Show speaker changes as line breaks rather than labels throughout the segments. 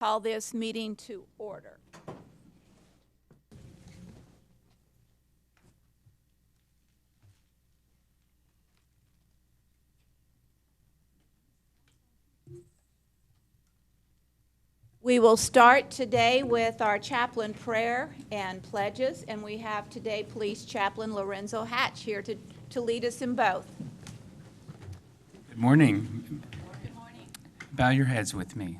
Call this meeting to order. We will start today with our chaplain prayer and pledges, and we have today Police Chaplain Lorenzo Hatch here to lead us in both.
Good morning.
Good morning.
Bow your heads with me.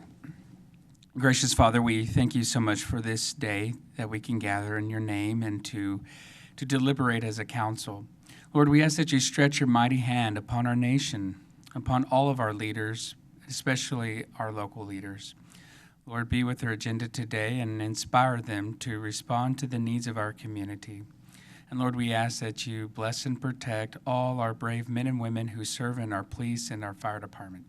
Gracious Father, we thank you so much for this day that we can gather in your name and to deliberate as a council. Lord, we ask that you stretch your mighty hand upon our nation, upon all of our leaders, especially our local leaders. Lord, be with their agenda today and inspire them to respond to the needs of our community. And Lord, we ask that you bless and protect all our brave men and women who serve in our police and our fire department.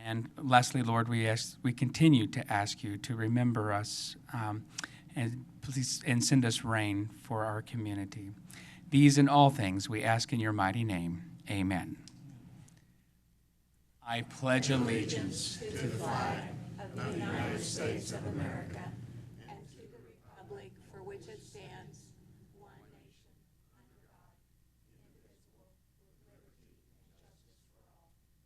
And lastly, Lord, we continue to ask you to remember us and please and send us rain for our community. These and all things we ask in your mighty name. Amen. I pledge allegiance to the flag
Of the United States of America and to the republic for which it stands, one nation, under God, indivisible, with liberty and justice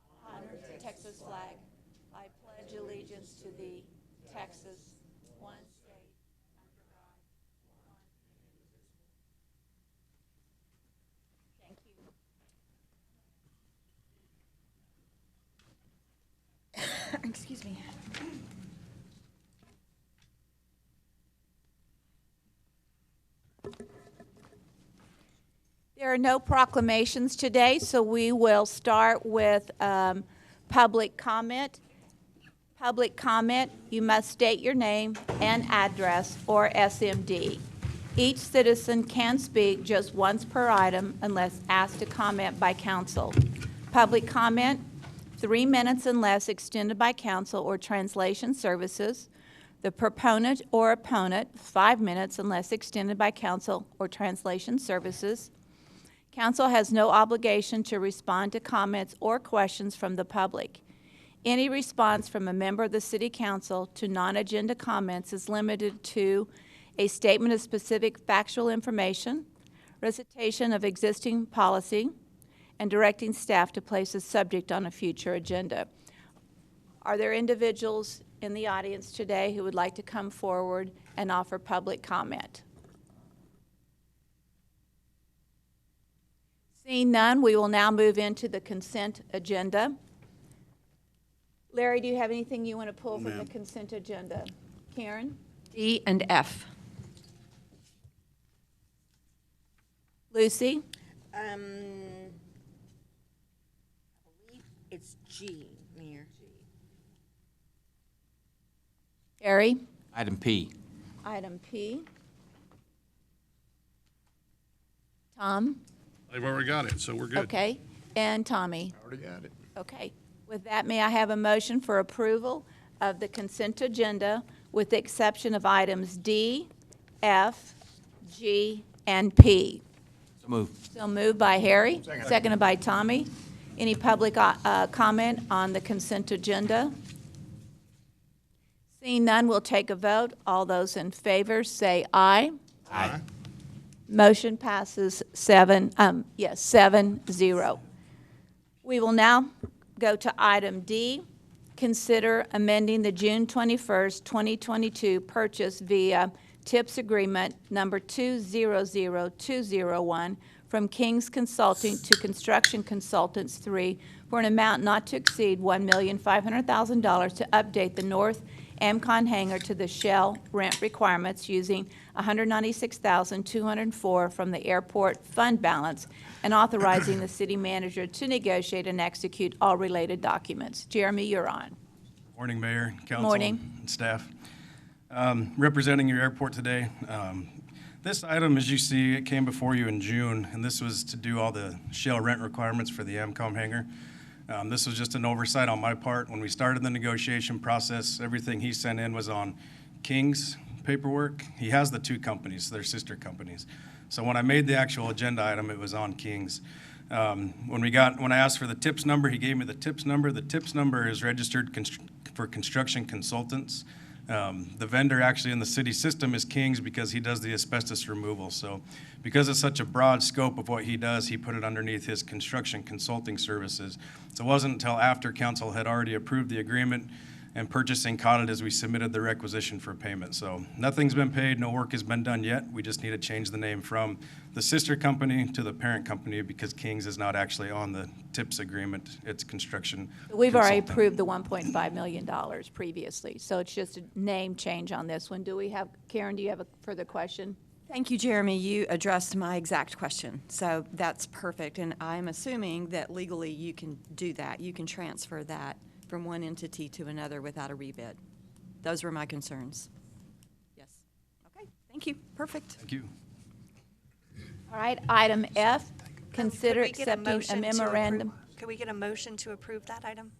for all. Honor the Texas flag. I pledge allegiance to thee, Texas, one state, under God, one indivisible. Thank you. Excuse me. There are no proclamations today, so we will start with public comment. Public comment, you must state your name and address or SMD. Each citizen can speak just once per item unless asked to comment by council. Public comment, 3 minutes unless extended by counsel or translation services. The proponent or opponent, 5 minutes unless extended by counsel or translation services. Council has no obligation to respond to comments or questions from the public. Any response from a member of the City Council to non-agenda comments is limited to a statement of specific factual information, recitation of existing policy, and directing staff to place a subject on a future agenda. Are there individuals in the audience today who would like to come forward and offer public comment? Seeing none, we will now move into the consent agenda. Larry, do you have anything you want to pull from the consent agenda? Karen?
D and F.
Lucy?
I believe it's G, Mayor.
Harry?
Item P.
Item P. Tom?
They've already got it, so we're good.
Okay. And Tommy?
Already got it.
Okay. With that, may I have a motion for approval of the consent agenda with the exception of items D, F, G, and P?
So moved.
So moved by Harry, seconded by Tommy. Any public comment on the consent agenda? Seeing none, we'll take a vote. All those in favor say aye.
Aye.
Motion passes 7-0. We will now go to item D, consider amending the June 21st, 2022 purchase via TIPS agreement number 200201 from King's Consulting to Construction Consultants 3 for an amount not to exceed $1,500,000 to update the North Amcon hangar to the Shell rent requirements using $196,204 from the airport fund balance and authorizing the city manager to negotiate and execute all related documents. Jeremy, you're on.
Morning, Mayor, Council,
Morning.
and staff. Representing your airport today. This item, as you see, it came before you in June, and this was to do all the Shell rent requirements for the AMCOM hangar. This was just an oversight on my part. When we started the negotiation process, everything he sent in was on King's paperwork. He has the two companies, they're sister companies. So when I made the actual agenda item, it was on King's. When I asked for the TIPS number, he gave me the TIPS number. The TIPS number is registered for construction consultants. The vendor actually in the city system is King's because he does the asbestos removal. So because it's such a broad scope of what he does, he put it underneath his construction consulting services. So it wasn't until after council had already approved the agreement and purchasing caught it as we submitted the requisition for payment. So nothing's been paid, no work has been done yet. We just need to change the name from the sister company to the parent company because King's is not actually on the TIPS agreement. It's construction
We've already
consulting.
approved the $1.5 million previously, so it's just a name change on this one. Karen, do you have a further question?
Thank you, Jeremy. You addressed my exact question, so that's perfect. And I'm assuming that legally you can do that. You can transfer that from one entity to another without a rebid. Those were my concerns. Yes. Okay, thank you. Perfect.
Thank you.
All right, item F, consider
Could we get a
accepting a
motion to approve-
memorandum.
Could we get a motion to approve that item?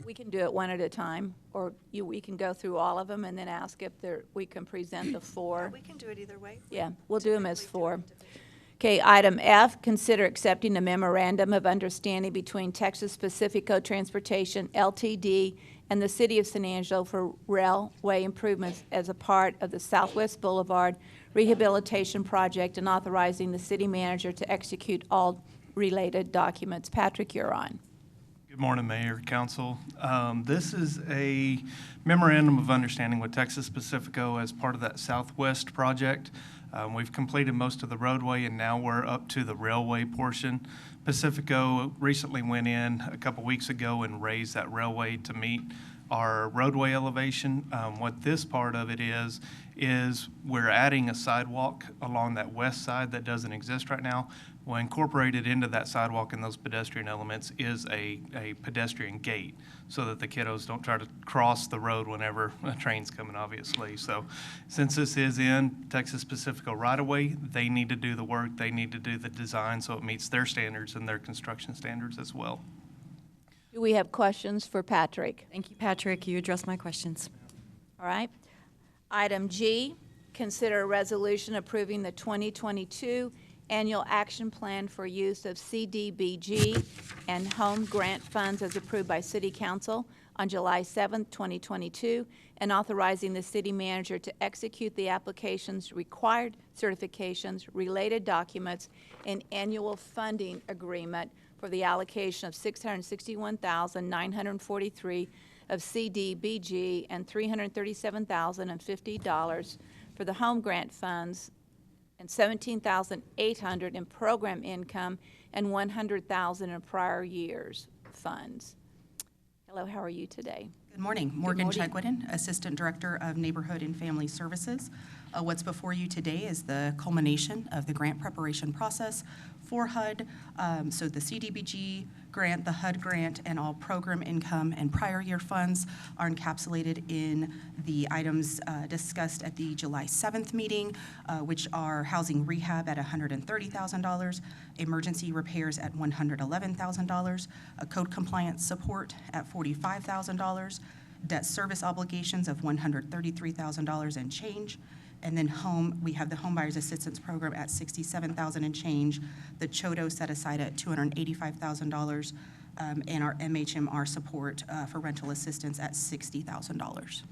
We can do it one at a time, or we can go through all of them and then ask if we can present the four.
We can do it either way.
Yeah, we'll do them as
Typically do
four.
them individually.
Okay, item F, consider accepting a memorandum of understanding between Texas Pacifico Transportation LTD and the City of San Angelo for railway improvements as a part of the Southwest Boulevard Rehabilitation Project and authorizing the city manager to execute all related documents. Patrick, you're on.
Good morning, Mayor, Council. This is a memorandum of understanding with Texas Pacifico as part of that Southwest project. We've completed most of the roadway, and now we're up to the railway portion. Pacifico recently went in a couple weeks ago and raised that railway to meet our roadway elevation. What this part of it is we're adding a sidewalk along that west side that doesn't exist right now. Well, incorporated into that sidewalk and those pedestrian elements is a pedestrian gate so that the kiddos don't try to cross the road whenever a train's coming, obviously. So since this is in Texas Pacifico right-of-way, they need to do the work, they need to do the design so it meets their standards and their construction standards as well.
Do we have questions for Patrick?
Thank you, Patrick. You addressed my questions.
All right. Item G, consider a resolution approving the 2022 Annual Action Plan for use of Cdbg and home grant funds as approved by City Council on July 7, 2022, and authorizing the city manager to execute the application's required certifications, related documents, and annual funding agreement for the allocation of $661,943 of Cdbg and $337,050 for the home grant funds and $17,800 in program income and $100,000 in prior years funds. Hello, how are you today?
Good morning. Morgan
morning.
Chegwin, Assistant Director of Neighborhood and Family Services. What's before you today is the culmination of the grant preparation process for HUD. So the CDBG grant, the HUD grant, and all program income and prior year funds are encapsulated in the items discussed at the July 7th meeting, which are housing rehab at $130,000, emergency repairs at $111,000, a code compliance support at $45,000, debt service obligations of $133,000 and change. And then we have the Home Buyers Assistance Program at $67,000 and change, the CHODO set aside at $285,000, and our MHMR support for rental assistance at $60,000.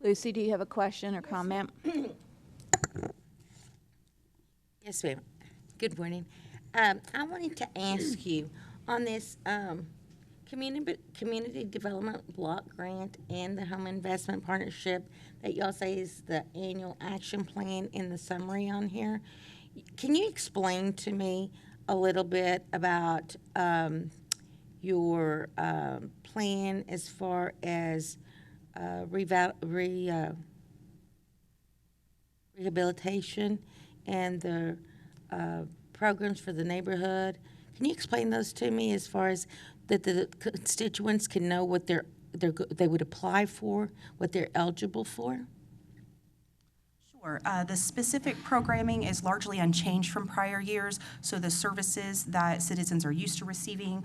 Lucy, do you have a question or comment?
Yes, ma'am. Good morning. I wanted to ask you on this community development block grant and the home investment partnership that y'all say is the annual action plan in the summary on here. Can you explain to me a little bit about your plan as far as rehabilitation and the programs for the neighborhood? Can you explain those to me as far as that the constituents can know what they would apply for, what they're eligible for?
Sure. The specific programming is largely unchanged from prior years, so the services that citizens are used to receiving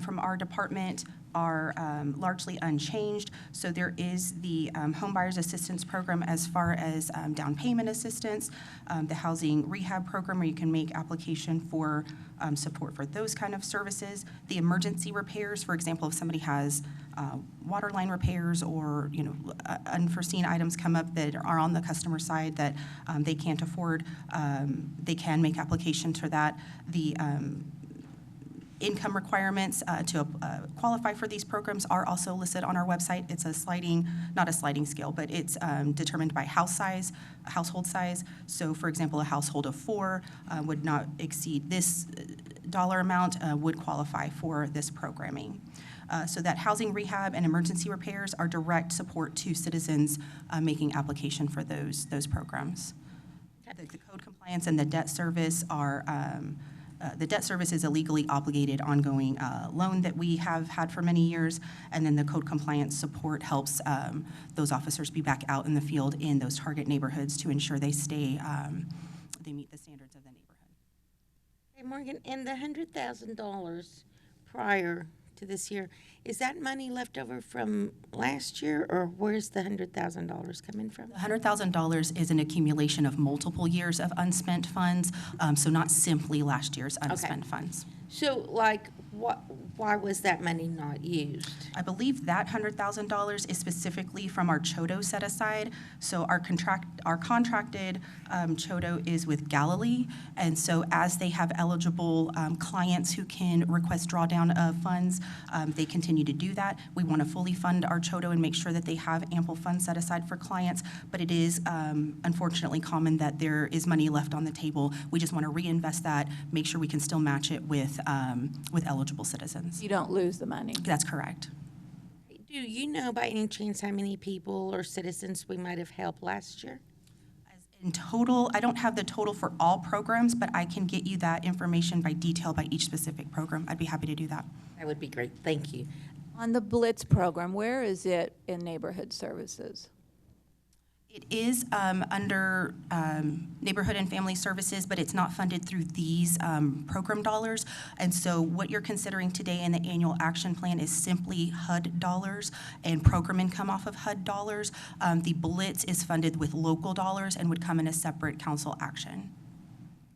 from our department are largely unchanged. So there is the Home Buyers Assistance Program as far as down payment assistance, the Housing Rehab Program where you can make application for support for those kind of services, the emergency repairs, for example, if somebody has water line repairs or, unforeseen items come up that are on the customer side that they can't afford, they can make application for that. The income requirements to qualify for these programs are also listed on our website. It's a sliding, not a sliding scale, but it's determined by household size. So for example, a household of 4 would not exceed this dollar amount, would qualify for this programming. So that housing rehab and emergency repairs are direct support to citizens making application for those programs. The code compliance and the debt service are the debt service is a legally obligated ongoing loan that we have had for many years, and then the code compliance support helps those officers be back out in the field in those target neighborhoods to ensure they they meet the standards of the neighborhood.
Hey, Morgan, and the $100,000 prior to this year, is that money left over from last year, or where's the $100,000 coming from?
The $100,000 is an accumulation of multiple years of unspent funds, so not simply last year's unspent funds.
So, like, why was that money not used?
I believe that $100,000 is specifically from our CHODO set aside. So our contracted CHODO is with Galilee, and so as they have eligible clients who can request drawdown of funds, they continue to do that. We want to fully fund our CHODO and make sure that they have ample funds set aside for clients, but it is unfortunately common that there is money left on the table. We just want to reinvest that, make sure we can still match it with eligible citizens.
You don't lose the money.
That's correct.
Do you know by any chance how many people or citizens we might have helped last year?
In total, I don't have the total for all programs, but I can get you that information by detail by each specific program. I'd be happy to do that.
That would be great. Thank you.
On the Blitz program, where is it in neighborhood services?
It is under Neighborhood and Family Services, but it's not funded through these program dollars. And so what you're considering today in the annual action plan is simply HUD dollars and program income off of HUD dollars. The Blitz is funded with local dollars and would come in a separate council action.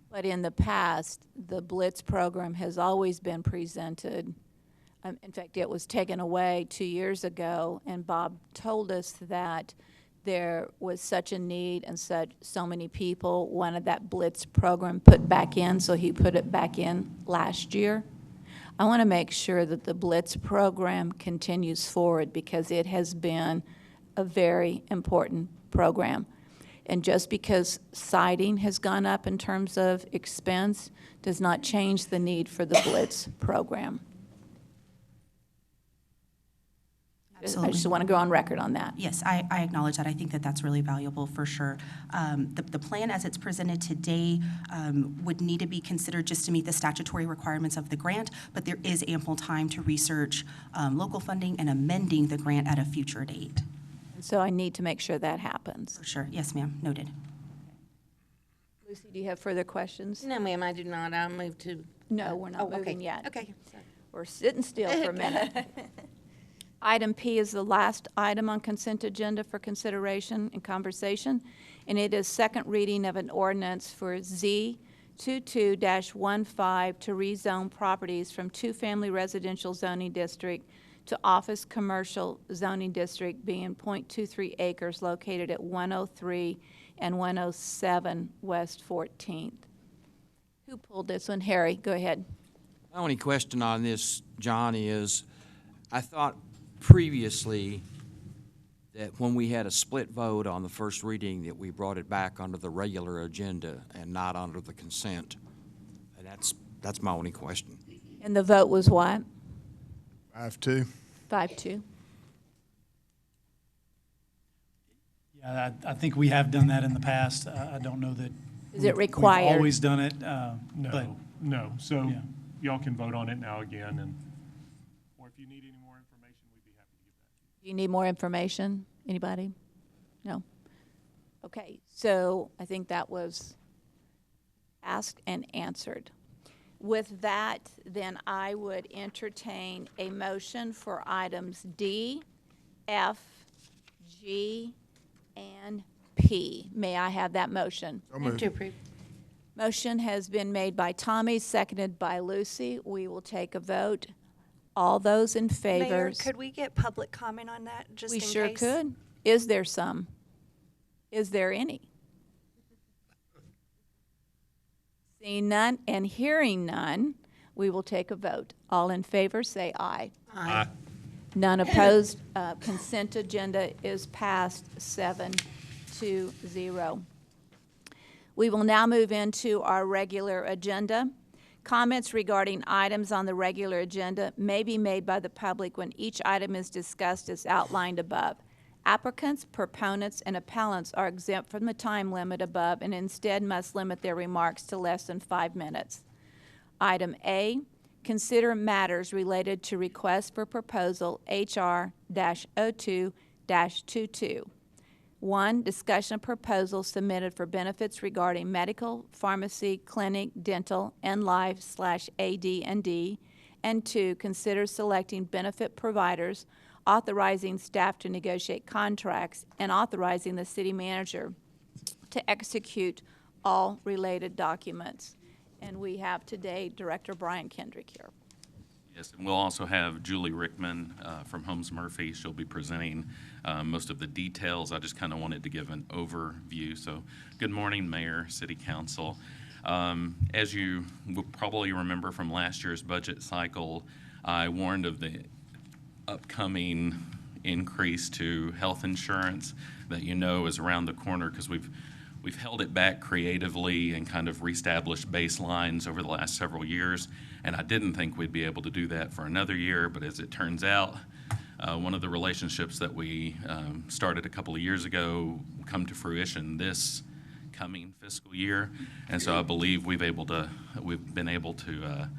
But in the past, the Blitz program has always been presented. In fact, it was taken away 2 years ago, and Bob told us that there was such a need and so many people wanted that Blitz program put back in, so he put it back in last year. I want to make sure that the Blitz program continues forward because it has been a very important program. And just because siding has gone up in terms of expense does not change the need for the Blitz program.
Absolutely.
I just want to go on record on that.
Yes, I acknowledge that. I think that that's really valuable for sure. The plan as it's presented today would need to be considered just to meet the statutory requirements of the grant, but there is ample time to research local funding and amending the grant at a future date.
So I need to make sure that happens.
For sure. Yes, ma'am. Noted.
Lucy, do you have further questions?
No, ma'am, I do not. I'll move to.
No, we're not moving yet.
Okay. Sorry.
We're sitting still for a minute. Item P is the last item on consent agenda for consideration and conversation, and it is second reading of an ordinance for Z22-15 to rezone properties from two-family residential zoning district to office commercial zoning district being .23 acres located at 103 and 107 West 14th. Who pulled this one? Harry, go ahead.
My only question on this, John, is I thought previously that when we had a split vote on the first reading that we brought it back under the regular agenda and not under the consent. And that's my only question.
And the vote was what?
5-2.
5-2.
Yeah, I think we have done that in the past. I don't know that.
Is it
we've
required?
always done it, but.
No, so
Yeah.
y'all can vote on it now again, and, or if you need any more information, we'd be happy to give that to you.
Do you need more information? Anybody? No? Okay, so I think that was asked and answered. With that, then I would entertain a motion for items D, F, G, and P. May I have that motion?
So
Move
moved.
to approve.
Motion has been made by Tommy, seconded by Lucy. We will take a vote. All those in favor?
Mayor, could we get public comment on that, just in
We
case?
sure could. Is there some? Is there any? Seeing none and hearing none, we will take a vote. All in favor, say aye.
Aye.
None opposed. Consent agenda is passed 7-0. We will now move into our regular agenda. Comments regarding items on the regular agenda may be made by the public when each item is discussed as outlined above. Applicants, proponents, and appellants are exempt from the time limit above and instead must limit their remarks to less than 5 minutes. Item A, consider matters related to request for proposal HR-02-22. 1, discussion of proposals submitted for benefits regarding medical, pharmacy, clinic, dental, and life/AD&D. And 2, consider selecting benefit providers, authorizing staff to negotiate contracts, and authorizing the city manager to execute all related documents. And we have today Director Brian Kendrick here.
Yes, and we'll also have Julie Rickman from Holmes Murphy. She'll be presenting most of the details. I just kind of wanted to give an overview. So good morning, Mayor, City Council. As you will probably remember from last year's budget cycle, I warned of the upcoming increase to health insurance that you know is around the corner because we've held it back creatively and kind of reestablished baselines over the last several years. And I didn't think we'd be able to do that for another year, but as it turns out, one of the relationships that we started a couple of years ago come to fruition this coming fiscal year. And so I believe we've been able to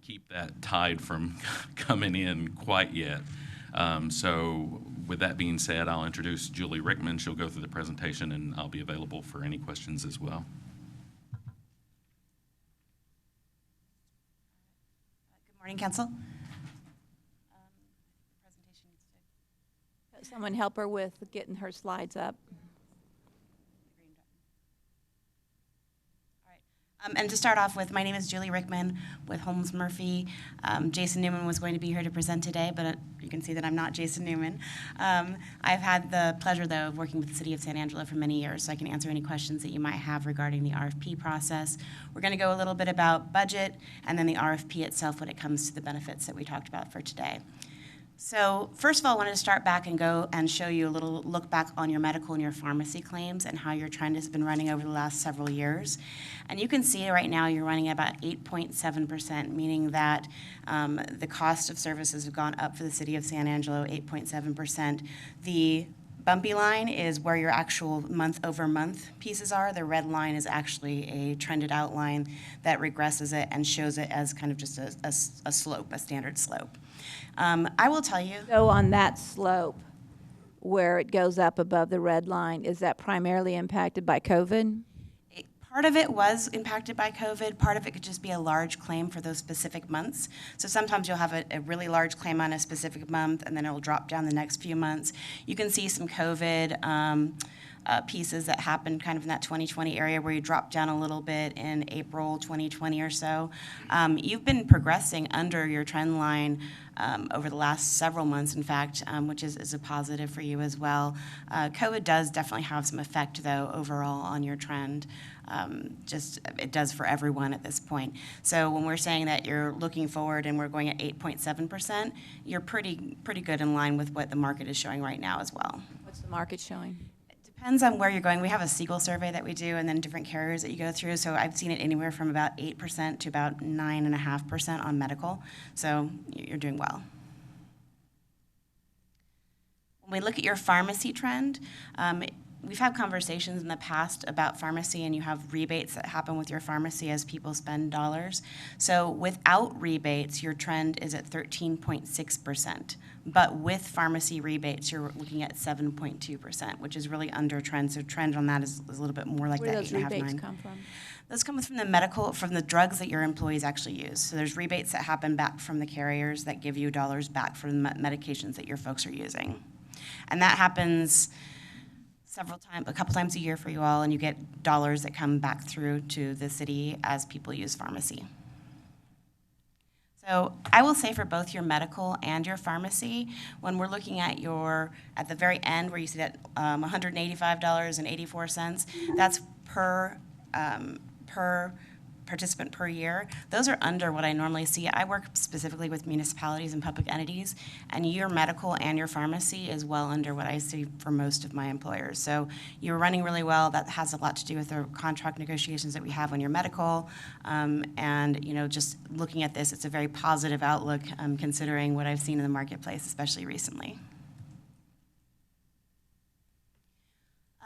keep that tide from coming in quite yet. So with that being said, I'll introduce Julie Rickman. She'll go through the presentation, and I'll be available for any questions as well.
Good morning, Council.
Someone help her with getting her slides up.
And to start off with, my name is Julie Rickman with Holmes Murphy. Jason Newman was going to be here to present today, but you can see that I'm not Jason Newman. I've had the pleasure, though, of working with the City of San Angelo for many years, so I can answer any questions that you might have regarding the RFP process. We're going to go a little bit about budget and then the RFP itself when it comes to the benefits that we talked about for today. So first of all, I wanted to start back and go and show you a little look back on your medical and your pharmacy claims and how your trend has been running over the last several years. And you can see right now you're running about 8.7%, meaning that the cost of services have gone up for the city of San Angelo, 8.7%. The bumpy line is where your actual month-over-month pieces are. The red line is actually a trended outline that regresses it and shows it as kind of just a slope, a standard slope. I will tell you.
So on that slope, where it goes up above the red line, is that primarily impacted by COVID?
Part of it was impacted by COVID. Part of it could just be a large claim for those specific months. So sometimes you'll have a really large claim on a specific month, and then it'll drop down the next few months. You can see some COVID pieces that happened kind of in that 2020 area where you dropped down a little bit in April 2020 or so. You've been progressing under your trend line over the last several months, in fact, which is a positive for you as well. COVID does definitely have some effect, though, overall on your trend. It does for everyone at this point. So when we're saying that you're looking forward and we're going at 8.7%, you're pretty good in line with what the market is showing right now as well.
What's the market showing?
Depends on where you're going. We have a Siegel survey that we do and then different carriers that you go through. So I've seen it anywhere from about 8% to about 9.5% on medical. So you're doing well. When we look at your pharmacy trend, we've had conversations in the past about pharmacy, and you have rebates that happen with your pharmacy as people spend dollars. So without rebates, your trend is at 13.6%. But with pharmacy rebates, you're looking at 7.2%, which is really under trend. So trend on that is a little bit more like
Where do
that
those
8.5,
rebates
9.
come from?
Those come from from the drugs that your employees actually use. So there's rebates that happen back from the carriers that give you dollars back for the medications that your folks are using. And that happens a couple times a year for you all, and you get dollars that come back through to the city as people use pharmacy. So I will say for both your medical and your pharmacy, when we're looking at at the very end where you see that $185.84, that's per participant per year. Those are under what I normally see. I work specifically with municipalities and public entities, and your medical and your pharmacy is well under what I see for most of my employers. So you're running really well. That has a lot to do with the contract negotiations that we have on your medical. And just looking at this, it's a very positive outlook considering what I've seen in the marketplace, especially recently.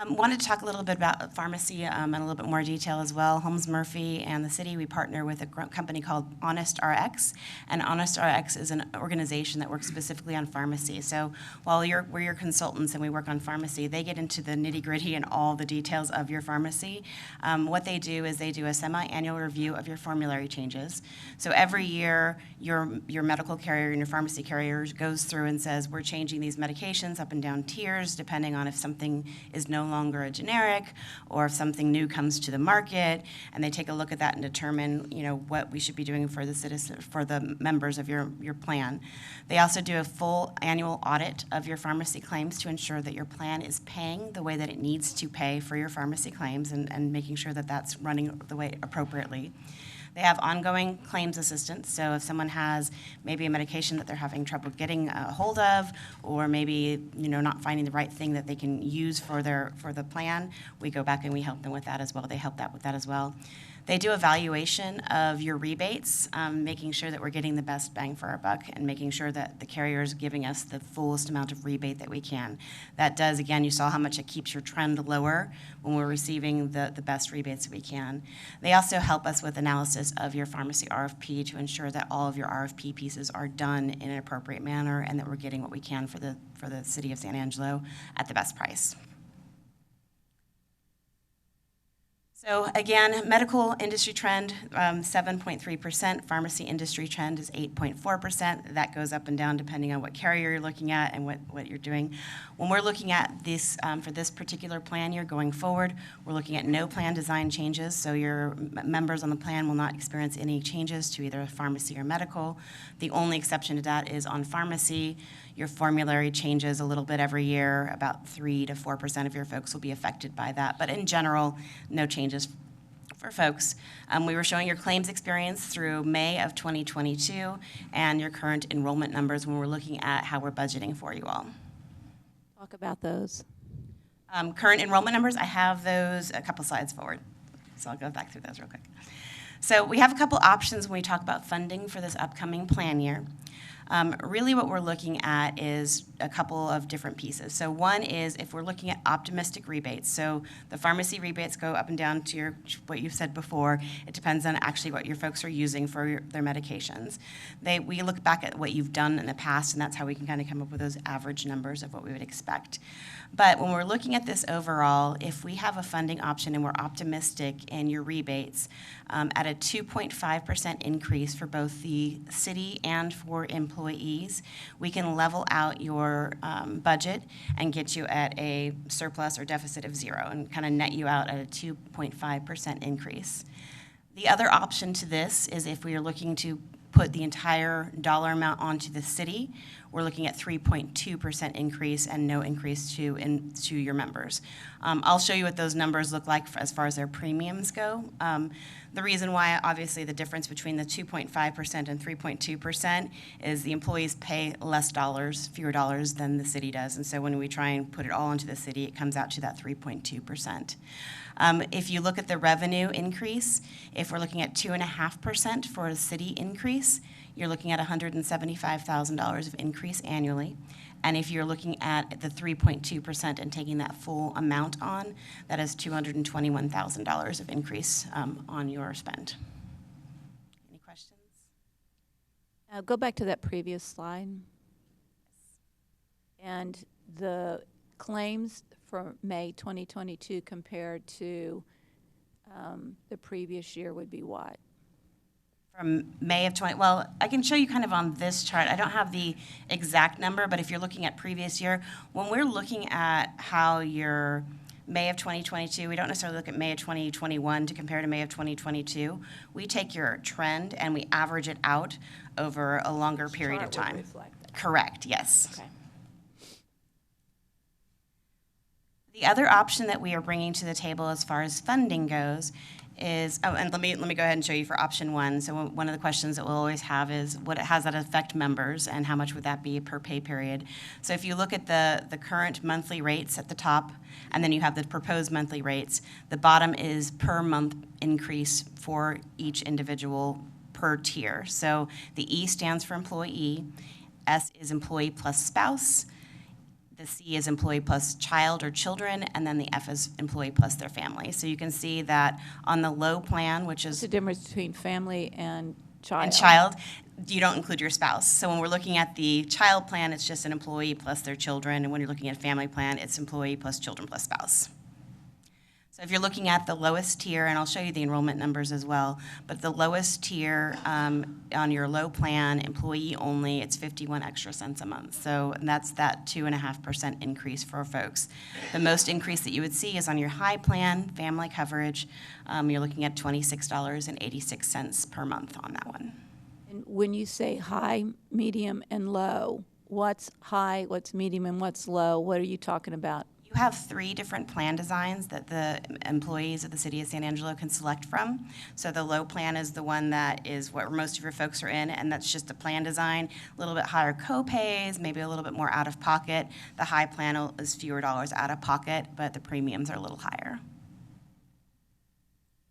Wanted to talk a little bit about pharmacy in a little bit more detail as well. Holmes Murphy and the city, we partner with a company called Honest RX, and Honest RX is an organization that works specifically on pharmacy. So while we're your consultants and we work on pharmacy, they get into the nitty-gritty and all the details of your pharmacy. What they do is they do a semi-annual review of your formulary changes. So every year, your medical carrier and your pharmacy carrier goes through and says, we're changing these medications up and down tiers depending on if something is no longer a generic or if something new comes to the market, and they take a look at that and determine what we should be doing for the members of your plan. They also do a full annual audit of your pharmacy claims to ensure that your plan is paying the way that it needs to pay for your pharmacy claims and making sure that that's running the way appropriately. They have ongoing claims assistance, so if someone has maybe a medication that they're having trouble getting a hold of, or maybe not finding the right thing that they can use for the plan, we go back and we help them with that as well. They help with that as well. They do evaluation of your rebates, making sure that we're getting the best bang for our buck and making sure that the carrier is giving us the fullest amount of rebate that we can. That does, again, you saw how much it keeps your trend lower when we're receiving the best rebates that we can. They also help us with analysis of your pharmacy RFP to ensure that all of your RFP pieces are done in an appropriate manner and that we're getting what we can for the city of San Angelo at the best price. So again, medical industry trend, 7.3%. Pharmacy industry trend is 8.4%. That goes up and down depending on what carrier you're looking at and what you're doing. When we're looking at this, for this particular plan year going forward, we're looking at no plan design changes. So your members on the plan will not experience any changes to either pharmacy or medical. The only exception to that is on pharmacy. Your formulary changes a little bit every year. About 3 to 4% of your folks will be affected by that. But in general, no changes for folks. We were showing your claims experience through May of 2022 and your current enrollment numbers when we're looking at how we're budgeting for you all.
Talk about those.
Current enrollment numbers, I have those a couple slides forward. So I'll go back through those real quick. So we have a couple options when we talk about funding for this upcoming plan year. Really what we're looking at is a couple of different pieces. So one is if we're looking at optimistic rebates. So the pharmacy rebates go up and down to what you've said before. It depends on actually what your folks are using for their medications. We look back at what you've done in the past, and that's how we can kind of come up with those average numbers of what we would expect. But when we're looking at this overall, if we have a funding option and we're optimistic in your rebates, at a 2.5% increase for both the city and for employees, we can level out your budget and get you at a surplus or deficit of 0 and kind of net you out at a 2.5% increase. The other option to this is if we are looking to put the entire dollar amount onto the city, we're looking at 3.2% increase and no increase to your members. I'll show you what those numbers look like as far as their premiums go. The reason why, obviously, the difference between the 2.5% and 3.2% is the employees pay less dollars, fewer dollars than the city does. And so when we try and put it all into the city, it comes out to that 3.2%. If you look at the revenue increase, if we're looking at 2.5% for a city increase, you're looking at $175,000 of increase annually. And if you're looking at the 3.2% and taking that full amount on, that is $221,000 of increase on your spend. Any questions?
Go back to that previous slide. And the claims for May 2022 compared to the previous year would be what?
From May of 20, well, I can show you kind of on this chart. I don't have the exact number, but if you're looking at previous year, when we're looking at how your May of 2022, we don't necessarily look at May of 2021 to compare to May of 2022. We take your trend and we average it out over a longer period of
Chart would
time.
reflect that.
Correct, yes.
Okay.
The other option that we are bringing to the table as far as funding goes is, oh, and let me go ahead and show you for option one. So one of the questions that we'll always have is how that affect members and how much would that be per pay period? So if you look at the current monthly rates at the top, and then you have the proposed monthly rates, the bottom is per month increase for each individual per tier. So the E stands for employee, S is employee plus spouse, the C is employee plus child or children, and then the F is employee plus their family. So you can see that on the low plan, which is
What's the difference between family and child?
and child, you don't include your spouse. So when we're looking at the child plan, it's just an employee plus their children, and when you're looking at family plan, it's employee plus children plus spouse. So if you're looking at the lowest tier, and I'll show you the enrollment numbers as well, but the lowest tier on your low plan, employee only, it's 51 extra cents a month. So and that's that 2.5% increase for folks. The most increase that you would see is on your high plan, family coverage. You're looking at $26.86 per month on that one.
And when you say high, medium, and low, what's high, what's medium, and what's low? What are you talking about?
You have 3 different plan designs that the employees of the city of San Angelo can select from. So the low plan is the one that is what most of your folks are in, and that's just a plan design, a little bit higher co-pays, maybe a little bit more out of pocket. The high plan is fewer dollars out of pocket, but the premiums are a little higher.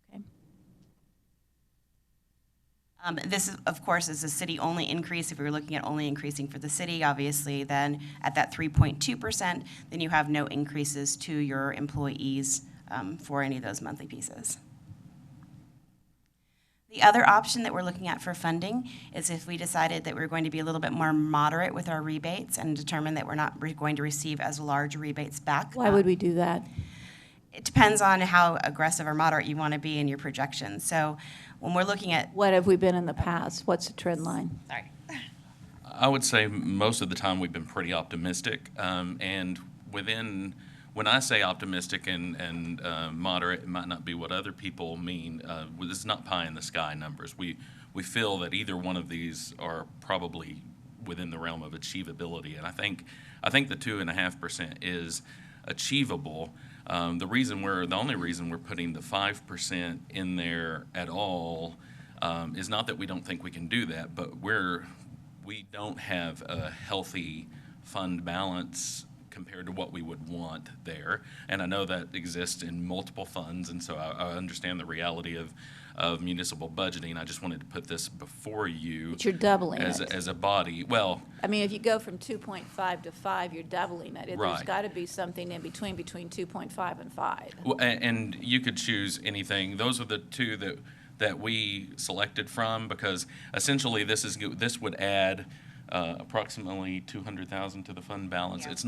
Okay.
This, is, of course, is a city-only increase. If we were looking at only increasing for the city, obviously, then at that 3.2%, then you have no increases to your employees for any of those monthly pieces. The other option that we're looking at for funding is if we decided that we're going to be a little bit more moderate with our rebates and determine that we're not going to receive as large rebates back.
Why would we do that?
It depends on how aggressive or moderate you want to be in your projections. So when we're looking at,
What have we been in the past? What's the trend line?
sorry.
I would say most of the time we've been pretty optimistic, and when I say optimistic and moderate, it might not be what other people mean. This is not pie in the sky numbers. We feel that either one of these are probably within the realm of achievability, and I think the 2.5% is achievable. The only reason we're putting the 5% in there at all is not that we don't think we can do that, but we don't have a healthy fund balance compared to what we would want there. And I know that exists in multiple funds, and so I understand the reality of municipal budgeting. I just wanted to put this before you.
But you're doubling
as
it.
as a body. Well,
I mean, if you go from 2.5 to 5, you're doubling it. There's
Right.
got to be something in between 2.5 and 5.
and you could choose anything. Those are the two that we selected from, because essentially this would add approximately $200,000 to the fund balance.
Yeah.
It's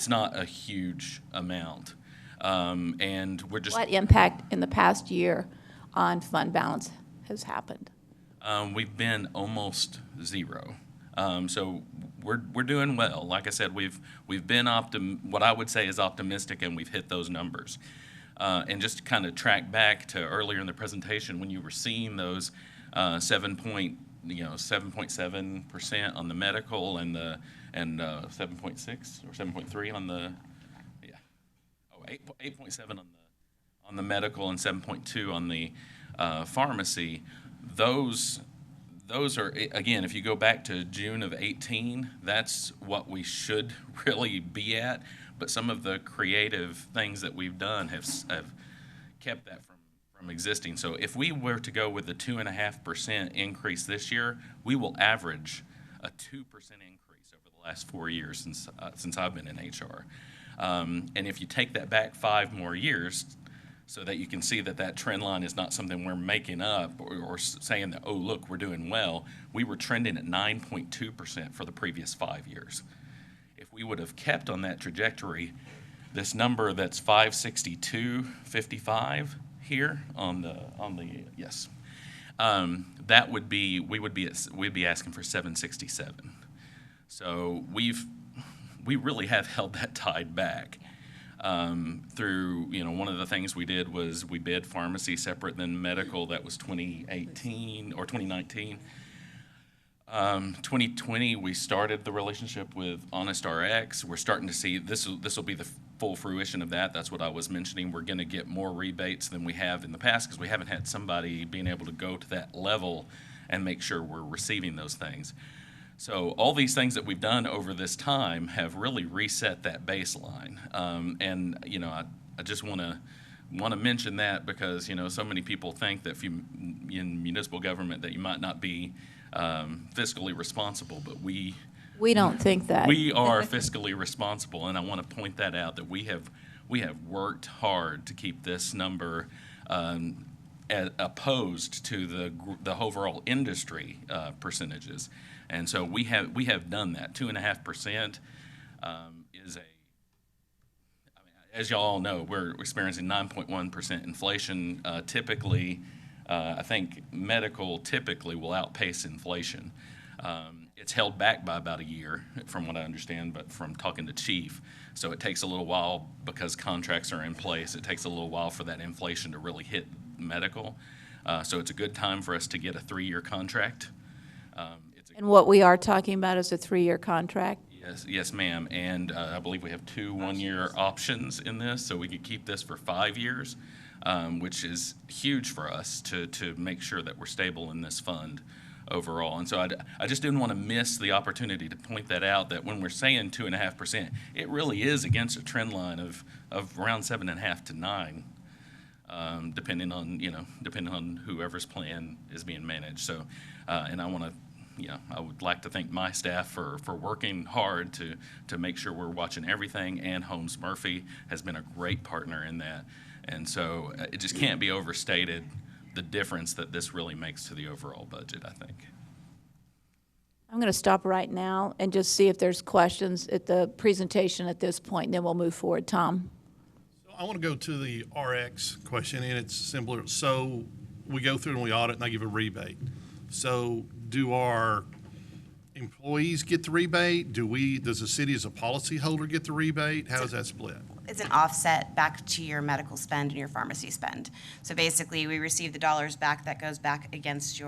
not a huge amount, and we're just.
What impact in the past year on fund balance has happened?
We've been almost zero, so we're doing well. Like I said, we've been what I would say is optimistic, and we've hit those numbers. And just to kind of track back to earlier in the presentation when you were seeing those 7.7% on the medical and 7.6 or 7.3 on the 8.7 on the medical and 7.2 on the pharmacy. Those are, again, if you go back to June of 18, that's what we should really be at. But some of the creative things that we've done have kept that from existing. So if we were to go with the 2.5% increase this year, we will average a 2% increase over the last 4 years since I've been in HR. And if you take that back 5 more years, so that you can see that that trend line is not something we're making up or saying that, oh, look, we're doing well. We were trending at 9.2% for the previous 5 years. If we would have kept on that trajectory, this number that's 562.55 here on the yes, that would be we'd be asking for 767. So we really have held that tide back. Through, one of the things we did was we bid pharmacy separate than medical. That was 2018 or 2019. 2020, we started the relationship with HonestRx. We're starting to see this will be the full fruition of that. That's what I was mentioning. We're going to get more rebates than we have in the past because we haven't had somebody being able to go to that level and make sure we're receiving those things. So all these things that we've done over this time have really reset that baseline. And I just want to mention that because so many people think that in municipal government that you might not be fiscally responsible, but we
don't think that.
We are fiscally responsible, and I want to point that out that we have worked hard to keep this number opposed to the overall industry percentages. And so we have done that. 2.5% is as y'all all know, we're experiencing 9.1% inflation. Typically, I think medical typically will outpace inflation. It's held back by about a year, from what I understand, but from talking to Chief. So it takes a little while because contracts are in place. It takes a little while for that inflation to really hit medical. So it's a good time for us to get a 3-year contract.
And what we are talking about is a 3-year contract?
Yes, ma'am. And I believe we have 2 one-year options in this, so we could keep this for 5 years, which is huge for us to make sure that we're stable in this fund overall. And so I just didn't want to miss the opportunity to point that out, that when we're saying 2.5%, it really is against a trend line of around 7.5 to 9. Depending on whoever's plan is being managed. So, and I would like to thank my staff for working hard to make sure we're watching everything, and Holmes Murphy has been a great partner in that. And so it just can't be overstated the difference that this really makes to the overall budget, I think.
I'm going to stop right now and just see if there's questions at the presentation at this point, and then we'll move forward. Tom?
I want to go to the RX question, and it's simpler. So we go through and we audit, and they give a rebate. So do our employees get the rebate? Does the city as a policyholder get the rebate? How does that split?
It's an offset back to your medical spend and your pharmacy spend. So basically, we receive the dollars back that goes back against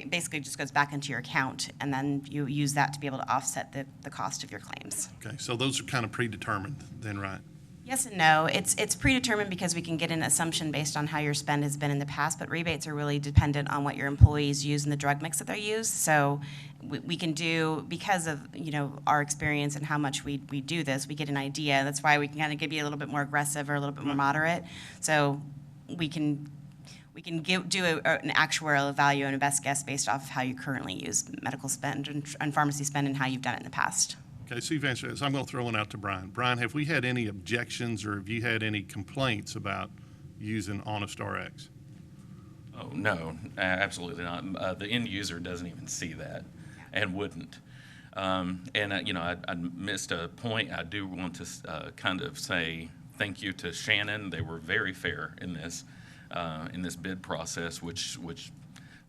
basically just goes back into your account, and then you use that to be able to offset the cost of your claims.
Okay, so those are kind of predetermined then, right?
Yes and no. It's predetermined because we can get an assumption based on how your spend has been in the past, but rebates are really dependent on what your employees use and the drug mix that they use. So we can do, because of our experience and how much we do this, we get an idea. That's why we can kind of be a little bit more aggressive or a little bit more moderate. So we can do an actuarial value and a best guess based off of how you currently use medical spend and pharmacy spend and how you've done it in the past.
Okay, so you've answered this. I'm going to throw one out to Brian. Brian, have we had any objections or have you had any complaints about using HonestRx?
Oh, no, absolutely not. The end user doesn't even see that and wouldn't. I missed a point. I do want to kind of say thank you to Shannon. They were very fair in this bid process, which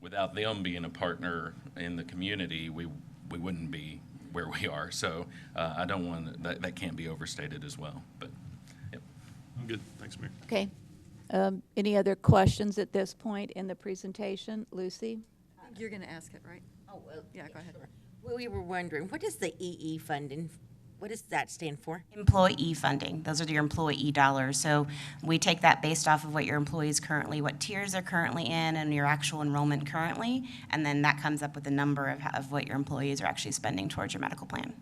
without them being a partner in the community, we wouldn't be where we are. So I don't want that can't be overstated as well. But yep.
I'm good. Thanks, Mayor.
Okay. Any other questions at this point in the presentation? Lucy?
You're going to ask it, right?
Oh, well,
Yeah, go ahead.
Sure. Well, we were wondering, what is the EE funding? What does that stand for?
Employee funding. Those are your employee dollars. So we take that based off of what your employees currently, what tiers they're currently in, and your actual enrollment currently, and then that comes up with a number of what your employees are actually spending towards your medical plan.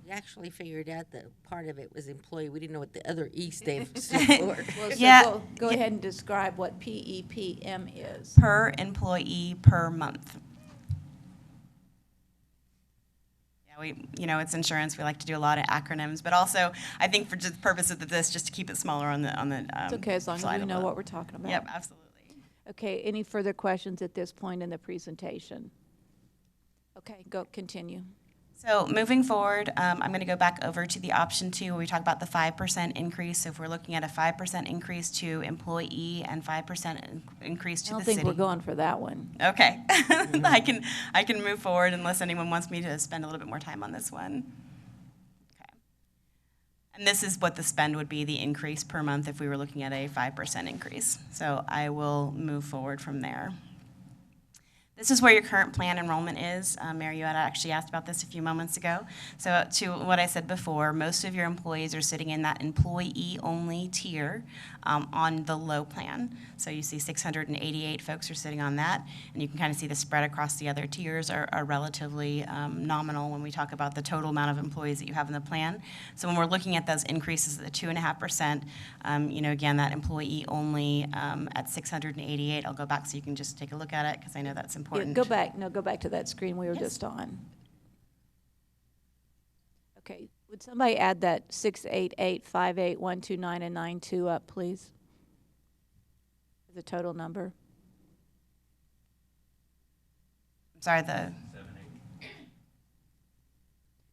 We actually figured out that part of it was employee. We didn't know what the other E stood for.
Well, so
Yeah.
go ahead and describe what PEPM is.
Per employee per month. Yeah, it's insurance. We like to do a lot of acronyms, but also I think for just the purpose of this, just to keep it smaller on the
It's okay, as long as
slide
we
of
know
the-
what we're talking about.
Yep, absolutely.
Okay, any further questions at this point in the presentation? Okay, continue.
So moving forward, I'm going to go back over to the option 2 where we talk about the 5% increase. So if we're looking at a 5% increase to employee and 5% increase to
I don't
the
think
city.
we're going for that one.
Okay. I can move forward unless anyone wants me to spend a little bit more time on this one. Okay. And this is what the spend would be, the increase per month if we were looking at a 5% increase. So I will move forward from there. This is where your current plan enrollment is. Mary, you had actually asked about this a few moments ago. So to what I said before, most of your employees are sitting in that employee-only tier on the low plan. So you see 688 folks are sitting on that, and you can kind of see the spread across the other tiers are relatively nominal when we talk about the total amount of employees that you have in the plan. So when we're looking at those increases at the 2.5%, again, that employee-only at 688, I'll go back so you can just take a look at it because I know that's important.
Go back to that screen we were just on. Okay, would somebody add that 688, 58, 129, and 92 up, please? The total number.
I'm sorry, the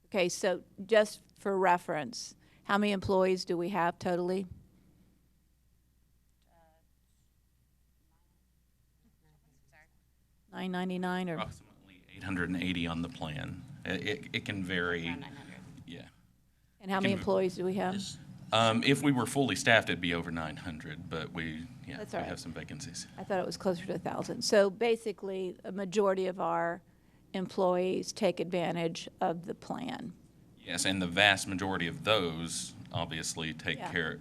Okay, so just for reference, how many employees do we have totally? 999 or
Approximately 880 on the plan. It can vary.
around 900.
Yeah.
and how many employees do we have?
If we were fully staffed, it'd be over 900, but
That's
we
all right.
have some vacancies.
I thought it was closer to 1,000. So basically, a majority of our employees take advantage of the plan.
Yes, and the vast majority of those obviously take
Yeah.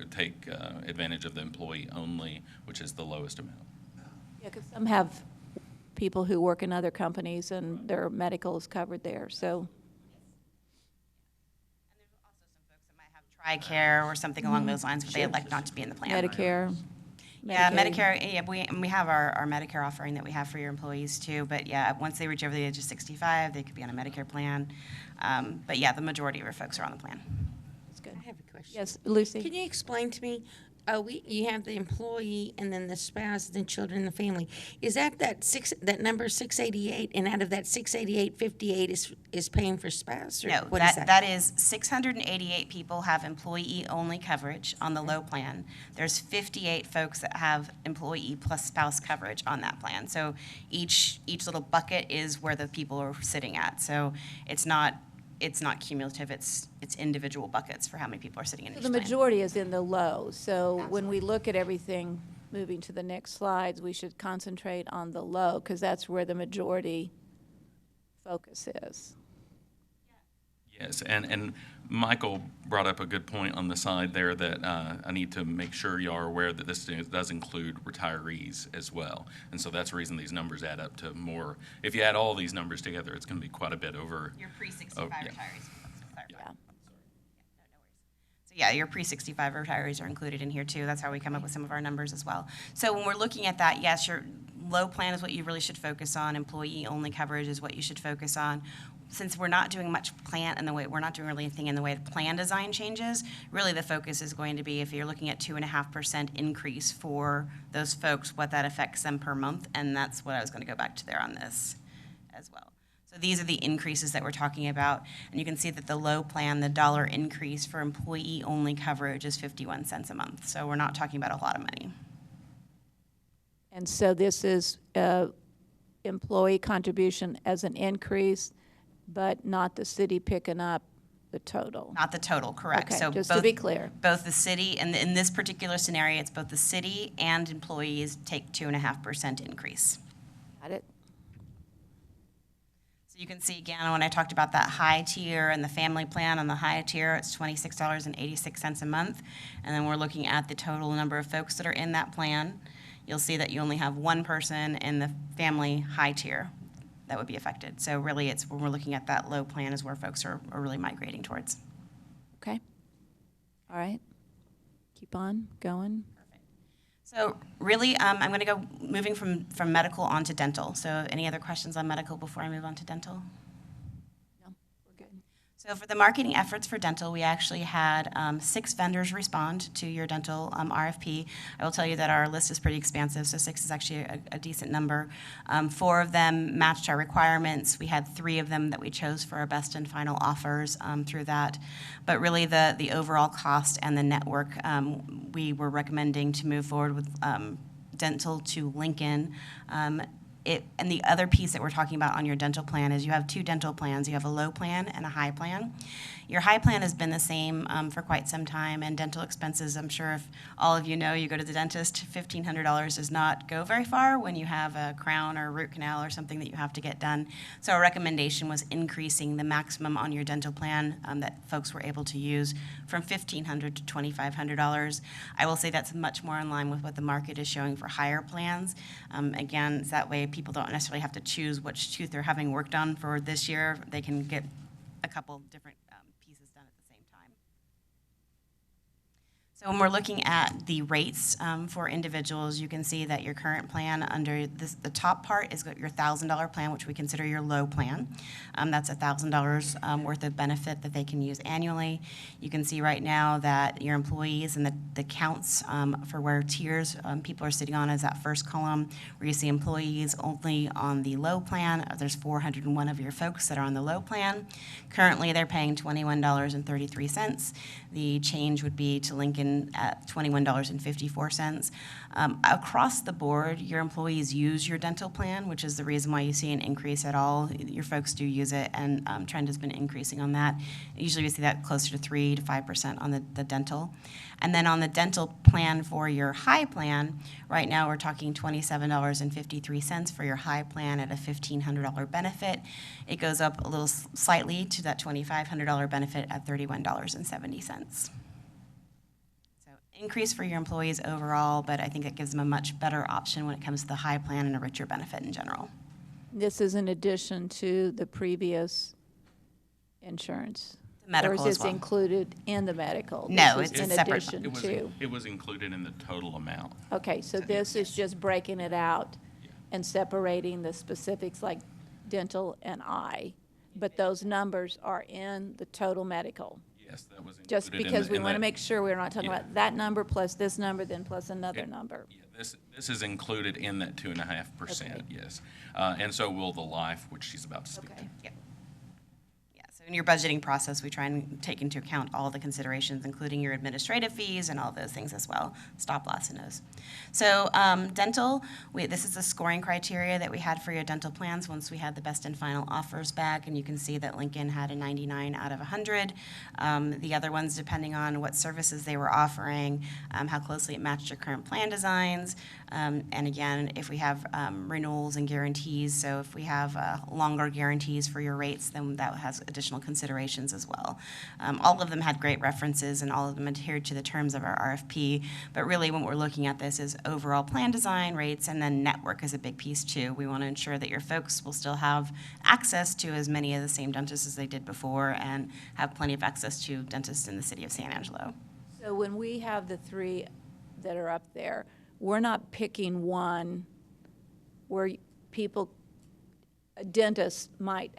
advantage of the employee only, which is the lowest amount.
Yeah, because some have people who work in other companies and their medical is covered there, so.
TRICARE or something along those lines, but they elect not to be in the plan.
Medicare.
Yeah,
Medicaid.
Medicare, yeah, we have our Medicare offering that we have for your employees too, but yeah, once they reach over the age of 65, they could be on a Medicare plan. But yeah, the majority of our folks are on the plan.
That's good.
I have a question.
Yes, Lucy?
Can you explain to me, you have the employee and then the spouse, the children, and the family. Is that number 688, and out of that 688, 58 is paying for spouse? Or
No,
what is
that is 688 people have employee-only coverage on the low plan. There's 58 folks that have employee plus spouse coverage on that plan. So each little bucket is where the people are sitting at. So it's not cumulative, it's individual buckets for how many people are sitting in each
The
plan.
majority is in the low, so when we look at everything, moving to the next slides, we should concentrate on the low, because that's where the majority focus is.
Yes, and Michael brought up a good point on the side there that I need to make sure you are aware that this does include retirees as well. And so that's the reason these numbers add up to more. If you add all these numbers together, it's going to be quite a bit over.
Your pre-65
Oh, yeah.
retirees.
Yeah.
So yeah, your pre-65 retirees are included in here too. That's how we come up with some of our numbers as well. So when we're looking at that, yes, your low plan is what you really should focus on. Employee-only coverage is what you should focus on. Since we're not doing much plan in the way, we're not doing really anything in the way of plan design changes, really the focus is going to be if you're looking at 2.5% increase for those folks, what that affects them per month, and that's what I was going to go back to there on this as well. So these are the increases that we're talking about, and you can see that the low plan, the dollar increase for employee-only coverage is 51 cents a month. So we're not talking about a lot of money.
And so this is employee contribution as an increase, but not the city picking up the total.
Not the total, correct.
Okay,
So
just to be clear.
Both the city, and in this particular scenario, it's both the city and employees take 2.5% increase.
Got it?
So you can see again, when I talked about that high tier and the family plan on the high tier, it's $26.86 a month. And then we're looking at the total number of folks that are in that plan. You'll see that you only have one person in the family high tier. that would be affected. So really, it's when we're looking at that low plan is where folks are really migrating towards.
Okay. All right. Keep on going.
So really, I'm going to go moving from medical on to dental. So any other questions on medical before I move on to dental?
No, we're good.
So for the marketing efforts for dental, we actually had 6 vendors respond to your dental RFP. I will tell you that our list is pretty expansive, so 6 is actually a decent number. 4 of them matched our requirements. We had 3 of them that we chose for our best and final offers through that. But really, the overall cost and the network, we were recommending to move forward with dental to Lincoln. And the other piece that we're talking about on your dental plan is you have 2 dental plans. You have a low plan and a high plan. Your high plan has been the same for quite some time, and dental expenses, I'm sure if all of you know, you go to the dentist, $1,500 does not go very far when you have a crown or a root canal or something that you have to get done. So our recommendation was increasing the maximum on your dental plan that folks were able to use from $1,500 to $2,500. I will say that's much more in line with what the market is showing for higher plans. Again, it's that way people don't necessarily have to choose which tooth they're having worked on for this year. They can get a couple different pieces done at the same time. So when we're looking at the rates for individuals, you can see that your current plan under this, the top part is your $1,000 plan, which we consider your low plan. That's $1,000 worth of benefit that they can use annually. You can see right now that your employees and the counts for where tiers people are sitting on is that first column where you see employees only on the low plan. There's 401 of your folks that are on the low plan. Currently, they're paying $21.33. The change would be to Lincoln at $21.54. Across the board, your employees use your dental plan, which is the reason why you see an increase at all. Your folks do use it, and trend has been increasing on that. Usually we see that closer to 3 to 5% on the dental. And then on the dental plan for your high plan, right now we're talking $27.53 for your high plan at a $1,500 benefit. It goes up a little slightly to that $2,500 benefit at $31.70. Increase for your employees overall, but I think it gives them a much better option when it comes to the high plan and a richer benefit in general.
This is in addition to the previous insurance?
The medical
or is
as
this
well.
included in the medical?
No,
This is
it's
in
separate.
addition to?
It was included in the total amount.
Okay, so this is just breaking it out and separating the specifics like dental and eye, but those numbers are in the total medical?
Yes, that was included.
Just because we want to make sure we're not talking
Yeah.
about that number plus this number, then plus another number.
Yeah, this is included in that 2.5%, yes. And so will the life, which she's about to speak to.
Okay. Yep. Yeah, so in your budgeting process, we try and take into account all the considerations, including your administrative fees and all those things as well, stop loss and those. So dental, this is the scoring criteria that we had for your dental plans once we had the best and final offers back, and you can see that Lincoln had a 99 out of 100. The other ones, depending on what services they were offering, how closely it matched your current plan designs, and again, if we have renewals and guarantees, so if we have longer guarantees for your rates, then that has additional considerations as well. All of them had great references and all of them adhered to the terms of our RFP, but really when we're looking at this is overall plan design, rates, and then network is a big piece too. We want to ensure that your folks will still have access to as many of the same dentists as they did before and have plenty of access to dentists in the city of San Angelo.
So when we have the 3 that are up there, we're not picking one where people, dentists might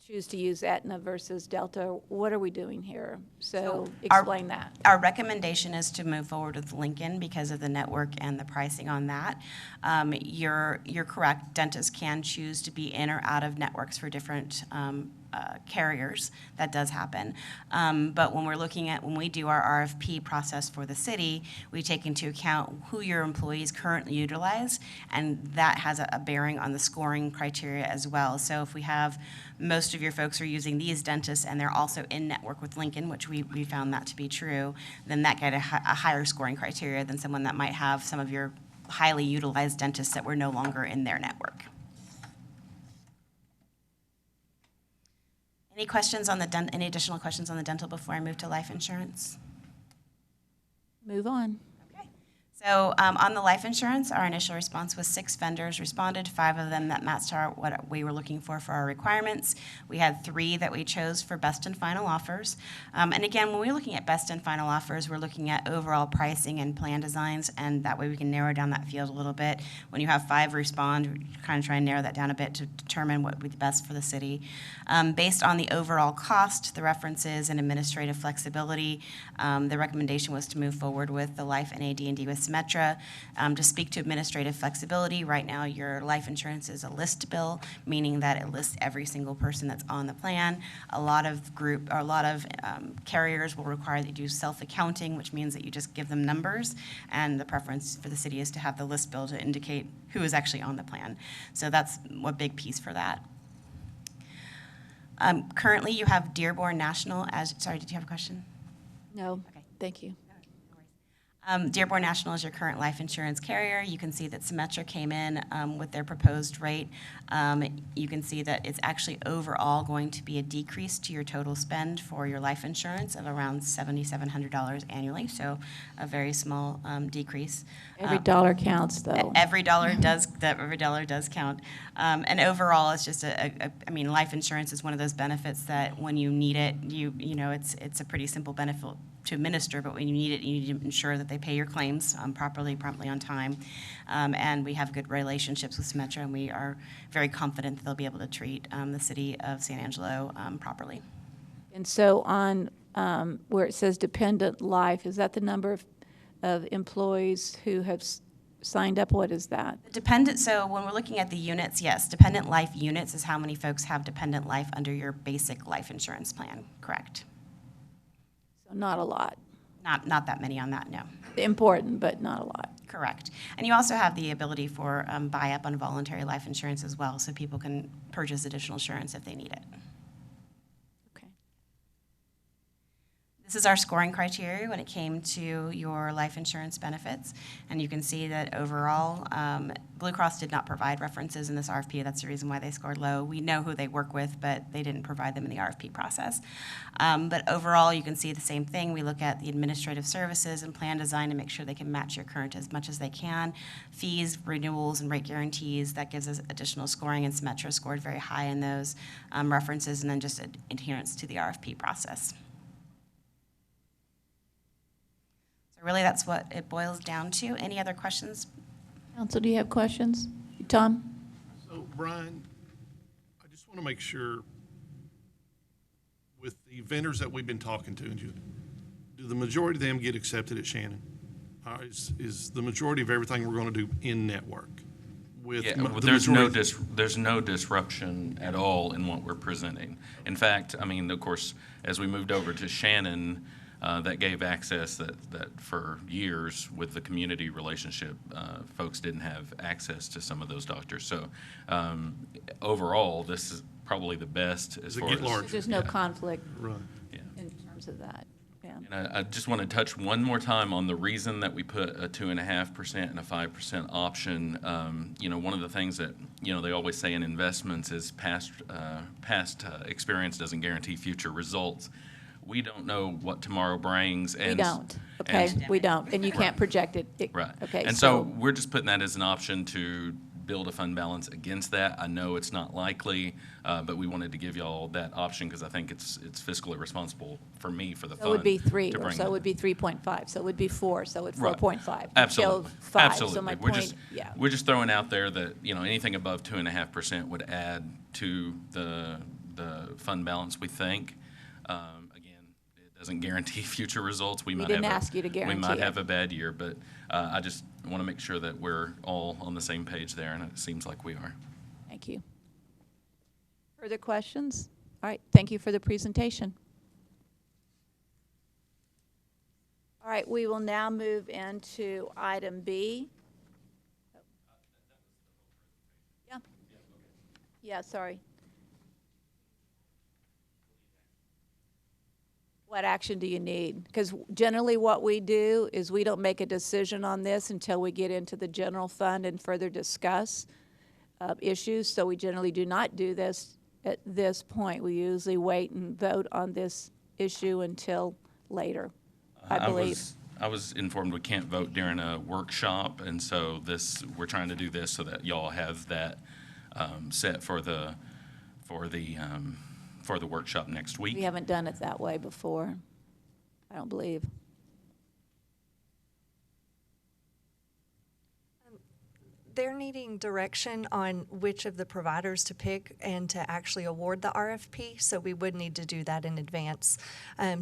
choose to use Aetna versus Delta. What are we doing here? So explain that.
Our recommendation is to move forward with Lincoln because of the network and the pricing on that. You're correct. Dentists can choose to be in or out of networks for different carriers. That does happen. But when we do our RFP process for the city, we take into account who your employees currently utilize, and that has a bearing on the scoring criteria as well. So if we have most of your folks are using these dentists and they're also in network with Lincoln, which we found that to be true, then that get a higher scoring criteria than someone that might have some of your highly utilized dentists that were no longer in their network. Any questions on any additional questions on the dental before I move to life insurance?
Move on.
Okay.
So on the life insurance, our initial response was 6 vendors responded, 5 of them that matched what we were looking for our requirements. We had 3 that we chose for best and final offers. And again, when we're looking at best and final offers, we're looking at overall pricing and plan designs, and that way we can narrow down that field a little bit. When you have 5 respond, we kind of try and narrow that down a bit to determine what would be best for the city. Based on the overall cost, the references, and administrative flexibility, the recommendation was to move forward with the life and AD&D with Symetra. To speak to administrative flexibility, right now your life insurance is a list bill, meaning that it lists every single person that's on the plan. A lot of carriers will require that you do self-accounting, which means that you just give them numbers, and the preference for the city is to have the list bill to indicate who is actually on the plan. So that's a big piece for that. Currently, you have Dearborn National as, sorry, did you have a question?
No, thank you.
Dearborn National is your current life insurance carrier. You can see that Symetra came in with their proposed rate. You can see that it's actually overall going to be a decrease to your total spend for your life insurance of around $7,700 annually, so a very small decrease.
Every dollar counts, though.
Every dollar does count. And overall, it's just I mean, life insurance is one of those benefits that when you need it, you know, it's a pretty simple benefit to administer, but when you need it, you need to ensure that they pay your claims promptly on time. And we have good relationships with Symetra, and we are very confident that they'll be able to treat the city of San Angelo properly.
And so on where it says dependent life, is that the number of employees who have signed up? What is that?
Dependent, so when we're looking at the units, yes, dependent life units is how many folks have dependent life under your basic life insurance plan, correct?
So not a lot.
Not that many on that, no.
Important, but not a lot.
Correct. And you also have the ability for buy-up on voluntary life insurance as well, so people can purchase additional insurance if they need it.
Okay.
This is our scoring criteria when it came to your life insurance benefits. And you can see that overall, Blue Cross did not provide references in this RFP. That's the reason why they scored low. We know who they work with, but they didn't provide them in the RFP process. But overall, you can see the same thing. We look at the administrative services and plan design to make sure they can match your current as much as they can. Fees, renewals, and rate guarantees, that gives us additional scoring, and Symetra scored very high in those references, and then just adherence to the RFP process. Really, that's what it boils down to. Any other questions?
Council, do you have questions? Tom?
So, Brian, I just want to make sure with the vendors that we've been talking to, do the majority of them get accepted at Shannon? Is the majority of everything we're going to do in-network?
Well, there's no disruption at all in what we're presenting. In fact, I mean, of course, as we moved over to Shannon, that gave access that for years with the community relationship, folks didn't have access to some of those doctors. So overall, this is probably the best as far as...
There's no conflict
right.
in terms of that. Yeah.
And I just want to touch one more time on the reason that we put a 2.5% and a 5% option. You know, one of the things that, you know, they always say in investments is past experience doesn't guarantee future results. We don't know what tomorrow brings. And,
we don't. Okay, we don't. And you can't project it.
Right.
Okay.
And so we're just putting that as an option to build a fund balance against that. I know it's not likely, but we wanted to give y'all that option because I think it's fiscally responsible for me for the fund.
So it would be 3,
to
or
bring
so it
that.
would be 3.5. So it would be 4. So it's
Right.
4.5.
Absolutely.
Until 5.
Absolutely.
So my
we're
point,
just,
yeah.
We're just throwing out there that, you know, anything above 2.5% would add to the fund balance, we think. Doesn't guarantee future results. We
didn't ask you to guarantee
We might
it.
have a bad year, but I just want to make sure that we're all on the same page there, and it seems like we are.
Thank you. Further questions? All right, thank you for the presentation. All right, we will now move into item B. Yeah. Yeah, sorry. What action do you need? Because generally what we do is we don't make a decision on this until we get into the general fund and further discuss issues. So we generally do not do this at this point. We usually wait and vote on this issue until later, I believe.
I was informed we can't vote during a workshop, and so we're trying to do this so that y'all have that set for the workshop next week.
We haven't done it that way before, I don't believe.
They're needing direction on which of the providers to pick and to actually award the RFP, so we would need to do that in advance.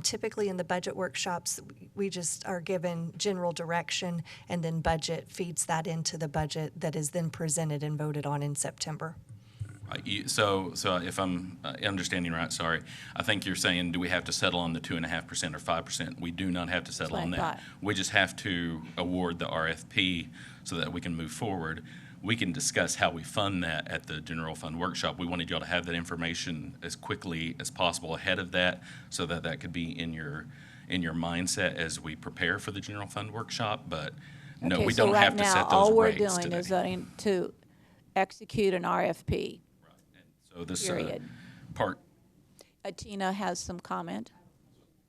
Typically in the budget workshops, we just are given general direction, and then budget feeds that into the budget that is then presented and voted on in September.
So if I'm understanding right, sorry, I think you're saying, do we have to settle on the 2.5% or 5%? We do not have to settle on that. We just have to award the RFP so that we can move forward. We can discuss how we fund that at the general fund workshop. We wanted y'all to have that information as quickly as possible ahead of that, so that that could be in your mindset as we prepare for the general fund workshop. But no, we don't have to set those rates today.
All we're doing is to execute an RFP.
So this
period.
Part.
Tina has some comment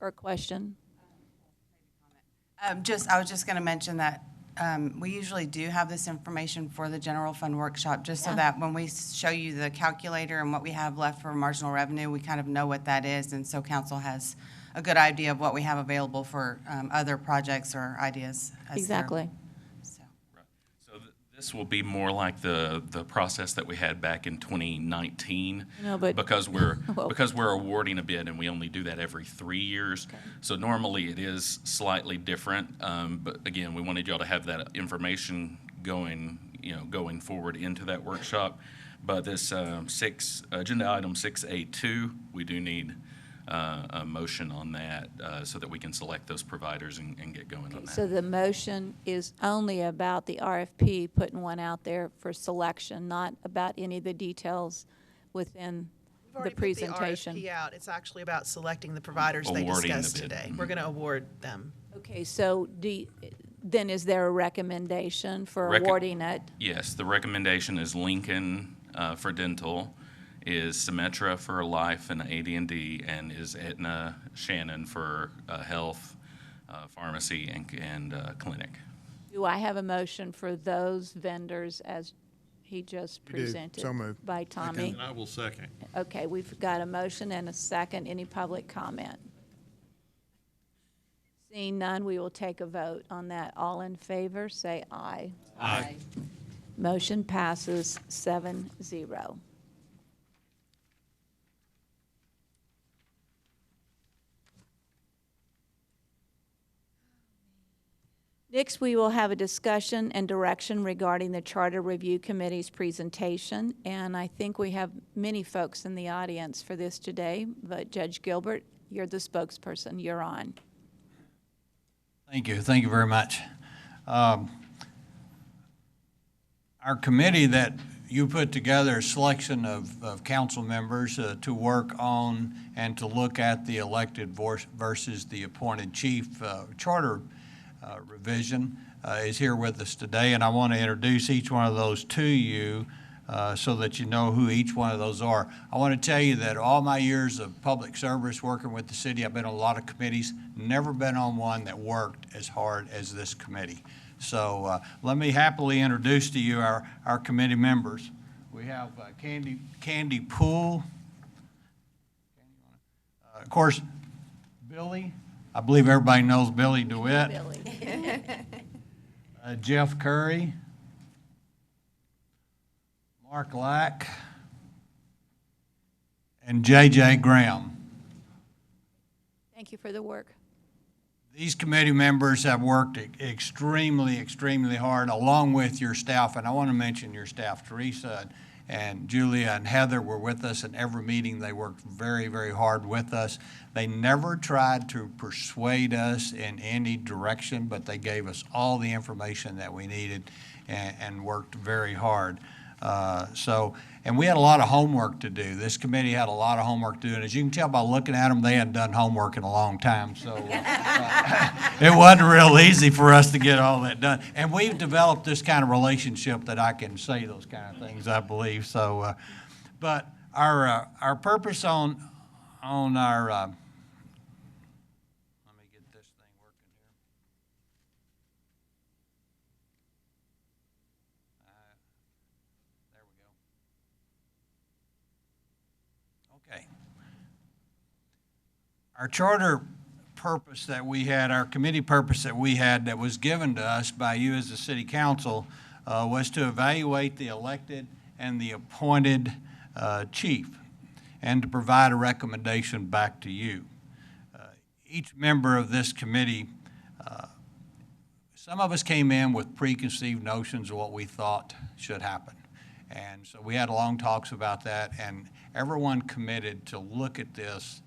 or question.
I was just going to mention that we usually do have this information for the general fund workshop, just so that when we show you the calculator and what we have left for marginal revenue, we kind of know what that is, and so council has a good idea of what we have available for other projects or ideas.
Exactly.
This will be more like the process that we had back in 2019, because we're awarding a bid, and we only do that every 3 years. Okay. So normally it is slightly different, but again, we wanted y'all to have that information going forward into that workshop. But this agenda item 6A2, we do need a motion on that so that we can select those providers and get going on that.
So the motion is only about the RFP, putting one out there for selection, not about any of the details within the presentation.
Put the RFP out. It's actually about selecting the providers they discussed today. We're going to award them.
Okay, so then is there a recommendation for awarding it?
Yes, the recommendation is Lincoln for dental, is Symetra for life and AD&D, and is Aetna Shannon for health, pharmacy, and clinic.
Do I have a motion for those vendors as he just presented?
So moved.
By Tommy?
And I will second.
Okay, we've got a motion and a second. Any public comment? Seeing none, we will take a vote on that. All in favor, say aye.
Aye.
Motion passes 7-0. Next, we will have a discussion and direction regarding the Charter Review Committee's presentation, and I think we have many folks in the audience for this today, but Judge Gilbert, you're the spokesperson. You're on.
Thank you. Thank you very much. Our committee that you put together a selection of council members to work on and to look at the elected versus the appointed chief charter revision is here with us today, and I want to introduce each one of those to you so that you know who each one of those are. I want to tell you that all my years of public service working with the city, I've been on a lot of committees, never been on one that worked as hard as this committee. So let me happily introduce to you our committee members. We have Candy Poole, of course, Billy. I believe everybody knows Billy DeWitt.
Billy.
Jeff Curry, Mark Lack, and J.J. Graham.
Thank you for the work.
These committee members have worked extremely, extremely hard, along with your staff, and I want to mention your staff. Teresa and Julia and Heather were with us in every meeting. They worked very, very hard with us. They never tried to persuade us in any direction, but they gave us all the information that we needed and worked very hard. And we had a lot of homework to do. This committee had a lot of homework to do, and as you can tell by looking at them, they hadn't done homework in a long time, so it wasn't real easy for us to get all that done. And we've developed this kind of relationship that I can say those kind of things, I believe. So, but our purpose on our let me get this thing working Okay. Our charter purpose that we had, our committee purpose that we had that was given to us by you as the city council was to evaluate the elected and the appointed chief and to provide a recommendation back to you. Each member of this committee, some of us came in with preconceived notions of what we thought should happen. And so we had long talks about that, and everyone committed to look at this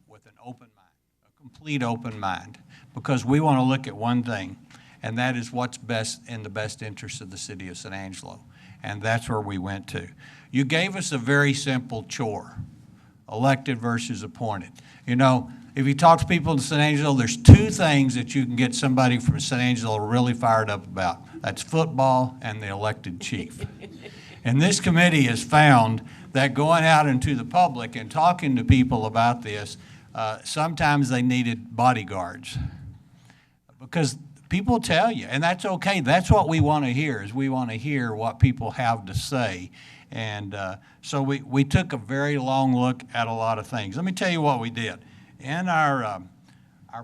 with an open mind, a complete open mind, because we want to look at one thing, and that is what's best in the best interest of the city of San Angelo. And that's where we went to. You gave us a very simple chore, elected versus appointed. You know, if you talk to people in San Angelo, there's two things that you can get somebody from San Angelo really fired up about. That's football and the elected chief. And this committee has found that going out into the public and talking to people about this, sometimes they needed bodyguards. Because people tell you, and that's okay. That's what we want to hear, is we want to hear what people have to say. And so we took a very long look at a lot of things. Let me tell you what we did. In our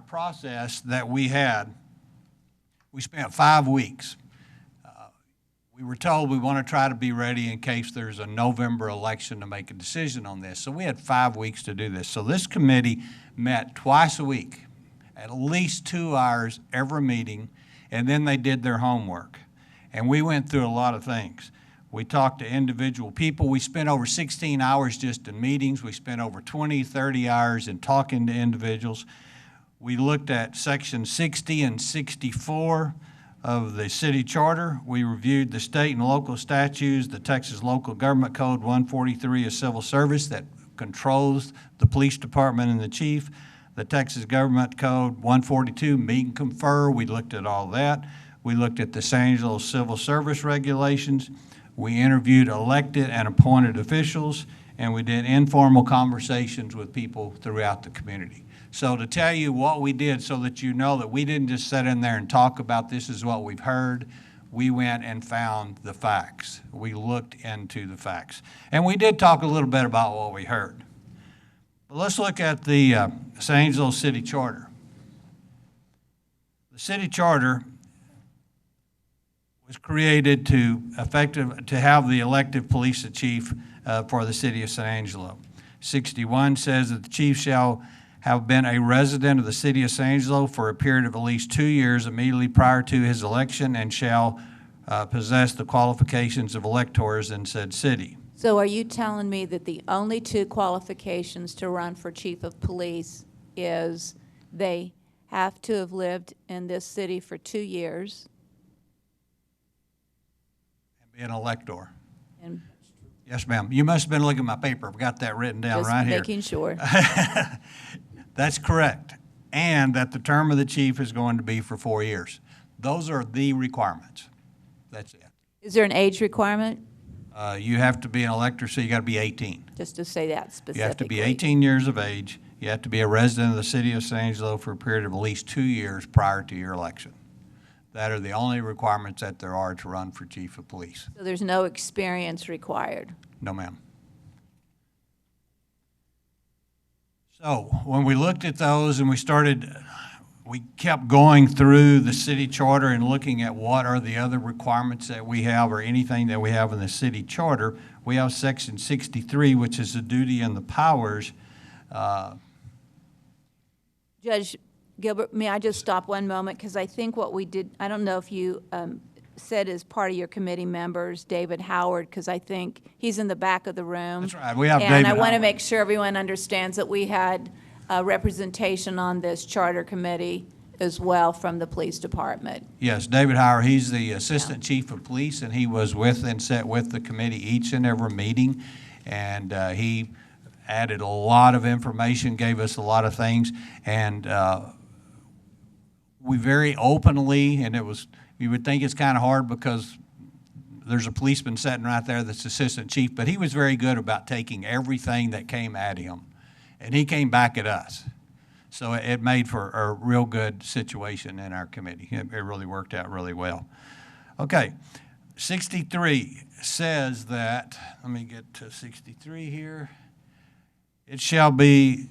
process that we had, we spent 5 weeks. We were told we want to try to be ready in case there's a November election to make a decision on this. So we had 5 weeks to do this. So this committee met twice a week, at least 2 hours every meeting, and then they did their homework. And we went through a lot of things. We talked to individual people. We spent over 16 hours just in meetings. We spent over 20, 30 hours in talking to individuals. We looked at Section 60 and 64 of the city charter. We reviewed the state and local statutes, the Texas Local Government Code 143 of Civil Service that controls the police department and the chief, the Texas Government Code 142, meet and confer. We looked at all that. We looked at the San Angelo Civil Service regulations. We interviewed elected and appointed officials, and we did informal conversations with people throughout the community. So to tell you what we did so that you know that we didn't just sit in there and talk about this is what we've heard, we went and found the facts. We looked into the facts. And we did talk a little bit about what we heard. But let's look at the San Angelo City Charter. The city charter was created to have the elected police chief for the city of San Angelo. 61 says that the chief shall have been a resident of the city of San Angelo for a period of at least 2 years immediately prior to his election and shall possess the qualifications of electors in said city.
So are you telling me that the only 2 qualifications to run for chief of police is they have to have lived in this city for 2 years?
Be an elector.
And
yes, ma'am. You must have been looking at my paper. I've got that written down right here.
Just making sure.
That's correct. And that the term of the chief is going to be for 4 years. Those are the requirements. That's it.
Is there an age requirement?
You have to be an elector, so you got to be 18.
Just to say that specifically.
You have to be 18 years of age. You have to be a resident of the city of San Angelo for a period of at least 2 years prior to your election. That are the only requirements that there are to run for chief of police.
So there's no experience required?
No, ma'am. So when we looked at those and we kept going through the city charter and looking at what are the other requirements that we have or anything that we have in the city charter, we have Section 63, which is the duty and the powers.
Judge Gilbert, may I just stop one moment? Because I think what we did, I don't know if you said as part of your committee members, David Howard, because I think he's in the back of the room.
That's right. We have
and
David
I want to
Howard.
make sure everyone understands that we had representation on this charter committee as well from the police department.
Yes, David Howard, he's the assistant chief of police, and he was with and sat with the committee each and every meeting, and he added a lot of information, gave us a lot of things, and we very openly, and you would think it's kind of hard because there's a policeman sitting right there that's assistant chief, but he was very good about taking everything that came at him, and he came back at us. So it made for a real good situation in our committee. It really worked out really well. Okay, 63 says that, let me get to 63 here. It shall be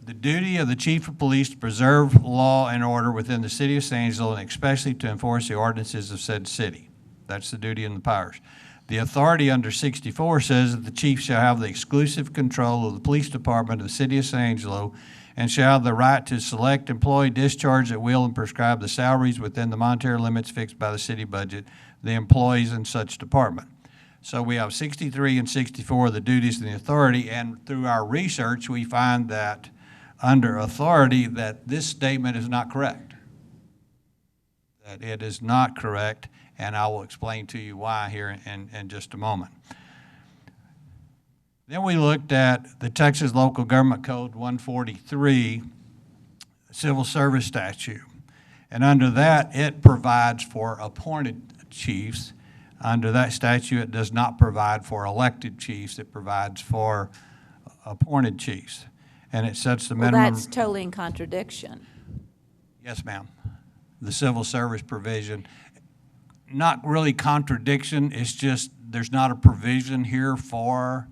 the duty of the chief of police to preserve law and order within the city of San Angelo, and especially to enforce the ordinances of said city. That's the duty and the powers. The authority under 64 says that the chief shall have the exclusive control of the police department of the city of San Angelo and shall have the right to select, employ, discharge at will, and prescribe the salaries within the monetary limits fixed by the city budget, the employees in such department. So we have 63 and 64, the duties and the authority, and through our research, we find that under authority that this statement is not correct. That it is not correct, and I will explain to you why here in just a moment. Then we looked at the Texas Local Government Code 143, Civil Service Statute. And under that, it provides for appointed chiefs. Under that statute, it does not provide for elected chiefs. It provides for appointed chiefs. And it sets the minimum.
Well, that's totally in contradiction.
Yes, ma'am. The civil service provision, not really contradiction, it's just there's not a provision here for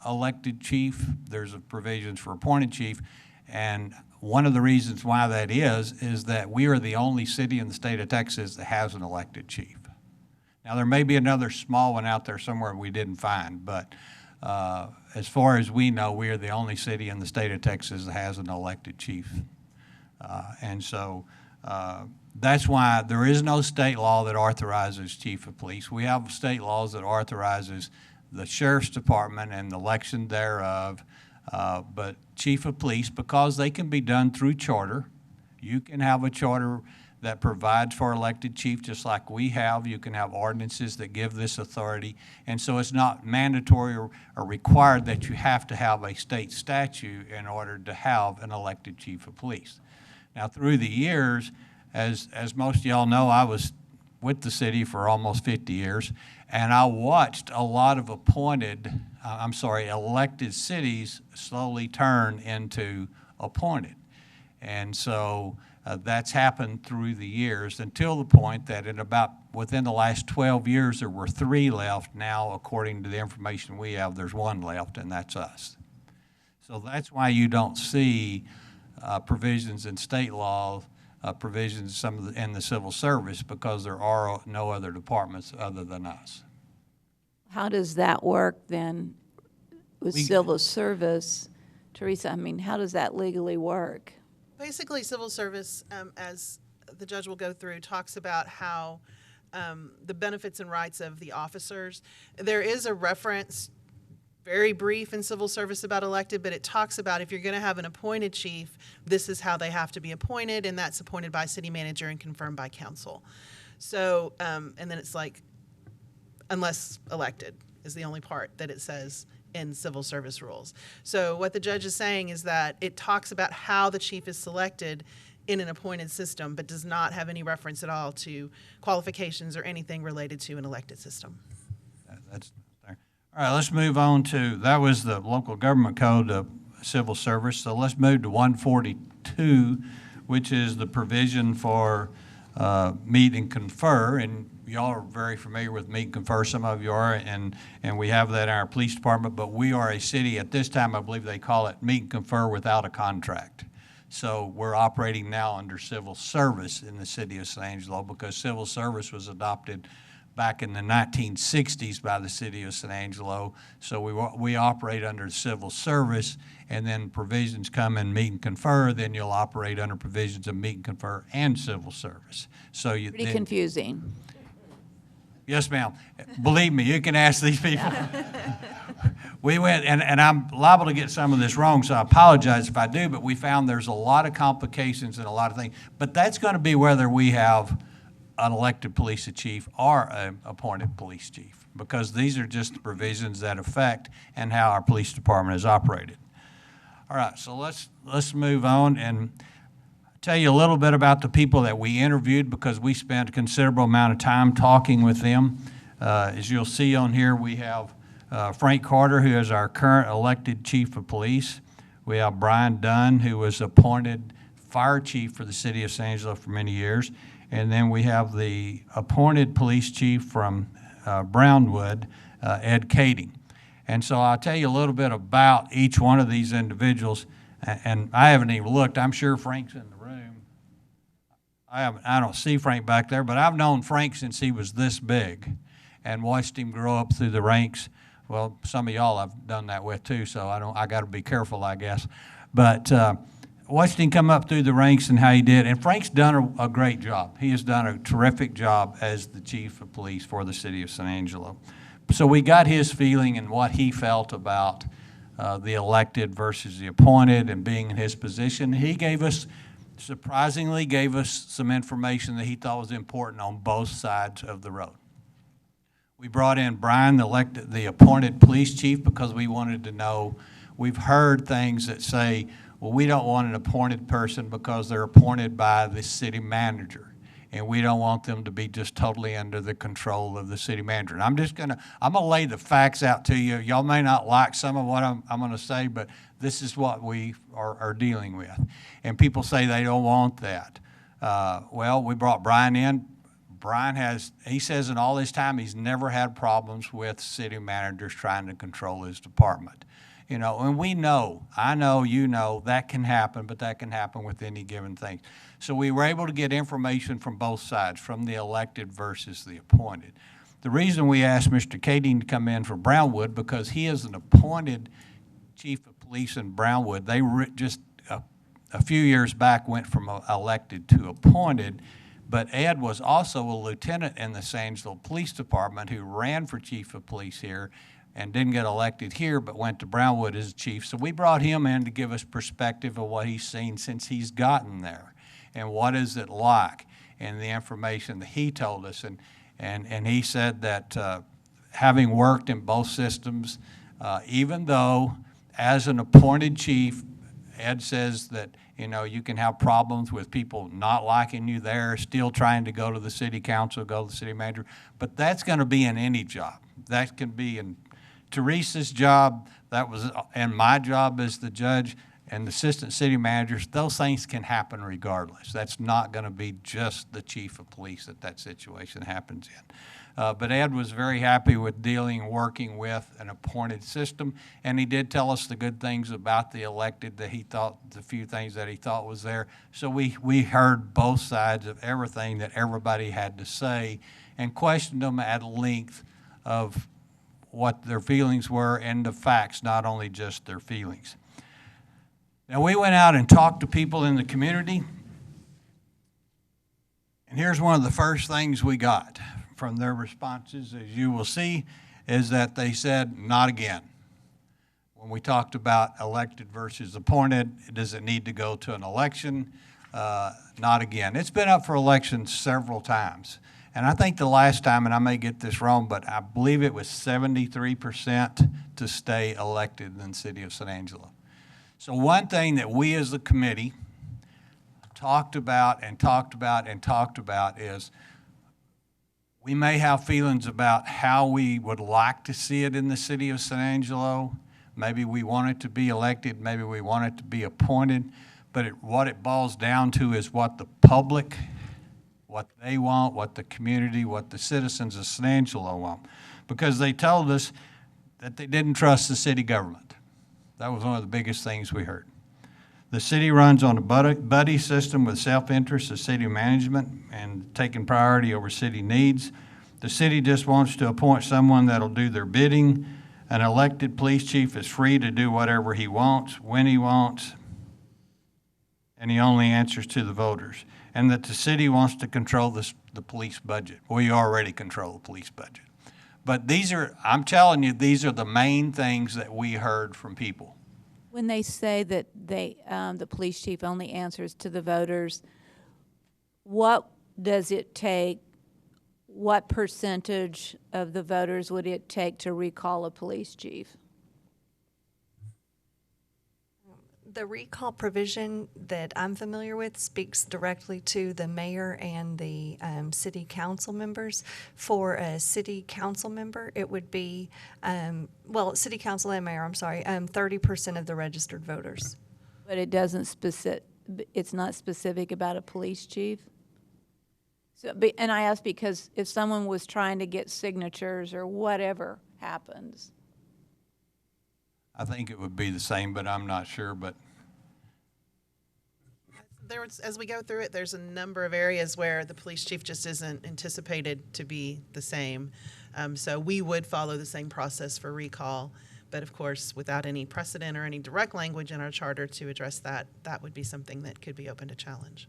elected chief. There's a provisions for appointed chief. And one of the reasons why that is that we are the only city in the state of Texas that has an elected chief. Now, there may be another small one out there somewhere we didn't find, but as far as we know, we are the only city in the state of Texas that has an elected chief. And so that's why there is no state law that authorizes chief of police. We have state laws that authorizes the sheriff's department and the election thereof, but chief of police, because they can be done through charter, you can have a charter that provides for elected chief just like we have. You can have ordinances that give this authority. And so it's not mandatory or required that you have to have a state statute in order to have an elected chief of police. Now, through the years, as most of y'all know, I was with the city for almost 50 years, and I watched a lot of elected cities slowly turn into appointed. And so that's happened through the years until the point that within the last 12 years, there were 3 left. Now, according to the information we have, there's 1 left, and that's us. So that's why you don't see provisions in state law, provisions in the civil service, because there are no other departments other than us.
How does that work then with civil service? Teresa, I mean, how does that legally work?
Basically, civil service, as the judge will go through, talks about how the benefits and rights of the officers. There is a reference, very brief in civil service about elected, but it talks about if you're going to have an appointed chief, this is how they have to be appointed, and that's appointed by city manager and confirmed by council. So, and then it's like, unless elected is the only part that it says in civil service rules. So what the judge is saying is that it talks about how the chief is selected in an appointed system, but does not have any reference at all to qualifications or anything related to an elected system.
That's there. All right, let's move on to, that was the local government code of civil service. So let's move to 142, which is the provision for meet and confer. And y'all are very familiar with meet and confer, some of you are, and we have that in our police department, but we are a city, at this time, I believe they call it meet and confer without a contract. So we're operating now under civil service in the city of San Angelo because civil service was adopted back in the 1960s by the city of San Angelo. So we operate under civil service, and then provisions come in meet and confer, then you'll operate under provisions of meet and confer and civil service. So
Pretty confusing.
Yes, ma'am. Believe me, you can ask these people. We went, and I'm liable to get some of this wrong, so I apologize if I do, but we found there's a lot of complications and a lot of things. But that's going to be whether we have an elected police chief or an appointed police chief, because these are just the provisions that affect and how our police department is operated. All right, so let's move on and tell you a little bit about the people that we interviewed, because we spent a considerable amount of time talking with them. As you'll see on here, we have Frank Carter, who is our current elected chief of police. We have Brian Dunn, who was appointed fire chief for the city of San Angelo for many years. And then we have the appointed police chief from Brownwood, Ed Kading. And so I'll tell you a little bit about each one of these individuals, and I haven't even looked. I'm sure Frank's in the room. I don't see Frank back there, but I've known Frank since he was this big and watched him grow up through the ranks. Well, some of y'all I've done that with too, so I got to be careful, I guess. But watched him come up through the ranks and how he did. And Frank's done a great job. He has done a terrific job as the chief of police for the city of San Angelo. So we got his feeling and what he felt about the elected versus the appointed and being in his position. He surprisingly gave us some information that he thought was important on both sides of the road. We brought in Brian, the appointed police chief, because we wanted to know, we've heard things that say, well, we don't want an appointed person because they're appointed by the city manager, and we don't want them to be just totally under the control of the city manager. And I'm gonna lay the facts out to you. Y'all may not like some of what I'm gonna say, but this is what we are dealing with. And people say they don't want that. Well, we brought Brian in. He says in all his time, he's never had problems with city managers trying to control his department. You know, and we know, I know, you know, that can happen, but that can happen with any given thing. So we were able to get information from both sides, from the elected versus the appointed. The reason we asked Mr. Kading to come in for Brownwood, because he is an appointed chief of police in Brownwood. They just a few years back went from elected to appointed, but Ed was also a lieutenant in the San Angelo Police Department who ran for chief of police here and didn't get elected here, but went to Brownwood as chief. So we brought him in to give us perspective of what he's seen since he's gotten there, and what is it like, and the information that he told us. And he said that having worked in both systems, even though as an appointed chief, Ed says that, you know, you can have problems with people not liking you there, still trying to go to the city council, go to the city manager, but that's going to be in any job. That can be in Teresa's job, that was, and my job as the judge and the assistant city managers. Those things can happen regardless. That's not going to be just the chief of police that situation happens in. But Ed was very happy with working with an appointed system, and he did tell us the good things about the elected, that he thought, the few things that he thought was there. So we heard both sides of everything that everybody had to say and questioned them at length of what their feelings were and the facts, not only just their feelings. Now, we went out and talked to people in the community, and here's one of the first things we got from their responses, as you will see, is that they said, not again. When we talked about elected versus appointed, does it need to go to an election? Not again. It's been up for election several times. And I think the last time, and I may get this wrong, but I believe it was 73% to stay elected in the city of San Angelo. So one thing that we as a committee talked about is we may have feelings about how we would like to see it in the city of San Angelo. Maybe we want it to be elected, maybe we want it to be appointed, but what it boils down to is what the public, what they want, what the community, what the citizens of San Angelo want. Because they told us that they didn't trust the city government. That was one of the biggest things we heard. The city runs on a buddy system with self-interest of city management and taking priority over city needs. The city just wants to appoint someone that'll do their bidding. An elected police chief is free to do whatever he wants, when he wants, and he only answers to the voters. And that the city wants to control the police budget. We already control the police budget. But I'm telling you, these are the main things that we heard from people.
When they say that the police chief only answers to the voters, what does it take? What percentage of the voters would it take to recall a police chief?
The recall provision that I'm familiar with speaks directly to the mayor and the city council members. For a city council member, it would be, city council and mayor, 30% of the registered voters.
But it it's not specific about a police chief? So, and I ask because if someone was trying to get signatures or whatever happens.
I think it would be the same, but I'm not sure, but
As we go through it, there's a number of areas where the police chief just isn't anticipated to be the same. So we would follow the same process for recall, but of course, without any precedent or any direct language in our charter to address that, that would be something that could be open to challenge.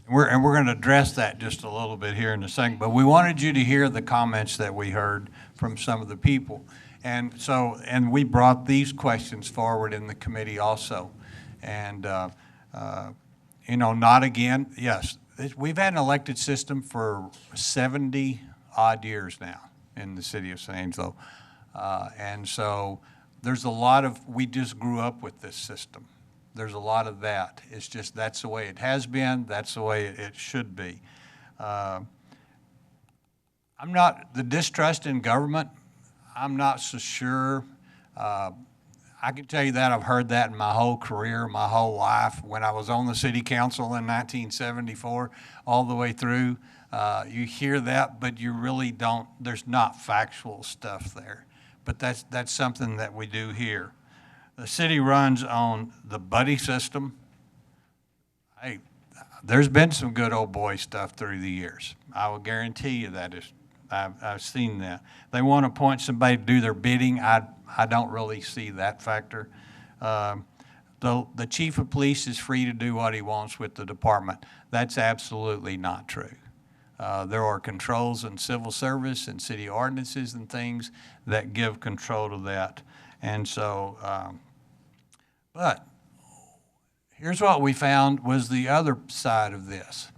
we're going to address that just a little bit here in a second, but we wanted you to hear the comments that we heard from some of the people. And we brought these questions forward in the committee also. And, not again, yes, we've had an elected system for 70 odd years now in the city of San Angelo. And so there's a lot of, we just grew up with this system. There's a lot of that. It's just that's the way it has been. That's the way it should be. I'm not, the distrust in government, I'm not so sure. I can tell you that I've heard that in my whole career, my whole life. When I was on the city council in 1974, all the way through, you hear that, but you really don't, there's not factual stuff there. But that's something that we do here. The city runs on the buddy system. Hey, there's been some good old boy stuff through the years. I will guarantee you that is, I've seen that. They want to appoint somebody to do their bidding. I don't really see that factor. The chief of police is free to do what he wants with the department. That's absolutely not true. There are controls in civil service and city ordinances and things that give control to that. And so, but here's what we found was the other side of this.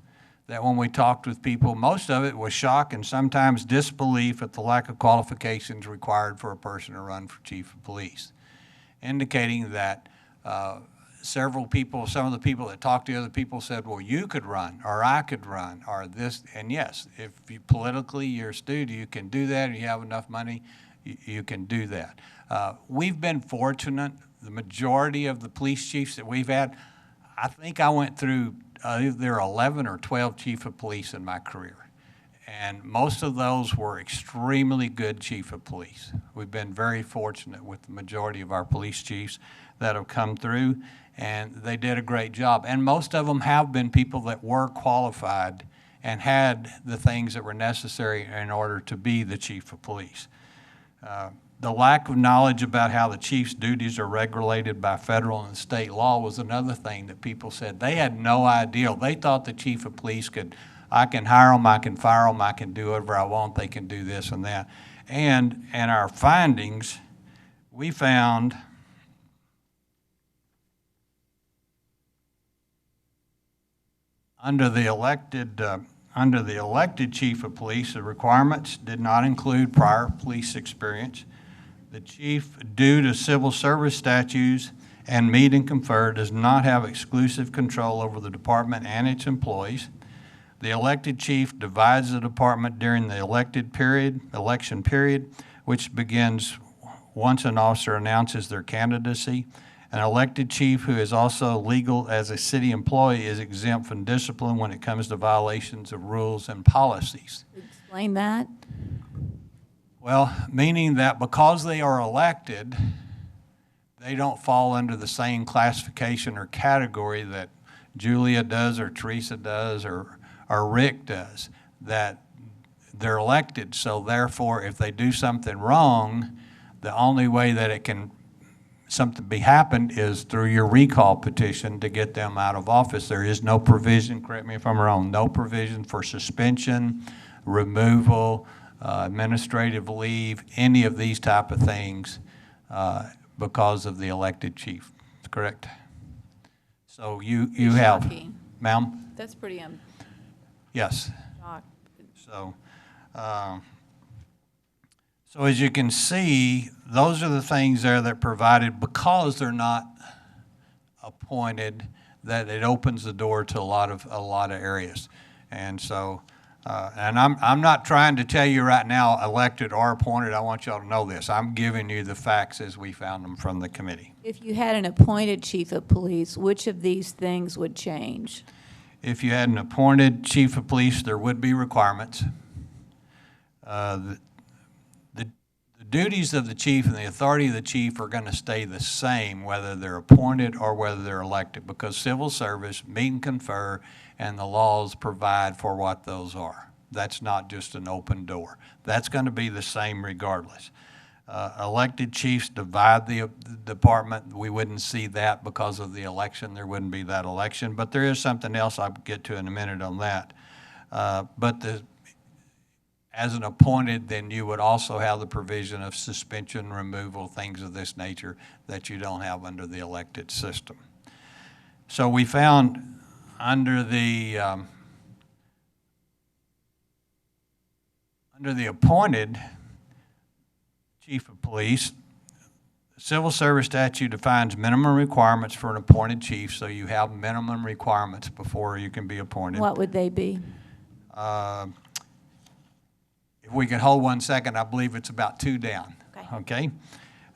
That when we talked with people, most of it was shock and sometimes disbelief at the lack of qualifications required for a person to run for chief of police, indicating that several people, some of the people that talked to other people said, well, you could run, or I could run, or this, and yes, if you politically you're astute, you can do that, and you have enough money, you can do that. We've been fortunate, the majority of the police chiefs that we've had, I think I went through there are 11 or 12 chief of police in my career. And most of those were extremely good chief of police. We've been very fortunate with the majority of our police chiefs that have come through, and they did a great job. And most of them have been people that were qualified and had the things that were necessary in order to be the chief of police. The lack of knowledge about how the chief's duties are regulated by federal and state law was another thing that people said. They had no idea. They thought the chief of police could, I can hire them, I can fire them, I can do whatever I want, they can do this and that. And in our findings, we found under the elected chief of police, the requirements did not include prior police experience. The chief, due to civil service statutes and meet and confer, does not have exclusive control over the department and its employees. The elected chief divides the department during the election period, which begins once an officer announces their candidacy. An elected chief who is also legal as a city employee is exempt from discipline when it comes to violations of rules and policies.
Explain that.
Well, meaning that because they are elected, they don't fall under the same classification or category that Julia does or Teresa does or Rick does, that they're elected. So therefore, if they do something wrong, the only way that it can something be happened is through your recall petition to get them out of office. There is no provision, correct me if I'm wrong, no provision for suspension, removal, administrative leave, any of these type of things because of the elected chief, correct? So you have, ma'am?
That's pretty
Yes.
shock.
So, so as you can see, those are the things there that provided because they're not appointed, that it opens the door to a lot of areas. And so, and I'm not trying to tell you right now, elected or appointed. I want y'all to know this. I'm giving you the facts as we found them from the committee.
If you had an appointed chief of police, which of these things would change?
If you had an appointed chief of police, there would be requirements. The duties of the chief and the authority of the chief are going to stay the same whether they're appointed or whether they're elected, because civil service, meet and confer, and the laws provide for what those are. That's not just an open door. That's going to be the same regardless. Elected chiefs divide the department. We wouldn't see that because of the election. There wouldn't be that election. But there is something else I'll get to in a minute on that. As an appointed, then you would also have the provision of suspension, removal, things of this nature that you don't have under the elected system. So we found under the appointed chief of police, the civil service statute defines minimum requirements for an appointed chief, so you have minimum requirements before you can be appointed.
What would they be?
If we can hold 1 second, I believe it's about 2 down. Okay?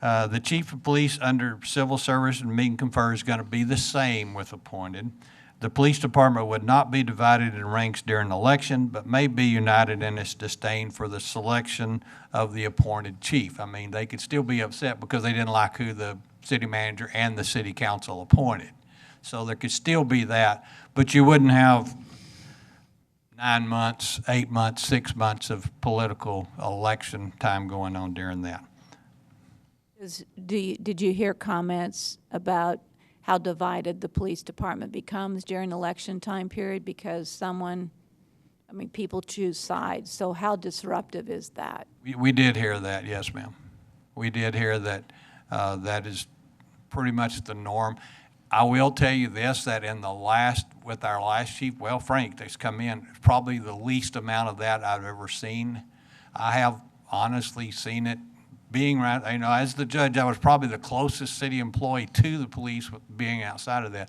The chief of police under civil service and meet and confer is going to be the same with appointed. The police department would not be divided in ranks during the election, but may be united in its disdain for the selection of the appointed chief. I mean, they could still be upset because they didn't like who the city manager and the city council appointed. So there could still be that, but you wouldn't have 9 months, 8 months, 6 months of political election time going on during that.
Did you hear comments about how divided the police department becomes during election time period because people choose sides, so how disruptive is that?
We did hear that, yes, ma'am. We did hear that that is pretty much the norm. I will tell you this, that with our last chief, Frank, that's come in, probably the least amount of that I've ever seen. I have honestly seen it. Being right, as the judge, I was probably the closest city employee to the police with being outside of that.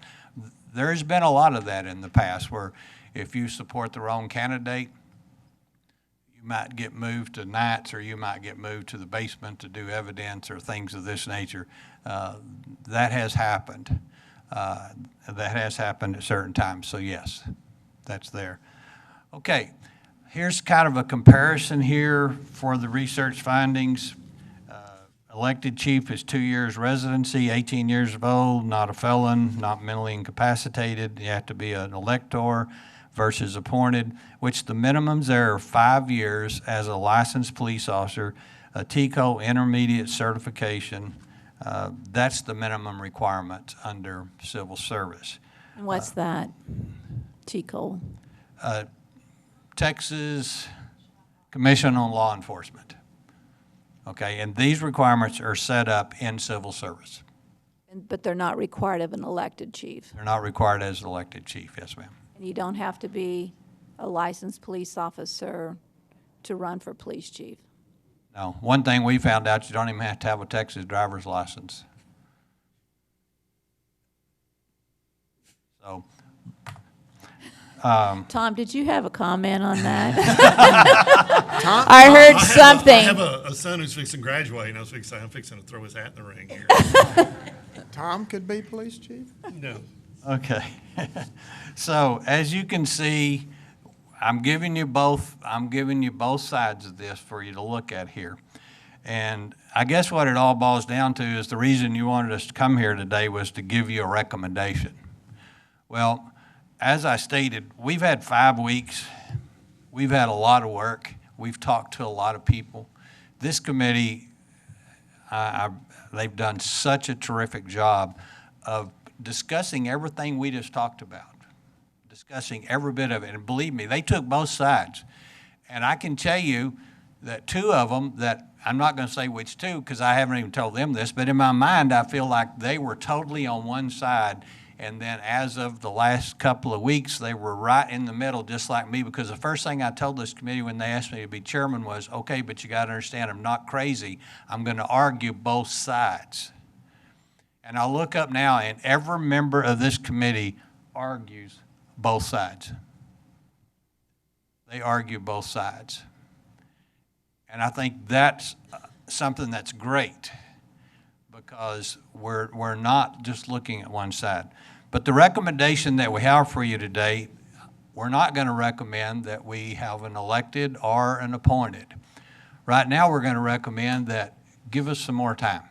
There's been a lot of that in the past where if you support the wrong candidate, you might get moved to nights or you might get moved to the basement to do evidence or things of this nature. That has happened. That has happened at certain times, so yes, that's there. Okay, here's kind of a comparison here for the research findings. Elected chief is 2 years residency, 18 years old, not a felon, not mentally incapacitated. You have to be an elector versus appointed, which the minimums there are 5 years as a licensed police officer, a TCO intermediate certification. That's the minimum requirement under civil service.
And what's that, TCO?
Texas Commission on Law Enforcement. Okay, and these requirements are set up in civil service.
But they're not required of an elected chief?
They're not required as an elected chief, yes, ma'am.
And you don't have to be a licensed police officer to run for police chief?
No. One thing we found out, you don't even have to have a Texas driver's license. So,
Tom, did you have a comment on that? I heard something.
I have a son who's fixing to graduate, and I'm fixing to throw his hat in the ring here.
Tom could be police chief?
No.
Okay. So as you can see, I'm giving you both sides of this for you to look at here. And I guess what it all boils down to is the reason you wanted us to come here today was to give you a recommendation. Well, as I stated, we've had 5 weeks. We've had a lot of work. We've talked to a lot of people. This committee, they've done such a terrific job of discussing everything we just talked about, discussing every bit of it. And believe me, they took both sides. And I can tell you that 2 of them, that I'm not going to say which 2 because I haven't even told them this, but in my mind, I feel like they were totally on one side. And then as of the last couple of weeks, they were right in the middle, just like me, because the first thing I told this committee when they asked me to be chairman was, okay, but you got to understand, I'm not crazy. I'm going to argue both sides. And I look up now, and every member of this committee argues both sides. They argue both sides. And I think that's something that's great, because we're not just looking at one side. But the recommendation that we have for you today, we're not going to recommend that we have an elected or an appointed. Right now, we're going to recommend that give us some more time.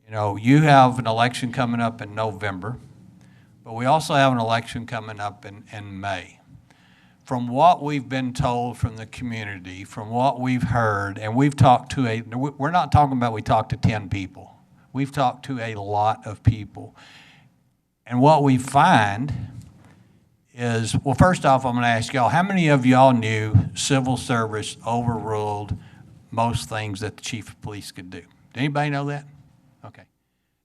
You know, you have an election coming up in November, but we also have an election coming up in May. From what we've been told from the community, from what we've heard, and we've talked to we're not talking about we talked to 10 people. We've talked to a lot of people. And what we find is, well, first off, I'm going to ask y'all, how many of y'all knew civil service overruled most things that the chief of police could do? Did anybody know that? Okay.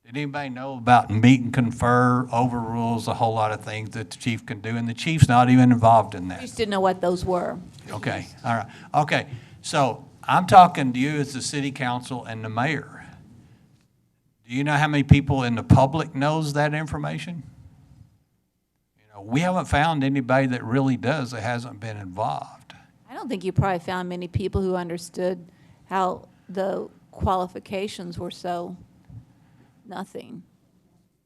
Did anybody know about meet and confer overrules a whole lot of things that the chief can do? And the chief's not even involved in that.
I just didn't know what those were.
Okay, all right. Okay, so I'm talking to you as the city council and the mayor. Do you know how many people in the public knows that information? You know, we haven't found anybody that really does that hasn't been involved.
I don't think you probably found many people who understood how the qualifications were so nothing.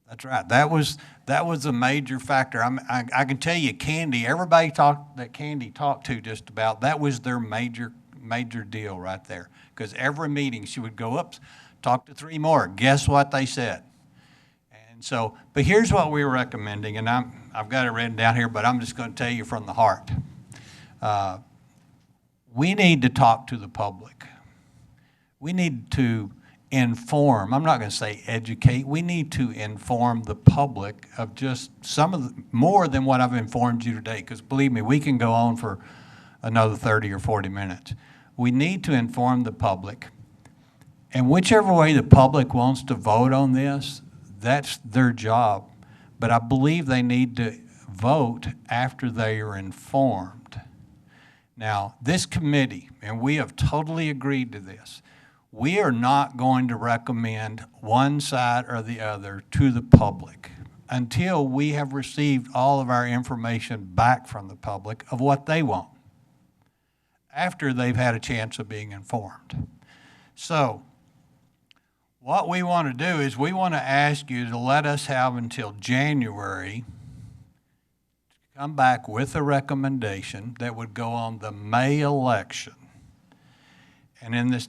That's right. That was a major factor. I can tell you, Candy, everybody that Candy talked to just about, that was their major deal right there. Because every meeting she would go up, talk to 3 more. Guess what they said? And so, but here's what we're recommending, and I've got it written down here, but I'm just going to tell you from the heart. We need to talk to the public. We need to inform, I'm not going to say educate, we need to inform the public of just more than what I've informed you today, because believe me, we can go on for another 30 or 40 minutes. We need to inform the public, and whichever way the public wants to vote on this, that's their job. But I believe they need to vote after they are informed. Now, this committee, and we have totally agreed to this, we are not going to recommend one side or the other to the public until we have received all of our information back from the public of what they want, after they've had a chance of being informed. So, what we want to do is we want to ask you to let us have until January to come back with a recommendation that would go on the May election. And in this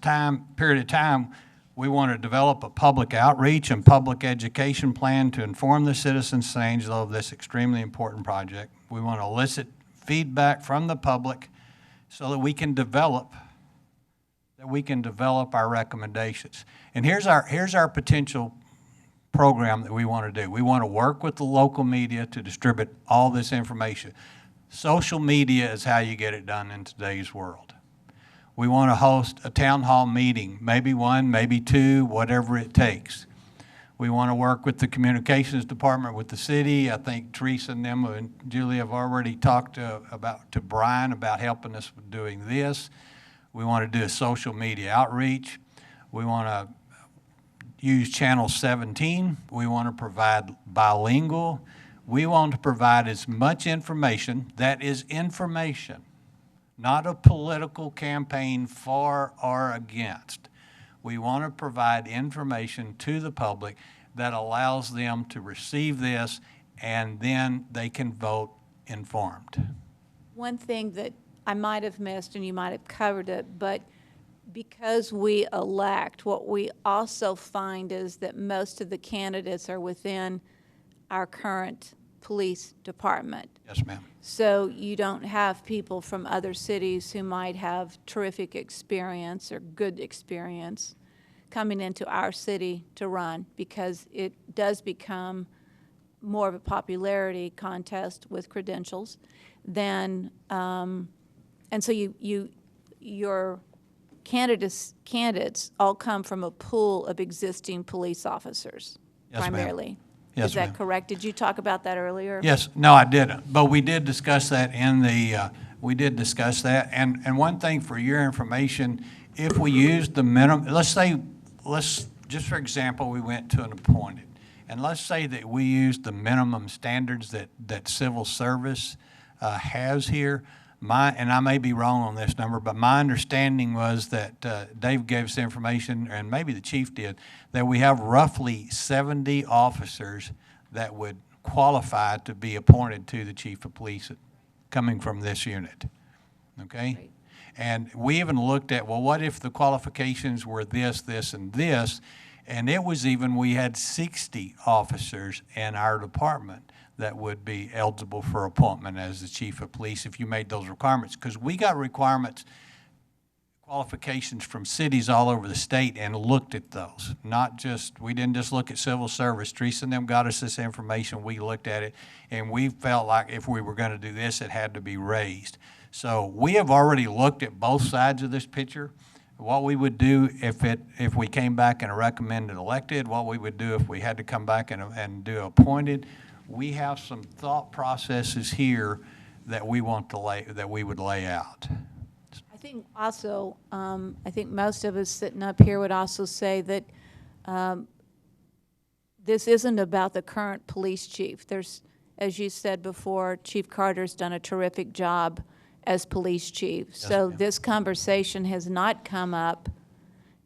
period of time, we want to develop a public outreach and public education plan to inform the citizens of St. Angelo of this extremely important project. We want to elicit feedback from the public so that we can develop our recommendations. And here's our potential program that we want to do. We want to work with the local media to distribute all this information. Social media is how you get it done in today's world. We want to host a town hall meeting, maybe 1, maybe 2, whatever it takes. We want to work with the communications department, with the city. I think Teresa and Emma and Julie have already talked to Brian about helping us with doing this. We want to do a social media outreach. We want to use Channel 17. We want to provide bilingual. We want to provide as much information that is information, not a political campaign for or against. We want to provide information to the public that allows them to receive this, and then they can vote informed.
One thing that I might have missed, and you might have covered it, but because we elect, what we also find is that most of the candidates are within our current police department.
Yes, ma'am.
So you don't have people from other cities who might have terrific experience or good experience coming into our city to run, because it does become more of a popularity contest with credentials than, and so your candidates all come from a pool of existing police officers,
Yes, ma'am.
primarily.
Yes,
Is that
ma'am.
correct? Did you talk about that earlier?
Yes, no, I didn't, but we did discuss that we did discuss that. And one thing for your information, if we used the minimum, just for example, we went to an appointed, and let's say that we used the minimum standards that civil service has here. And I may be wrong on this number, but my understanding was that Dave gave us information, and maybe the chief did, that we have roughly 70 officers that would qualify to be appointed to the chief of police coming from this unit. Okay? And we even looked at, well, what if the qualifications were this, this, and this? And it was even, we had 60 officers in our department that would be eligible for appointment as the chief of police if you made those requirements. Because we got requirements, qualifications from cities all over the state and looked at those. Not just, we didn't just look at civil service. Teresa and them got us this information. We looked at it, and we felt like if we were going to do this, it had to be raised. So we have already looked at both sides of this picture. What we would do if we came back and recommended elected, what we would do if we had to come back and do appointed. We have some thought processes here that we want to that we would lay out.
I think also, I think most of us sitting up here would also say that this isn't about the current police chief. There's, as you said before, Chief Carter's done a terrific job as police chief.
Yes,
So
ma'am.
this conversation has not come up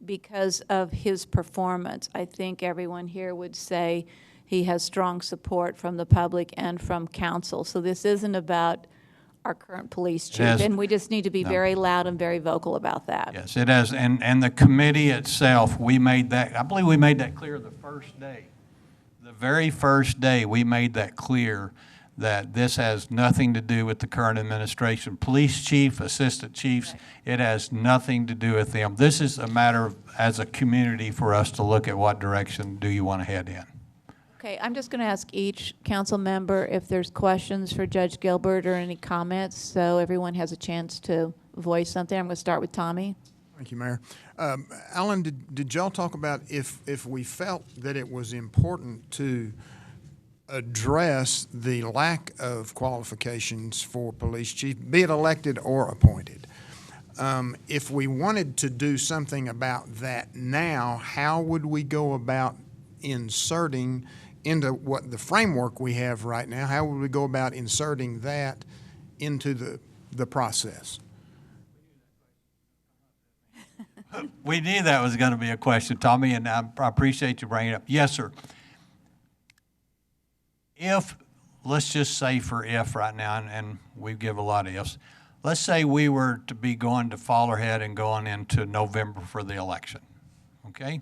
because of his performance. I think everyone here would say he has strong support from the public and from council. So this isn't about our current police chief,
has-
and we just need to be
No.
very loud and very vocal about that.
Yes, it has, and the committee itself, we made that, I believe we made that clear the first day. The very first day, we made that clear that this has nothing to do with the current administration. Police chief, assistant chiefs, it has nothing to do with them. This is a matter of, as a community, for us to look at what direction do you want to head in.
Okay, I'm just going to ask each council member if there's questions for Judge Gilbert or any comments, so everyone has a chance to voice something. I'm going to start with Tommy.
Thank you, Mayor. Alan, did y'all talk about if we felt that it was important to address the lack of qualifications for police chief, be it elected or appointed? If we wanted to do something about that now, how would we go about inserting into what the framework we have right now, how would we go about inserting that into the process?
We knew that was going to be a question, Tommy, and I appreciate you bringing it up. Yes, sir. If, let's just say for if right now, and we give a lot of ifs, let's say we were to be going to fall ahead and going into November for the election, okay?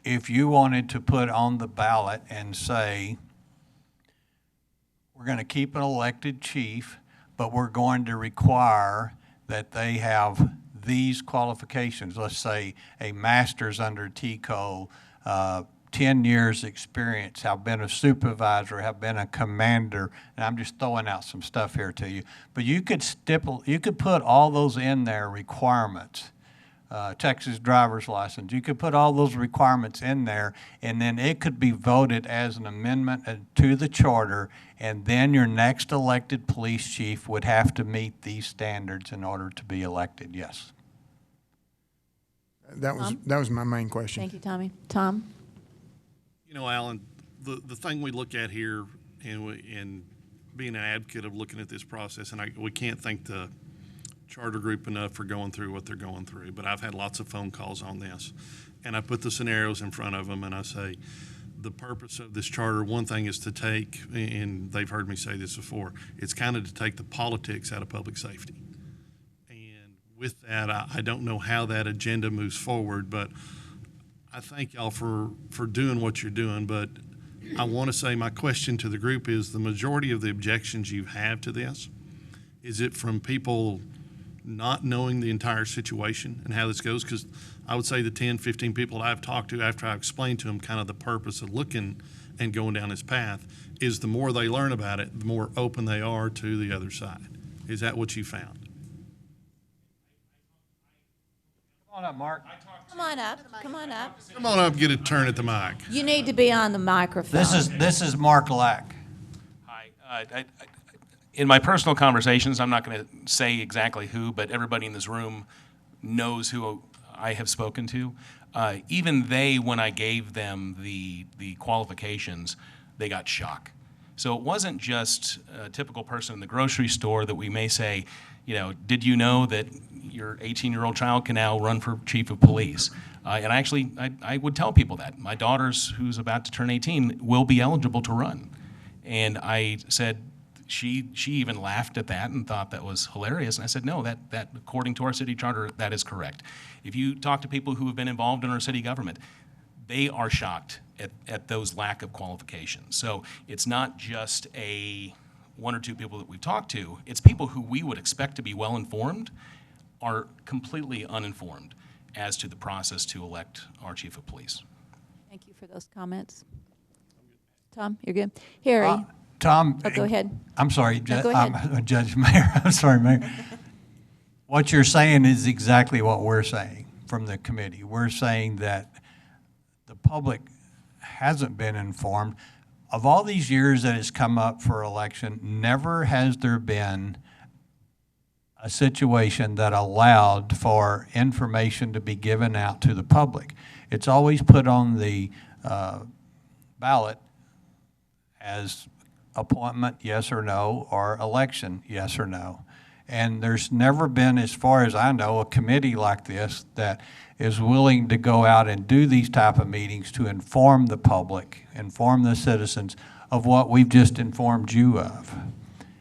If you wanted to put on the ballot and say, we're going to keep an elected chief, but we're going to require that they have these qualifications, let's say a master's under TCO, 10 years experience, have been a supervisor, have been a commander, and I'm just throwing out some stuff here to you. But you could put all those in there requirements. Texas driver's license. You could put all those requirements in there, and then it could be voted as an amendment to the charter, and then your next elected police chief would have to meet these standards in order to be elected, yes.
That was my main question.
Thank you, Tommy. Tom?
You know, Alan, the thing we look at here and being an advocate of looking at this process, and we can't thank the charter group enough for going through what they're going through, but I've had lots of phone calls on this, and I put the scenarios in front of them, and I say, the purpose of this charter, one thing is to take, and they've heard me say this before, it's kind of to take the politics out of public safety. And with that, I don't know how that agenda moves forward, but I thank y'all for doing what you're doing, but I want to say my question to the group is the majority of the objections you have to this, is it from people not knowing the entire situation and how this goes? Because I would say the 10, 15 people I've talked to after I explained to them kind of the purpose of looking and going down this path is the more they learn about it, the more open they are to the other side. Is that what you found?
Come on up, Mark.
Come on up. Come on up.
Come on up, get a turn at the mic.
You need to be on the microphone.
This is Mark Lack.
Hi. In my personal conversations, I'm not going to say exactly who, but everybody in this room knows who I have spoken to. Even they, when I gave them the qualifications, they got shock. So it wasn't just a typical person in the grocery store that we may say, you know, did you know that your 18-year-old child can now run for chief of police? And I would tell people that. My daughter's, who's about to turn 18, will be eligible to run. And I said, she even laughed at that and thought that was hilarious. And I said, no, that according to our city charter, that is correct. If you talk to people who have been involved in our city government, they are shocked at those lack of qualifications. So it's not just one or two people that we've talked to, it's people who we would expect to be well-informed are completely uninformed as to the process to elect our chief of police.
Thank you for those comments. Tom, you're good? Harry?
Tom.
Oh, go ahead.
I'm sorry,
No, go ahead.
I'm Judge Mayor. I'm sorry, Mayor. What you're saying is exactly what we're saying from the committee. We're saying that the public hasn't been informed. Of all these years that it's come up for election, never has there been a situation that allowed for information to be given out to the public. It's always put on the ballot as appointment, yes or no, or election, yes or no. And there's never been, as far as I know, a committee like this that is willing to go out and do these type of meetings to inform the public, inform the citizens of what we've just informed you of.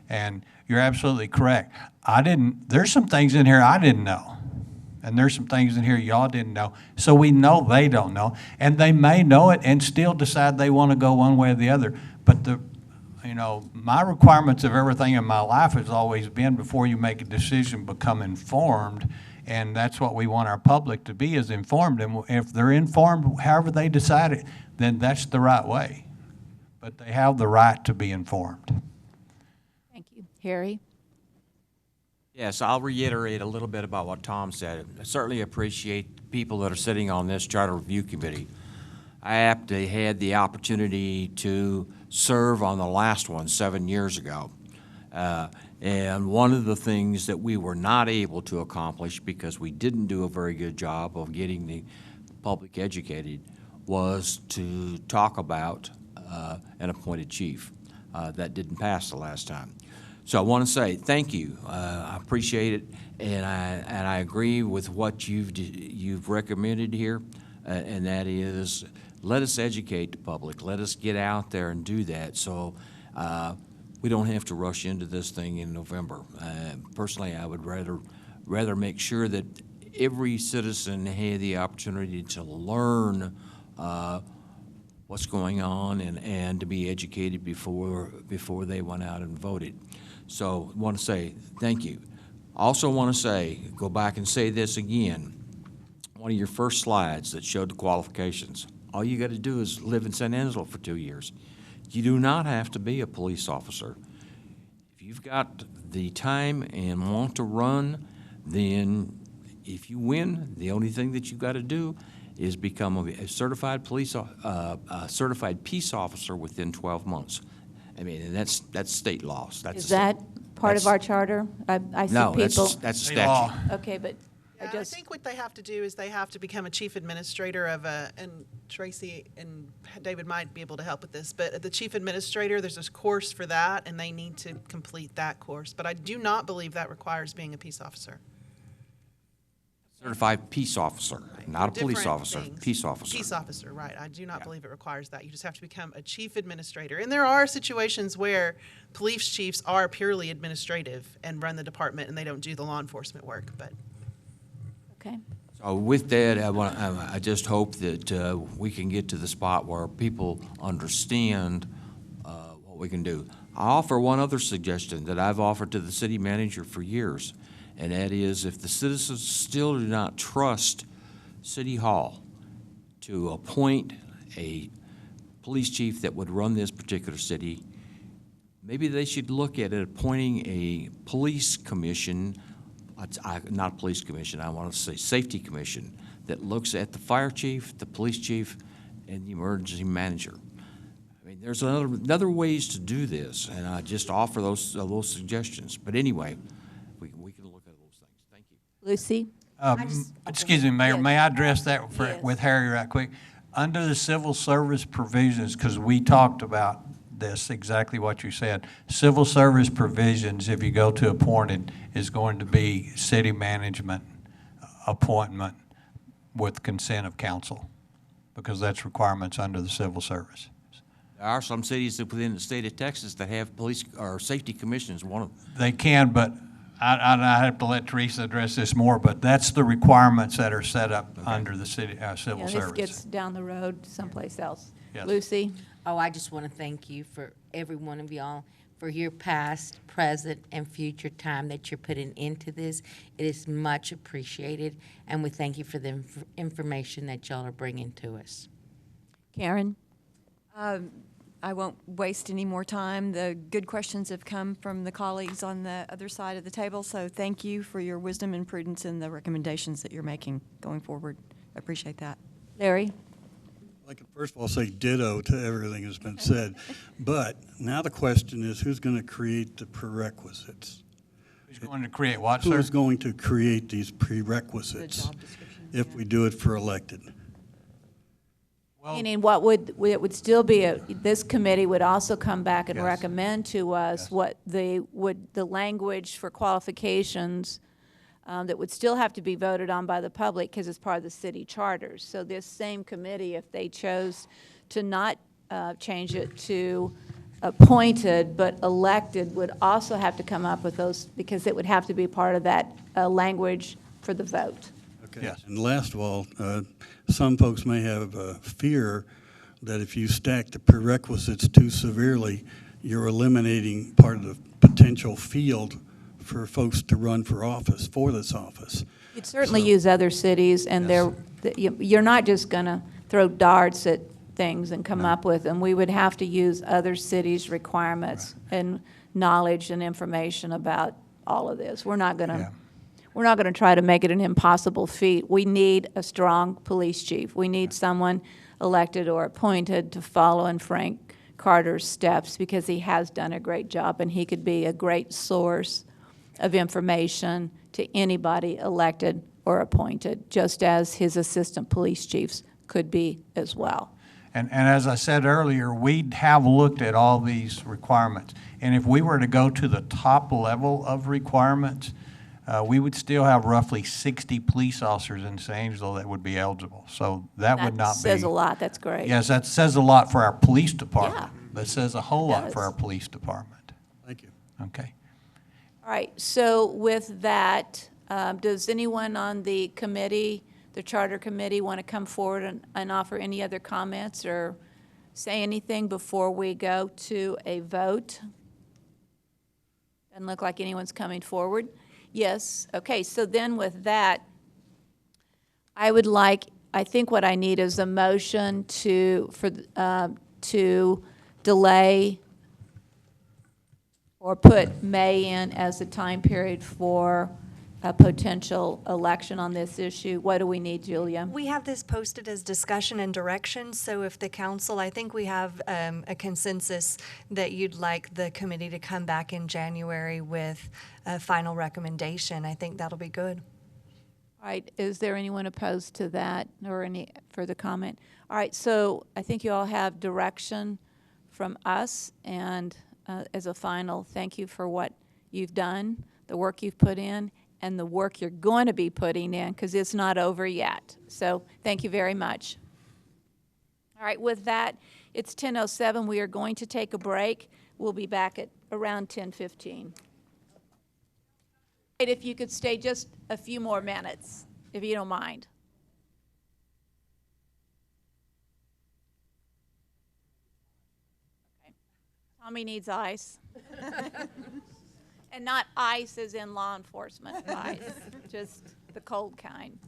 And you're absolutely correct. There's some things in here I didn't know. And there's some things in here y'all didn't know. So we know they don't know. And they may know it and still decide they want to go one way or the other. But my requirements of everything in my life has always been, before you make a decision, become informed. And that's what we want our public to be, is informed. And if they're informed however they decide it, then that's the right way. But they have the right to be informed.
Thank you. Harry?
Yes, I'll reiterate a little bit about what Tom said. I certainly appreciate people that are sitting on this Charter Review Committee. I actually had the opportunity to serve on the last one 7 years ago. And one of the things that we were not able to accomplish, because we didn't do a very good job of getting the public educated, was to talk about an appointed chief. That didn't pass the last time. So I want to say thank you. I appreciate it, and I agree with what you've recommended here, and that is, let us educate the public. Let us get out there and do that, so we don't have to rush into this thing in November. Personally, I would rather make sure that every citizen had the opportunity to learn what's going on and to be educated before they went out and voted. So I want to say thank you. Also want to say, go back and say this again, one of your first slides that showed the qualifications. All you got to do is live in San Angelo for 2 years. You do not have to be a police officer. If you've got the time and want to run, then if you win, the only thing that you've got to do is become a certified certified peace officer within 12 months. I mean, and that's state law.
Is that part of our charter? I see
no,
people.
that's statute.
Okay, but
I think what they have to do is they have to become a chief administrator of and Tracy and David might be able to help with this, but the chief administrator, there's this course for that, and they need to complete that course. But I do not believe that requires being a peace officer.
Certified peace officer, not a police
Different
officer,
things.
peace officer.
Peace officer, right. I do not believe it requires that. You just have to become a chief administrator. And there are situations where police chiefs are purely administrative and run the department, and they don't do the law enforcement work, but.
Okay.
So with that, I just hope that we can get to the spot where people understand what we can do. I offer one other suggestion that I've offered to the city manager for years, and that is, if the citizens still do not trust City Hall to appoint a police chief that would run this particular city, maybe they should look at appointing a police commission, not police commission, I want to say safety commission, that looks at the fire chief, the police chief, and the emergency manager. I mean, there's other ways to do this, and I just offer those suggestions. But anyway, we can look at those things. Thank you.
Lucy?
Excuse me, Mayor, may I address that
Yes.
with Harry right quick? Under the civil service provisions, because we talked about this, exactly what you said, civil service provisions, if you go to appointed, is going to be city management appointment with consent of council, because that's requirements under the civil service.
There are some cities within the state of Texas that have police or safety commissions, one of them.
They can, but I have to let Teresa address this more, but that's the requirements that are set up under the city, civil
Yeah,
service.
this gets down the road someplace else.
Yes.
Lucy?
Oh, I just want to thank you for every one of y'all for your past, present, and future time that you're putting into this. It is much appreciated, and we thank you for the information that y'all are bringing to us.
Karen?
I won't waste any more time. The good questions have come from the colleagues on the other side of the table, so thank you for your wisdom and prudence in the recommendations that you're making going forward. I appreciate that.
Larry?
I could first of all say ditto to everything that's been said, but now the question is who's going to create the prerequisites?
Who's going to create what,
Who
sir?
is going to create these prerequisites if we do it for elected?
Meaning it would still be, this committee would also come back and recommend to us what the language for qualifications that would still have to be voted on by the public because it's part of the city charters. So this same committee, if they chose to not change it to appointed but elected, would also have to come up with those because it would have to be part of that language for the vote.
Okay. Yes. And last of all, some folks may have a fear that if you stack the prerequisites too severely, you're eliminating part of the potential field for folks to run for office, for this office.
You'd certainly use other cities, and you're not just going to throw darts at things and come up with them. We would have to use other cities' requirements and knowledge and information about all of this. We're not going to. We're not going to try to make it an impossible feat. We need a strong police chief. We need someone elected or appointed to follow in Frank Carter's steps because he has done a great job and he could be a great source of information to anybody elected or appointed, just as his assistant police chiefs could be as well.
And as I said earlier, we have looked at all these requirements. And if we were to go to the top level of requirements, we would still have roughly 60 police officers in San Angelo that would be eligible. So that would not be.
That says a lot. That's great.
Yes, that says a lot for our police department. That says a whole lot for our police department.
Thank you.
Okay.
All right. So with that, does anyone on the committee, the charter committee, want to come forward and offer any other comments or say anything before we go to a vote? Doesn't look like anyone's coming forward. Yes, okay, so then with that, I think what I need is a motion to delay or put May in as a time period for a potential election on this issue. What do we need, Julia?
We have this posted as discussion and direction, so if the council, I think we have a consensus that you'd like the committee to come back in January with a final recommendation. I think that'll be good.
All right, is there anyone opposed to that or any further comment? All right, so I think you all have direction from us, and as a final, thank you for what you've done, the work you've put in, and the work you're going to be putting in, because it's not over yet. So thank you very much. All right, with that, it's 10:07. We are going to take a break. We'll be back at around 10:15. If you could stay just a few more minutes, if you don't mind. Okay. Tommy needs ice. And not ice as in law enforcement ice, just the cold kind.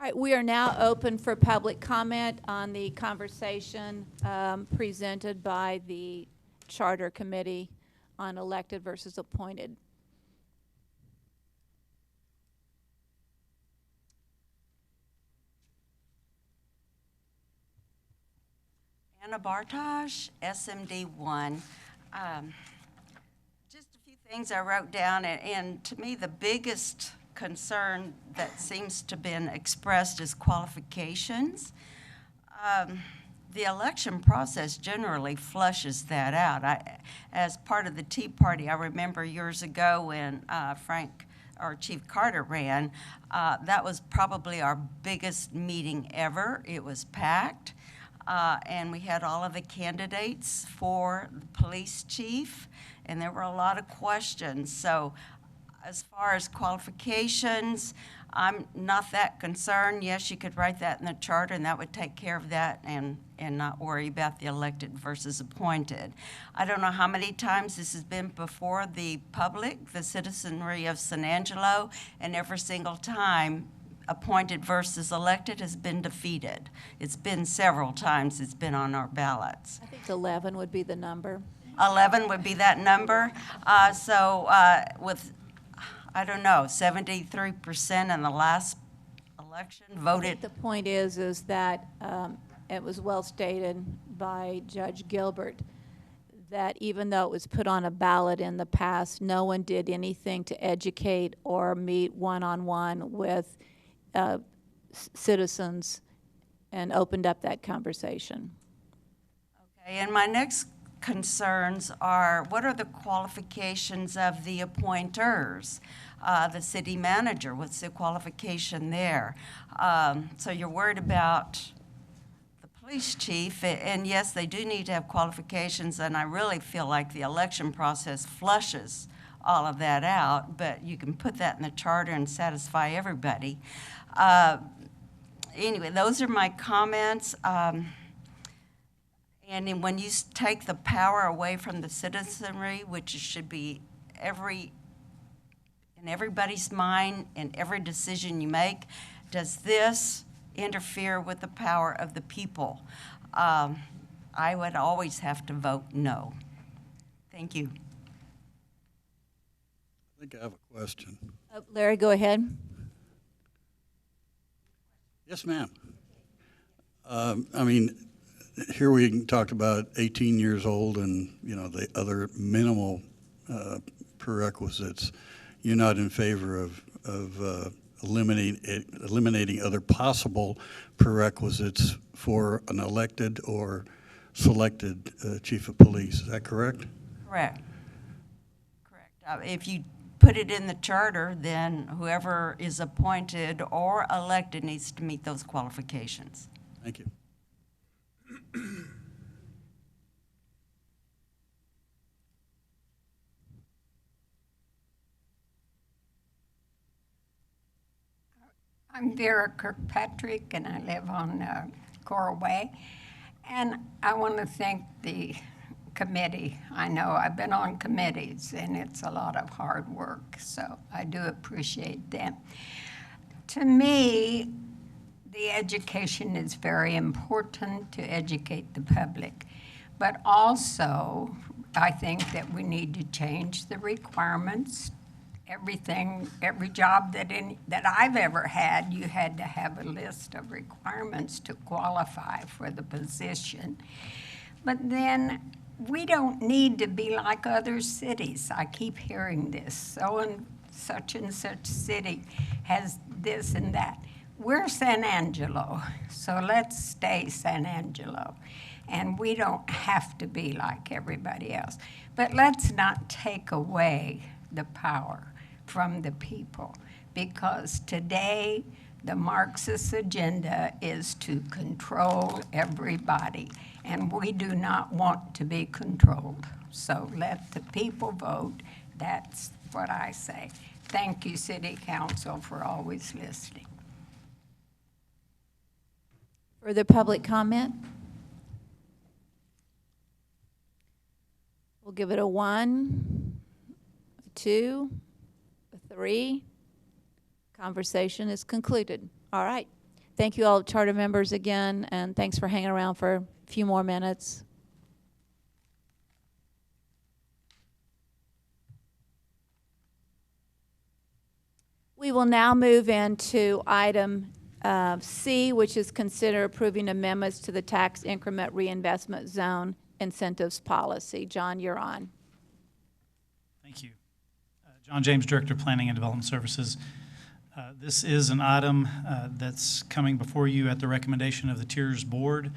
All right, we are now open for public comment on the conversation presented by the Charter Committee on elected versus appointed.
Anna Bartosh, SMD1. Just a few things I wrote down, and to me, the biggest concern that seems to have been expressed is qualifications. The election process generally flushes that out. As part of the Tea Party, I remember years ago when Frank, or Chief Carter, ran, that was probably our biggest meeting ever. It was packed, and we had all of the candidates for the police chief, and there were a lot of questions. So as far as qualifications, I'm not that concerned. Yes, you could write that in the charter, and that would take care of that and not worry about the elected versus appointed. I don't know how many times this has been before the public, the citizenry of San Angelo, and every single time appointed versus elected has been defeated. It's been several times it's been on our ballots.
I think 11 would be the number.
11 would be that number. With, I don't know, 73% in the last election voted.
The point is that it was well stated by Judge Gilbert that even though it was put on a ballot in the past, no one did anything to educate or meet one-on-one with citizens and opened up that conversation.
Okay, and my next concerns are, what are the qualifications of the appointers? The city manager, what's the qualification there? So you're worried about the police chief, and yes, they do need to have qualifications, and I really feel like the election process flushes all of that out, but you can put that in the charter and satisfy everybody. Anyway, those are my comments. And then when you take the power away from the citizenry, which should be in everybody's mind in every decision you make, does this interfere with the power of the people? I would always have to vote no. Thank you.
I think I have a question.
Larry, go ahead.
Yes, ma'am. I mean, here we talked about 18 years old and, you know, the other minimal prerequisites. You're not in favor of eliminating other possible prerequisites for an elected or selected chief of police. Is that correct?
Correct. Correct. If you put it in the charter, then whoever is appointed or elected needs to meet those qualifications.
Thank you.
I'm Vera Kirkpatrick, and I live on Coral Way. And I want to thank the committee. I know I've been on committees, and it's a lot of hard work, so I do appreciate them. To me, the education is very important to educate the public, but also I think that we need to change the requirements. Every job that I've ever had, you had to have a list of requirements to qualify for the position. But then we don't need to be like other cities. I keep hearing this. So and such city has this and that. We're San Angelo, so let's stay San Angelo. And we don't have to be like everybody else. But let's not take away the power from the people, because today the Marxist agenda is to control everybody, and we do not want to be controlled. So let the people vote. That's what I say. Thank you, City Council, for always listening.
Further public comment? We'll give it a 1, a 2, a 3. Conversation is concluded. All right. Thank you all charter members again, and thanks for hanging around for a few more minutes. We will now move into item C, which is consider approving amendments to the tax increment reinvestment zone incentives policy. John, you're on.
Thank you. John James, Director of Planning and Development Services. This is an item that's coming before you at the recommendation of the Tiers Board,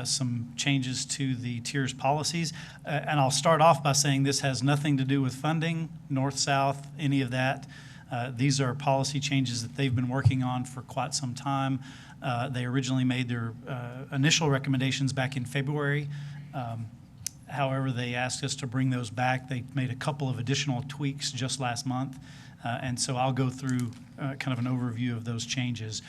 some changes to the Tiers policies. And I'll start off by saying this has nothing to do with funding, north, south, any of that. These are policy changes that they've been working on for quite some time. They originally made their initial recommendations back in February. However, they asked us to bring those back. They made a couple of additional tweaks just last month. And so I'll go through kind of an overview of those changes.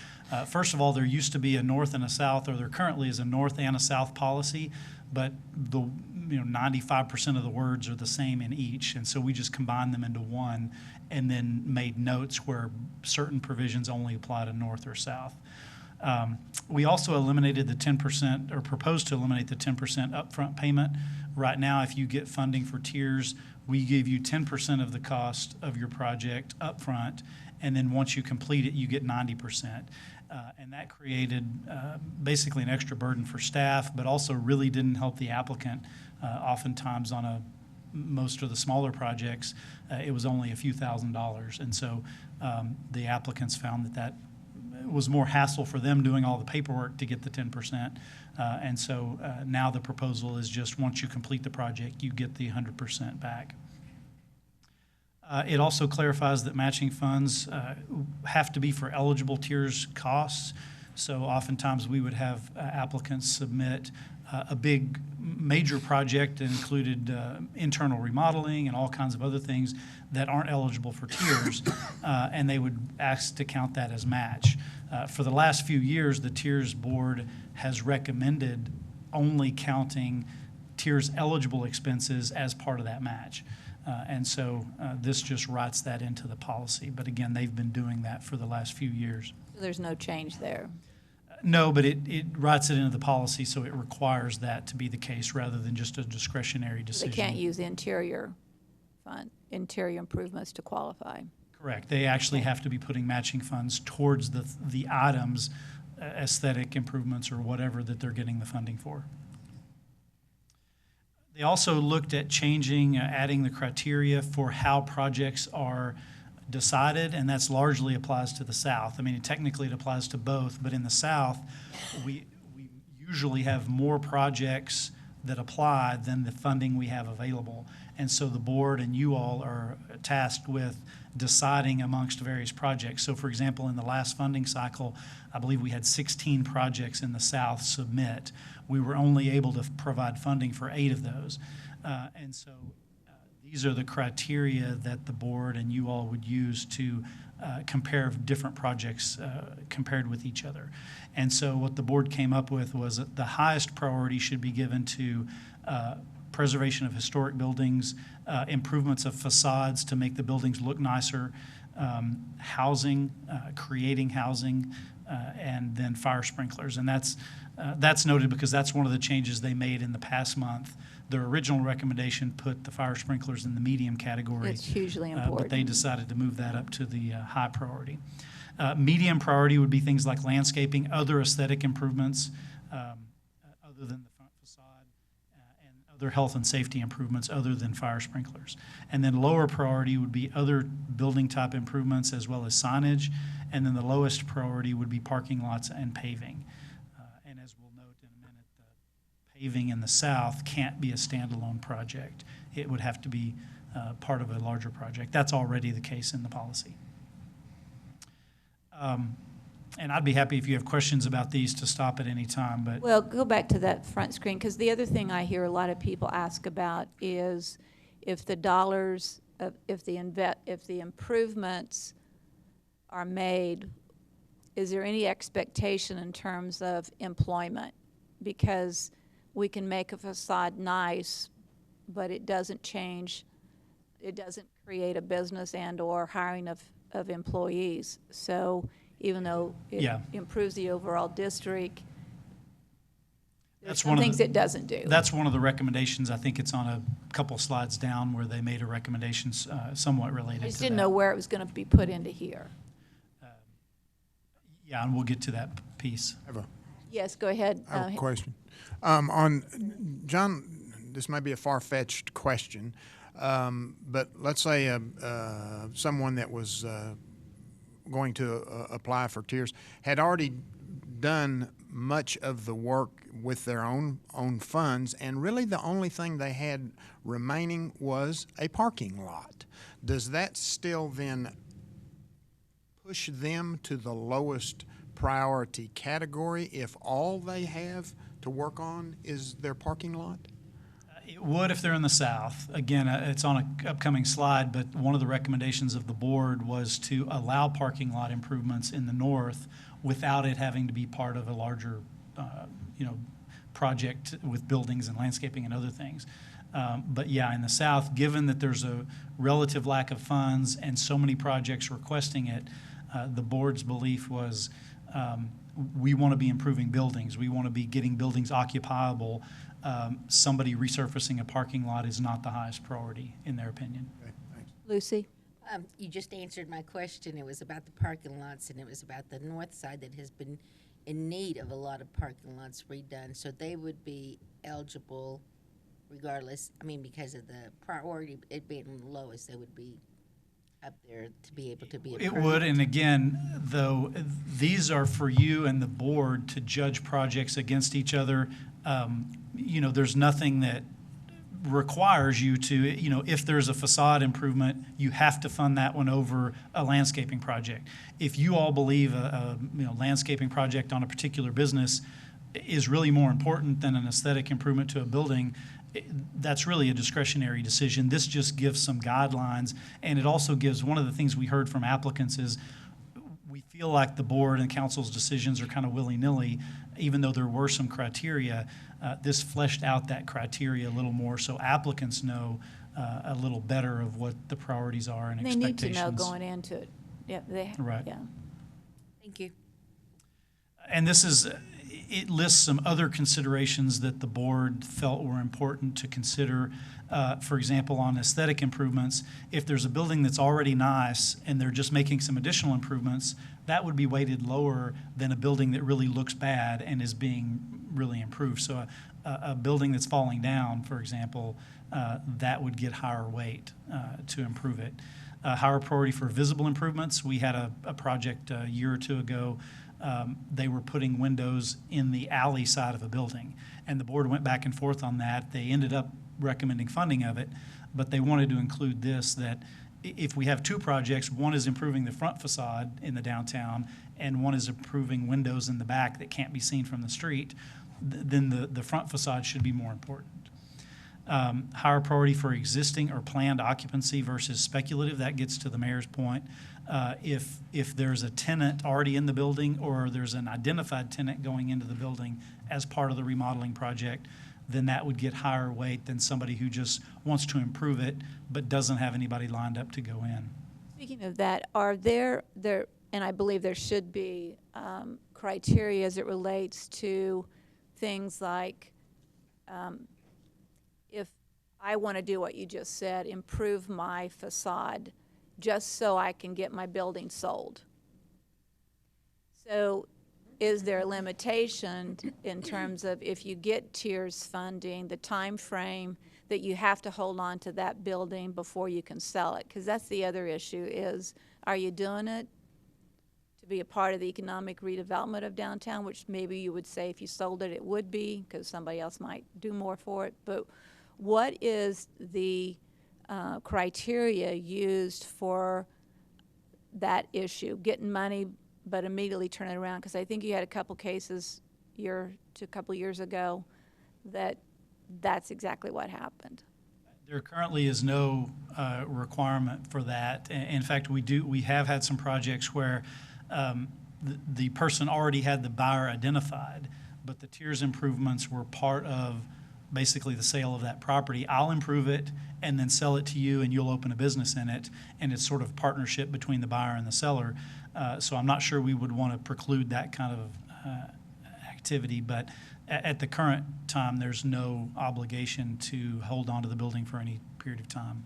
First of all, there used to be a north and a south, or there currently is a north and a south policy, but the 95% of the words are the same in each, and so we just combined them into one and then made notes where certain provisions only apply to north or south. We also eliminated the 10%, or proposed to eliminate the 10% upfront payment. Right now, if you get funding for tiers, we give you 10% of the cost of your project upfront, and then once you complete it, you get 90%. And that created basically an extra burden for staff, but also really didn't help the applicant. Oftentimes on most of the smaller projects, it was only a few $1,000s. And so the applicants found that was more hassle for them doing all the paperwork to get the 10%. And so now the proposal is just once you complete the project, you get the 100% back. It also clarifies that matching funds have to be for eligible tiers costs. So oftentimes we would have applicants submit a big major project that included internal remodeling and all kinds of other things that aren't eligible for tiers, and they would ask to count that as match. For the last few years, the Tiers Board has recommended only counting tiers eligible expenses as part of that match. And so this just writes that into the policy. But again, they've been doing that for the last few years.
So there's no change there.
No, but it writes it into the policy, so it requires that to be the case rather than just a discretionary decision.
They can't use interior improvements to qualify.
Correct. They actually have to be putting matching funds towards the items, aesthetic improvements or whatever that they're getting the funding for. They also looked at changing, adding the criteria for how projects are decided, and that's largely applies to the South. I mean, technically it applies to both, but in the South, we usually have more projects that apply than the funding we have available. And so the board and you all are tasked with deciding amongst various projects. So for example, in the last funding cycle, I believe we had 16 projects in the South submit. We were only able to provide funding for 8 of those. And so these are the criteria that the board and you all would use to compare different projects compared with each other. And so what the board came up with was that the highest priority should be given to preservation of historic buildings, improvements of facades to make the buildings look nicer, housing, creating housing, and then fire sprinklers. And that's noted because that's one of the changes they made in the past month. Their original recommendation put the fire sprinklers in the medium category.
It's hugely important.
But they decided to move that up to the high priority. Medium priority would be things like landscaping, other aesthetic improvements other than the front facade, and other health and safety improvements other than fire sprinklers. And then lower priority would be other building type improvements as well as signage. And then the lowest priority would be parking lots and paving. And as we'll note in a minute, the paving in the South can't be a standalone project. It would have to be part of a larger project. That's already the case in the policy. And I'd be happy if you have questions about these to stop at any time. But
well, go back to that front screen, because the other thing I hear a lot of people ask about is if the dollars, if the improvements are made, is there any expectation in terms of employment? Because we can make a facade nice, but it doesn't change, it doesn't create a business and or hiring of employees. So even though it improves the overall district, there's some things it doesn't do.
That's one of the recommendations. I think it's on a couple slides down where they made a recommendation somewhat related to that.
I just didn't know where it was going to be put into here.
Yeah, and we'll get to that piece.
Yes, go ahead.
I have a question. On John, this might be a far-fetched question, but let's say someone that was going to apply for tiers had already done much of the work with their own funds, and really the only thing they had remaining was a parking lot. Does that still then push them to the lowest priority category if all they have to work on is their parking lot?
It would if they're in the south. Again, it's on an upcoming slide, but one of the recommendations of the board was to allow parking lot improvements in the north without it having to be part of a larger, project with buildings and landscaping and other things. But yeah, in the south, given that there's a relative lack of funds and so many projects requesting it, the board's belief was we want to be improving buildings. We want to be getting buildings occupiable. Somebody resurfacing a parking lot is not the highest priority, in their opinion.
Lucy?
You just answered my question. It was about the parking lots, and it was about the north side that has been in need of a lot of parking lots redone. So they would be eligible regardless, because of the priority, it being the lowest, they would be up there to be able to be approved.
It would, and again, though, these are for you and the board to judge projects against each other. There's nothing that requires you to, if there's a facade improvement, you have to fund that one over a landscaping project. If you all believe a landscaping project on a particular business is really more important than an aesthetic improvement to a building, that's really a discretionary decision. This just gives some guidelines, and it also gives, one of the things we heard from applicants is we feel like the board and council's decisions are kind of willy-nilly, even though there were some criteria. This fleshed out that criteria a little more so applicants know a little better of what the priorities are and expectations.
They need to know going into it. Yeah,
Right.
Yeah.
Thank you.
And it lists some other considerations that the board felt were important to consider. For example, on aesthetic improvements, if there's a building that's already nice and they're just making some additional improvements, that would be weighted lower than a building that really looks bad and is being really improved. So a building that's falling down, for example, that would get higher weight to improve it. Higher priority for visible improvements. We had a project a year or two ago. They were putting windows in the alley side of a building, and the board went back and forth on that. They ended up recommending funding of it, but they wanted to include this, that if we have two projects, one is improving the front facade in the downtown and one is improving windows in the back that can't be seen from the street, then the front facade should be more important. Higher priority for existing or planned occupancy versus speculative. That gets to the mayor's point. If there's a tenant already in the building or there's an identified tenant going into the building as part of the remodeling project, then that would get higher weight than somebody who just wants to improve it but doesn't have anybody lined up to go in.
Speaking of that, are there, and I believe there should be criteria as it relates to things like if I want to do what you just said, improve my facade just so I can get my building sold. So is there a limitation in terms of if you get tiers funding, the time frame that you have to hold on to that building before you can sell it? Because that's the other issue is, are you doing it to be a part of the economic redevelopment of downtown, which maybe you would say if you sold it, it would be because somebody else might do more for it. But what is the criteria used for that issue, getting money but immediately turn it around? Because I think you had a couple cases a couple years ago that's exactly what happened.
There currently is no requirement for that. In fact, we have had some projects where the person already had the buyer identified, but the tiers improvements were part of basically the sale of that property. I'll improve it and then sell it to you and you'll open a business in it, and it's sort of a partnership between the buyer and the seller. So I'm not sure we would want to preclude that kind of activity, but at the current time, there's no obligation to hold on to the building for any period of time.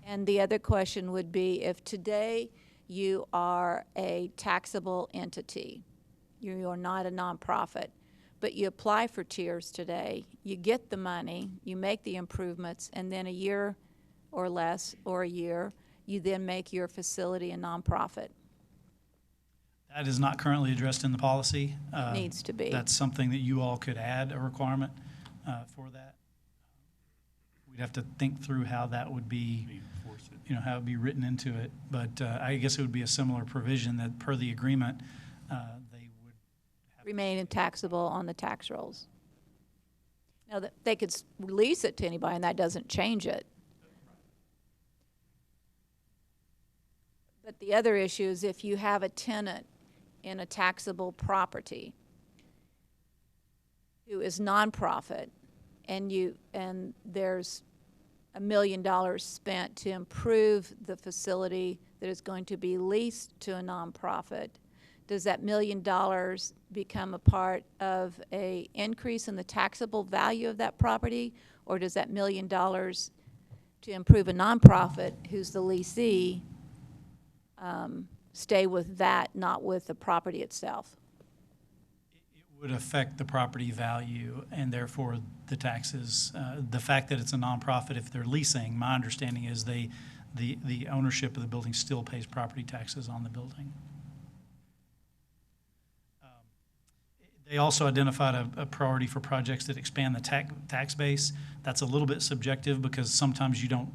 And the other question would be, if today you are a taxable entity, You are not a nonprofit. But you apply for tiers today, you get the money, you make the improvements, and then a year or less, or a year, you then make your facility a nonprofit.
That is not currently addressed in the policy.
Needs to be.
That's something that you all could add a requirement for that. We'd have to think through how that would be, how it would be written into it. But I guess it would be a similar provision that per the agreement, they would
remain taxable on the tax rolls. Now, they could release it to anybody, and that doesn't change it. But the other issue is if you have a tenant in a taxable property who is nonprofit, and there's $1 million spent to improve the facility that is going to be leased to a nonprofit, does that $1 million become a part of a increase in the taxable value of that property, or does that $1 million to improve a nonprofit who's the leasee stay with that, not with the property itself?
It would affect the property value and therefore the taxes. The fact that it's a nonprofit, if they're leasing, my understanding is the ownership of the building still pays property taxes on the building. They also identified a priority for projects that expand the tax base. That's a little bit subjective because sometimes you don't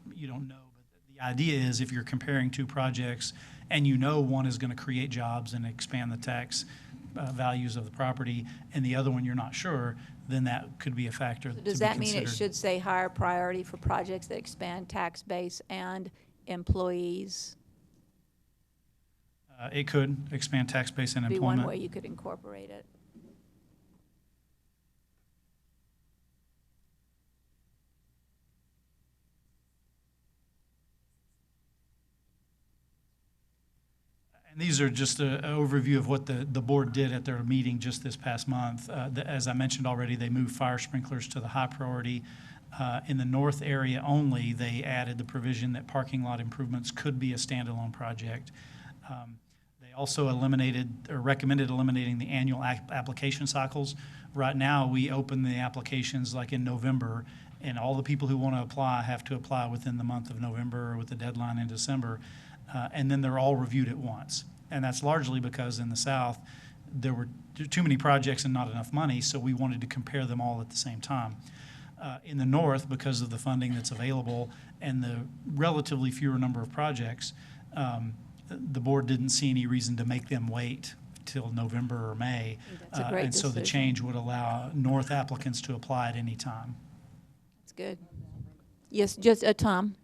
know. But the idea is if you're comparing two projects and you know one is going to create jobs and expand the tax values of the property and the other one you're not sure, then that could be a factor.
So does that mean it should say higher priority for projects that expand tax base and employees?
It could expand tax base and
Be
employment.
one way you could incorporate it.
And these are just an overview of what the board did at their meeting just this past month. As I mentioned already, they moved fire sprinklers to the high priority. In the north area only, they added the provision that parking lot improvements could be a standalone project. They also recommended eliminating the annual application cycles. Right now, we open the applications like in November, and all the people who want to apply have to apply within the month of November or with the deadline in December. And then they're all reviewed at once. And that's largely because in the South, there were too many projects and not enough money, so we wanted to compare them all at the same time. In the North, because of the funding that's available and the relatively fewer number of projects, the board didn't see any reason to make them wait till November or May.
That's a great
and so the
decision.
change would allow North applicants to apply at any time.
That's good. Yes, just Tom.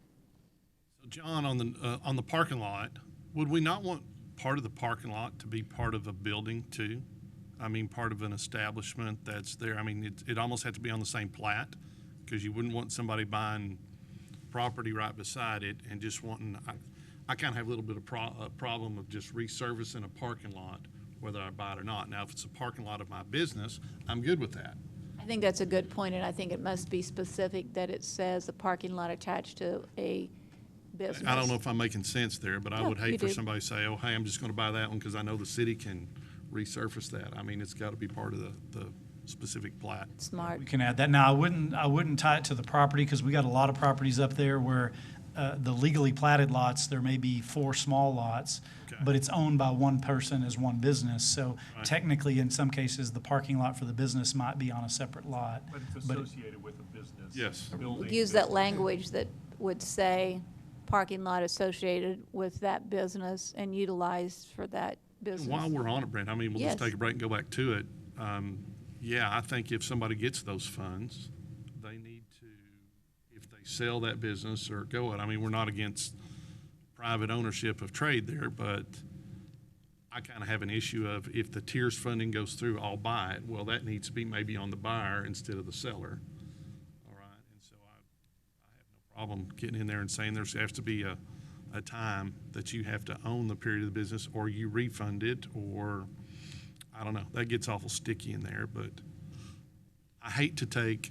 John, on the parking lot, would we not want part of the parking lot to be part of a building too? I mean, part of an establishment that's there. I mean, it almost had to be on the same plat because you wouldn't want somebody buying property right beside it and just wanting. I kind of have a little bit of problem of just resurfacing a parking lot, whether I buy it or not. Now, if it's a parking lot of my business, I'm good with that.
I think that's a good point, and I think it must be specific that it says a parking lot attached to a business.
I don't know if I'm making sense there, but I
No,
would
you
hate for
do.
somebody to say, oh, hey, I'm just going to buy that one because I know the city can resurface that. I mean, it's got to be part of the specific plat.
Smart.
We can add that. Now, I wouldn't tie it to the property because we got a lot of properties up there where the legally platted lots, there may be 4 small lots, but it's owned by one person as one business. So technically, in some cases, the parking lot for the business might be on a separate lot.
But it's associated with a business.
Yes.
Building.
Use that language that would say parking lot associated with that business and utilized for that business.
While we're on it, Brent, I mean, we'll just
Yes.
take a break and go back to it. Yeah, I think if somebody gets those funds, they need to, if they sell that business or go it, I mean, we're not against private ownership of trade there, but I kind of have an issue of if the tiers funding goes through, I'll buy it. Well, that needs to be maybe on the buyer instead of the seller. All right, and so I have no problem getting in there and saying there has to be a time that you have to own the period of the business or you refund it, or I don't know. That gets awful sticky in there, but I hate to take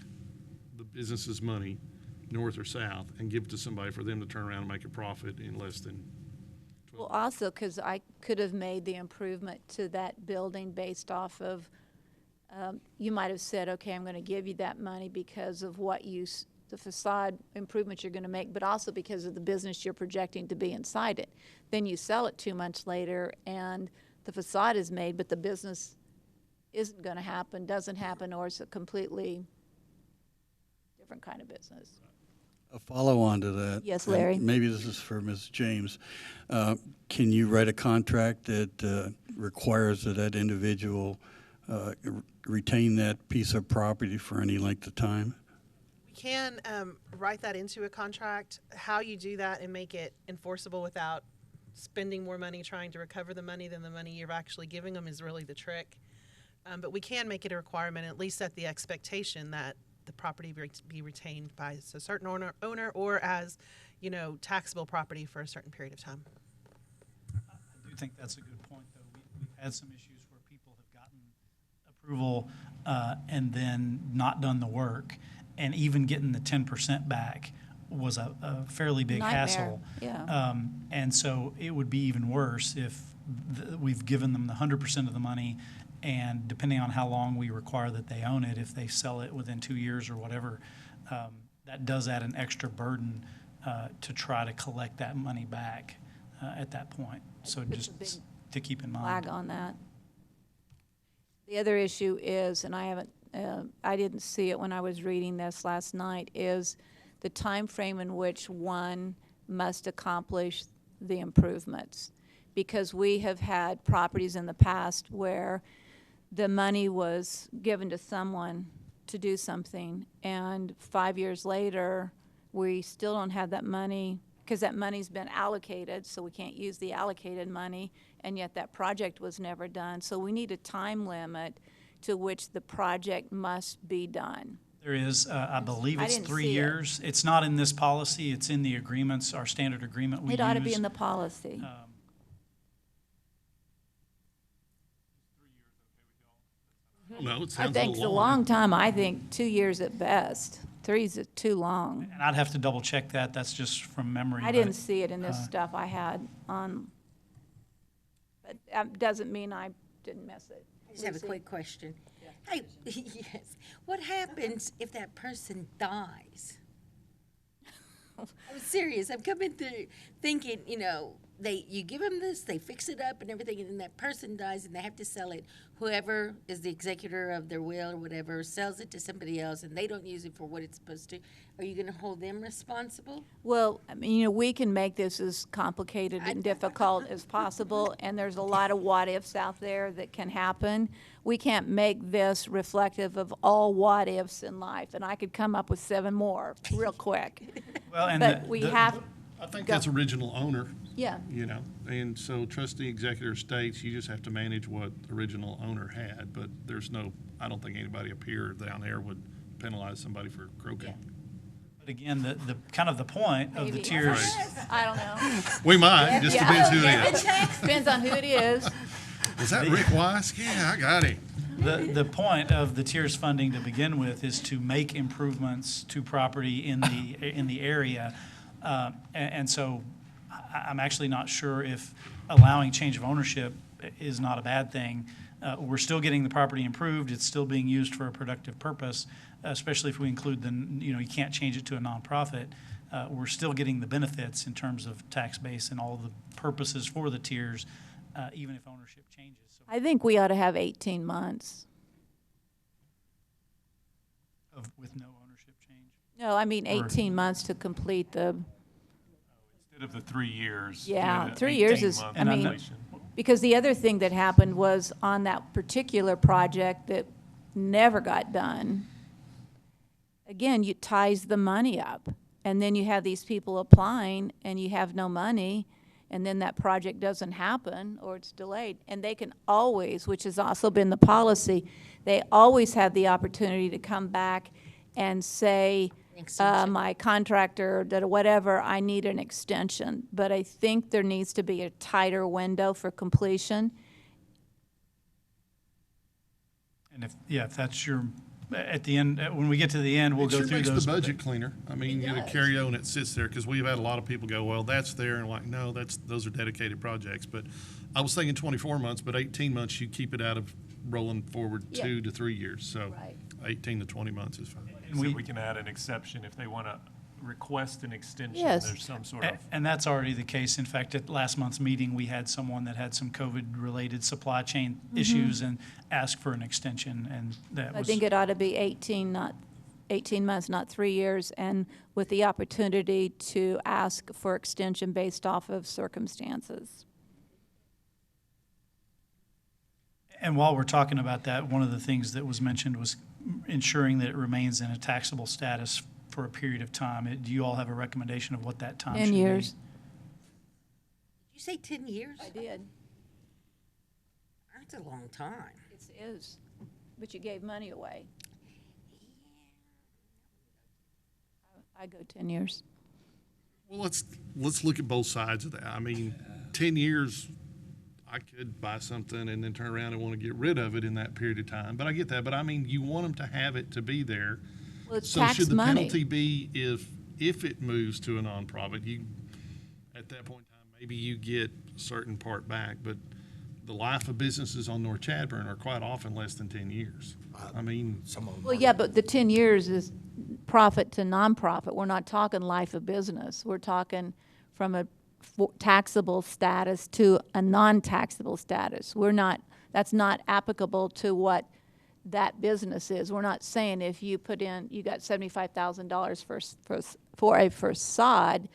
the business's money, north or south, and give it to somebody for them to turn around and make a profit in less than
Well, also, because I could have made the improvement to that building based off of, you might have said, okay, I'm going to give you that money because of what the facade improvements you're going to make, but also because of the business you're projecting to be inside it. Then you sell it 2 months later, and the facade is made, but the business isn't going to happen, doesn't happen, or it's a completely different kind of business.
A follow-on to that.
Yes,
and
Larry.
Maybe this is for Ms. James. Can you write a contract that requires that individual retain that piece of property for any length of time?
We can write that into a contract. How you do that and make it enforceable without spending more money trying to recover the money than the money you're actually giving them is really the trick. But we can make it a requirement, at least set the expectation that the property be retained by a certain owner or as, taxable property for a certain period of time.
I do think that's a good point, though. We've had some issues where people have gotten approval and then not done the work, and even getting the 10% back was a fairly big
Nightmare.
hassle.
Yeah.
And so it would be even worse if we've given them the 100% of the money, and depending on how long we require that they own it, if they sell it within 2 years or whatever, that does add an extra burden to try to collect that money back at that point. So just to keep in mind.
Flag on that. The other issue is, and I didn't see it when I was reading this last night, is the time frame in which one must accomplish the improvements. Because we have had properties in the past where the money was given to someone to do something, and 5 years later, we still don't have that money because that money's been allocated, so we can't use the allocated money, and yet that project was never done. So we need a time limit to which the project must be done.
There is, I believe
I
it's
didn't
3
see it.
years. It's not in this policy, it's in the agreements, our standard agreement we use.
It ought to be in the policy.
No, it sounds
I think it's a long time. I think 2 years at best. 3 is too long.
And I'd have to double check that, that's just from memory.
I
but,
didn't see it in this stuff I had on, but doesn't mean I didn't miss it.
I just have a quick question. Hey, yes, what happens if that person dies? I'm serious. I'm coming through thinking, you give them this, they fix it up and everything, and then that person dies and they have to sell it. Whoever is the executor of their will or whatever sells it to somebody else and they don't use it for what it's supposed to. Are you going to hold them responsible?
Well, I mean, we can make this as complicated and difficult as possible, and there's a lot of what-ifs out there that can happen. We can't make this reflective of all what-ifs in life, and I could come up with 7 more real quick.
Well, and
But we have.
I think
Go.
that's original owner.
Yeah.
And so trustee executor states you just have to manage what the original owner had, but I don't think anybody up here down there would penalize somebody for croaking.
But again, the kind of the point of the tiers.
I don't know.
We might, just depends who it is.
Depends on who it is.
Is that Rick Weiss? Yeah, I got him.
The point of the tiers funding to begin with is to make improvements to property in the area. And so I'm actually not sure if allowing change of ownership is not a bad thing. We're still getting the property improved. It's still being used for a productive purpose, especially if we include you can't change it to a nonprofit. We're still getting the benefits in terms of tax base and all the purposes for the tiers, even if ownership changes. So
I think we ought to have 18 months.
with no ownership change.
No, I mean 18 months to complete the.
Instead of the 3 years.
Yeah,
you had
3 years is,
18-month
I mean,
completion.
because the other thing that happened was on that particular project that never got done, again, it ties the money up. And then you have these people applying and you have no money, and then that project doesn't happen or it's delayed. And they can always, which has also been the policy, they always have the opportunity to come back and say, my contractor, whatever, I need an extension. But I think there needs to be a tighter window for completion.
And if that's your at the end, when we get to the end, we'll
It
go
sure
through
makes
those.
the budget cleaner. I mean, you know, carry on, it sits there, because we've had a lot of people go, well, that's there, and like, no, those are dedicated projects. But I was thinking 24 months, but 18 months, you keep it out of rolling forward
Yeah.
2 to 3 years. So
Right.
18 to 20 months is fine.
So we can add an exception if they want to request an extension.
Yes.
There's some sort of.
And that's already the case. In fact, at last month's meeting, we had someone that had some COVID-related supply chain issues and asked for an extension, and that
I
was.
think it ought to be 18 months, not 3 years, and with the opportunity to ask for extension based off of circumstances.
And while we're talking about that, one of the things that was mentioned was ensuring that it remains in a taxable status for a period of time. Do you all have a recommendation of what that time should
10
be?
years.
Did you say 10 years?
I did.
That's a long time.
It is, but you gave money away. I go 10 years.
Well, let's look at both sides of that. I mean, 10 years, I could buy something and then turn around and want to get rid of it in that period of time. But I get that. But I mean, you want them to have it to be there.
Well, it's
So
tax
should the
money.
penalty be if it moves to a nonprofit, you, at that point in time, maybe you get a certain part back, but the life of businesses on North Chadbourn are quite often less than 10 years. I mean,
Some of them
Well,
are-
yeah, but the 10 years is profit to nonprofit. We're not talking life of business. We're talking from a taxable status to a non-taxable status. That's not applicable to what that business is. We're not saying if you put in, you got $75,000 for a facade,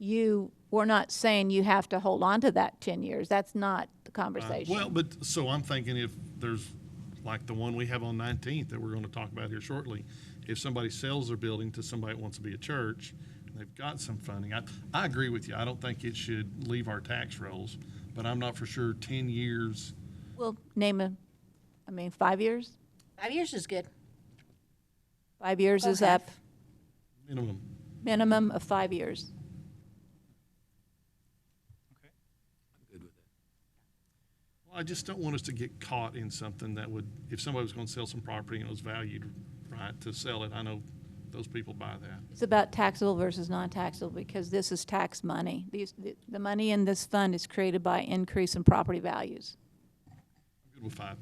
we're not saying you have to hold on to that 10 years. That's not the conversation.
well, but, so I'm thinking if there's, like the one we have on 19th that we're going to talk about here shortly, if somebody sells their building to somebody that wants to be a church, and they've got some funding, I agree with you. I don't think it should leave our tax rolls, but I'm not for sure 10 years.
Well, 5 years?
5 years is good.
5 years is
Okay.
up,
Minimum.
minimum of 5 years.
Well, I just don't want us to get caught in something that would, if somebody was going to sell some property and it was valued, right, to sell it, I know those people buy that.
It's about taxable versus non-taxable because this is tax money. The money in this fund is created by increase in property values.
I'm good with 5.
And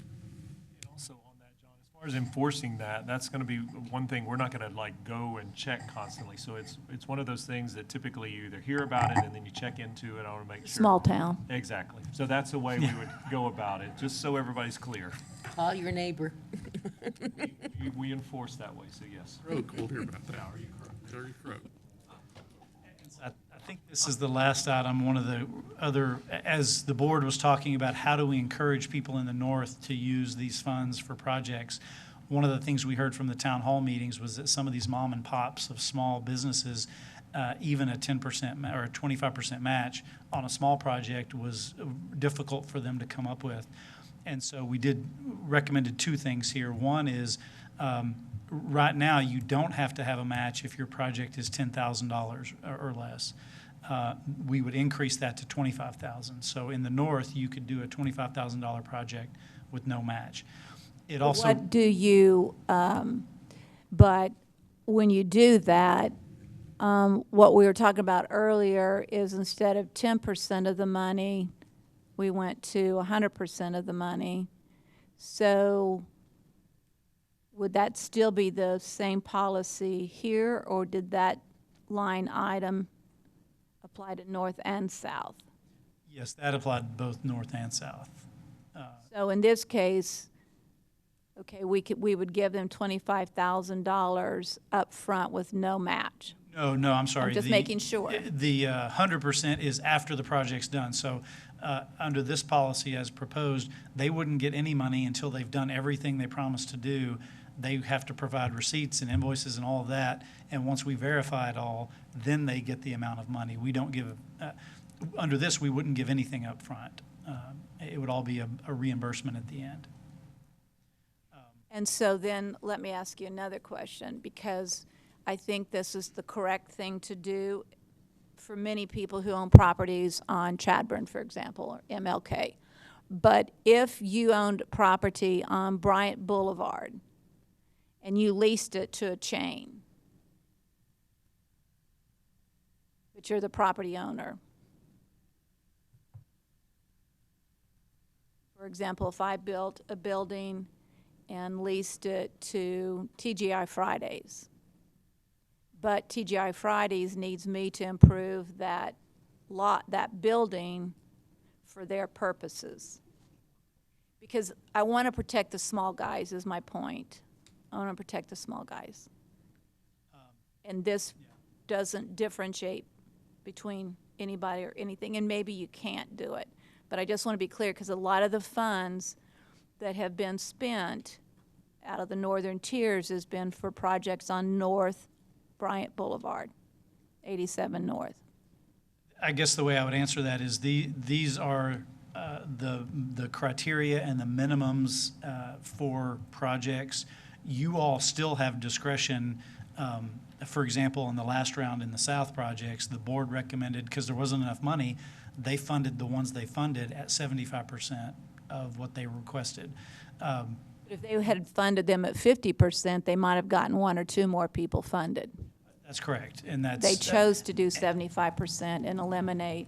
also on that, John, as far as enforcing that, that's going to be one thing, we're not going to like go and check constantly. So it's one of those things that typically you either hear about it and then you check into it. I want to make sure.
Small town.
Exactly. So that's the way we would go about it, just so everybody's clear.
Call your neighbor.
We enforce that way, so yes.
Croak, we'll hear about that. Dirty croak.
I think this is the last item. One of the other, as the board was talking about how do we encourage people in the north to use these funds for projects, one of the things we heard from the town hall meetings was that some of these mom and pops of small businesses, even a 10% or a 25% match on a small project was difficult for them to come up with. And so we recommended 2 things here. One is, right now, you don't have to have a match if your project is $10,000 or less. We would increase that to $25,000. So in the north, you could do a $25,000 project with no match. It also.
What do you, but when you do that, what we were talking about earlier is instead of 10% of the money, we went to 100% of the money. So would that still be the same policy here, or did that line item apply to north and south?
Yes, that applied to both north and south.
So in this case, okay, we would give them $25,000 up front with no match.
No, I'm sorry.
I'm just making sure.
The 100% is after the project's done. So under this policy as proposed, they wouldn't get any money until they've done everything they promised to do. They have to provide receipts and invoices and all of that. And once we verify it all, then they get the amount of money. We don't give, under this, we wouldn't give anything up front. It would all be a reimbursement at the end.
And so then let me ask you another question, because I think this is the correct thing to do for many people who own properties on Chadbourn, for example, or MLK. But if you owned property on Bryant Boulevard and you leased it to a chain, but you're the property owner. For example, if I built a building and leased it to TGI Fridays, but TGI Fridays needs me to improve that building for their purposes. Because I want to protect the small guys is my point. I want to protect the small guys. And this doesn't differentiate between anybody or anything, and maybe you can't do it. But I just want to be clear, because a lot of the funds that have been spent out of the northern tiers has been for projects on North Bryant Boulevard, 87 North.
I guess the way I would answer that is these are the criteria and the minimums for projects. You all still have discretion. For example, in the last round in the South projects, the board recommended, because there wasn't enough money, they funded the ones they funded at 75% of what they requested.
But if they had funded them at 50%, they might have gotten one or two more people funded.
That's correct, and that's...
They chose to do 75% and eliminate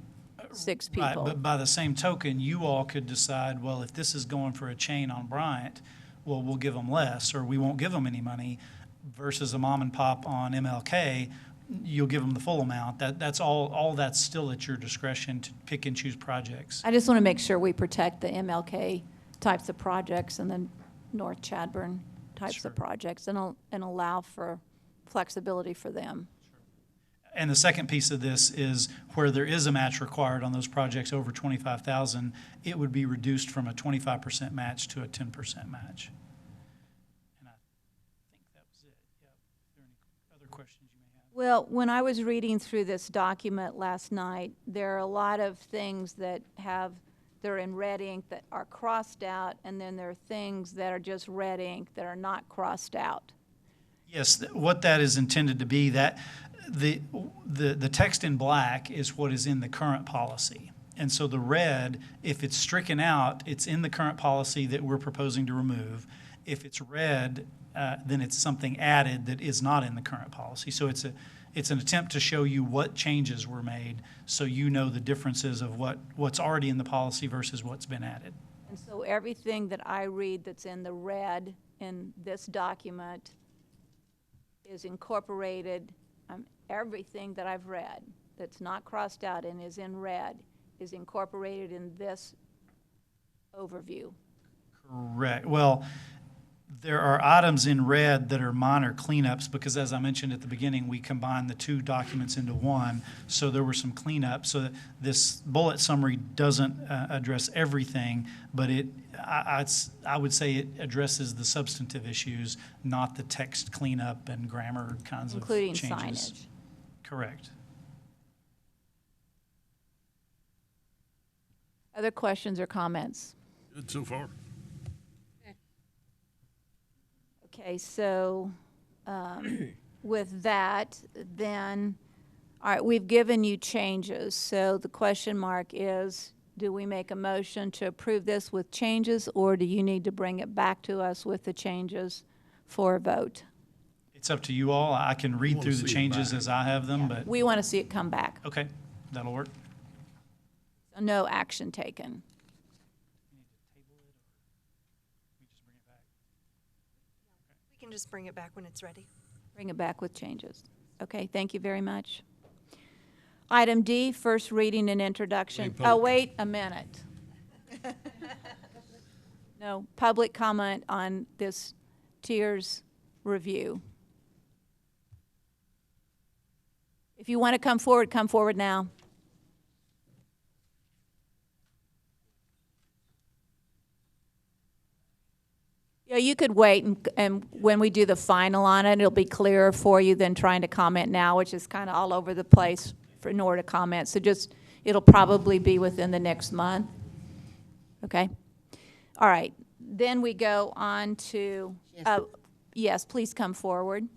6 people.
Right, but by the same token, you all could decide, well, if this is going for a chain on Bryant, well, we'll give them less, or we won't give them any money, versus a mom and pop on MLK, you'll give them the full amount. That's all that's still at your discretion to pick and choose projects.
I just want to make sure we protect the MLK types of projects and the North Chadburn types of projects and allow for flexibility for them.
And the second piece of this is where there is a match required on those projects over $25,000, it would be reduced from a 25% match to a 10% match. And I think that was it. Yeah. Are there any other questions you may have?
Well, when I was reading through this document last night, there are a lot of things that they're in red ink that are crossed out, and then there are things that are just red ink that are not crossed out.
Yes, what that is intended to be, that the text in black is what is in the current policy. And so the red, if it's stricken out, it's in the current policy that we're proposing to remove. If it's red, then it's something added that is not in the current policy. So it's an attempt to show you what changes were made so you know the differences of what's already in the policy versus what's been added.
And so everything that I read that's in the red in this document is incorporated. Everything that I've read that's not crossed out and is in red is incorporated in this overview.
Correct. Well, there are items in red that are minor cleanups because, as I mentioned at the beginning, we combined the two documents into one, so there were some cleanups. So that this bullet summary doesn't address everything, but I would say it addresses the substantive issues, not the text cleanup and grammar kinds of changes.
Including signage.
Correct.
Other questions or comments?
Good so far.
Okay, so with that, then, all right, we've given you changes. So the question mark is, do we make a motion to approve this with changes, or do you need to bring it back to us with the changes for a vote?
It's up to you all. I can read through the changes as I have them, but...
We want to see it come back.
Okay, that'll work.
So no action taken.
We can just bring it back when it's ready.
Bring it back with changes. Okay, thank you very much. Item D, first reading and introduction. Oh, wait a minute. No, public comment on this tiers review. If you want to come forward now. Yeah, you could wait, and when we do the final on it, it'll be clearer for you than trying to comment now, which is kind of all over the place in order to comment. So just, it'll probably be within the next month. Okay? All right. Then we go on to, yes, please come forward.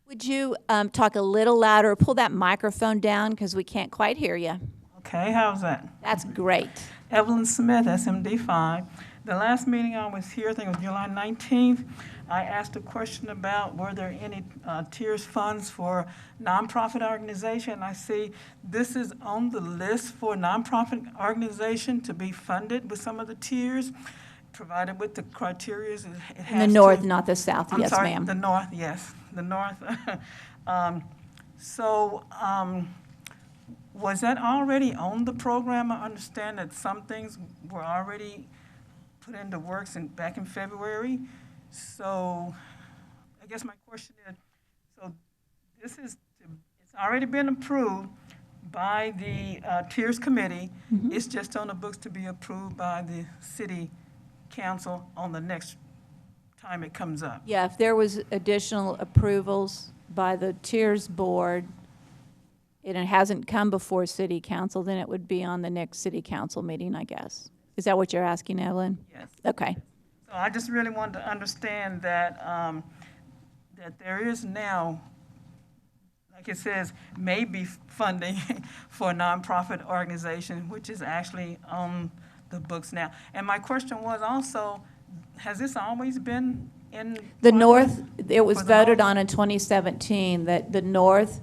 Would you talk a little louder, pull that microphone down because we can't quite hear you.
Okay, how's that?
That's great.
Evelyn Smith, SMD5. The last meeting I was here, I think it was July 19th, I asked a question about were there any tiers funds for nonprofit organization. I see this is on the list for nonprofit organization to be funded with some of the tiers, provided with the criteria it has
In the
to.
north, not the south.
I'm
Yes,
sorry,
ma'am.
the north, yes, the north. Was that already on the program? I understand that some things were already put into works back in February. So I guess my question is, so it's already been approved by the Tiers Committee.
Mhm.
It's just on the books to be approved by the city council on the next time it comes up.
Yeah, if there was additional approvals by the Tiers Board, and it hasn't come before city council, then it would be on the next city council meeting, I guess. Is that what you're asking, Evelyn?
Yes.
Okay.
So I just really wanted to understand that, that there is now, like it says, maybe funding for a nonprofit organization, which is actually on the books now. And my question was also, has this always been in?
The North, it was
for the
voted
North?
on in 2017 that the North,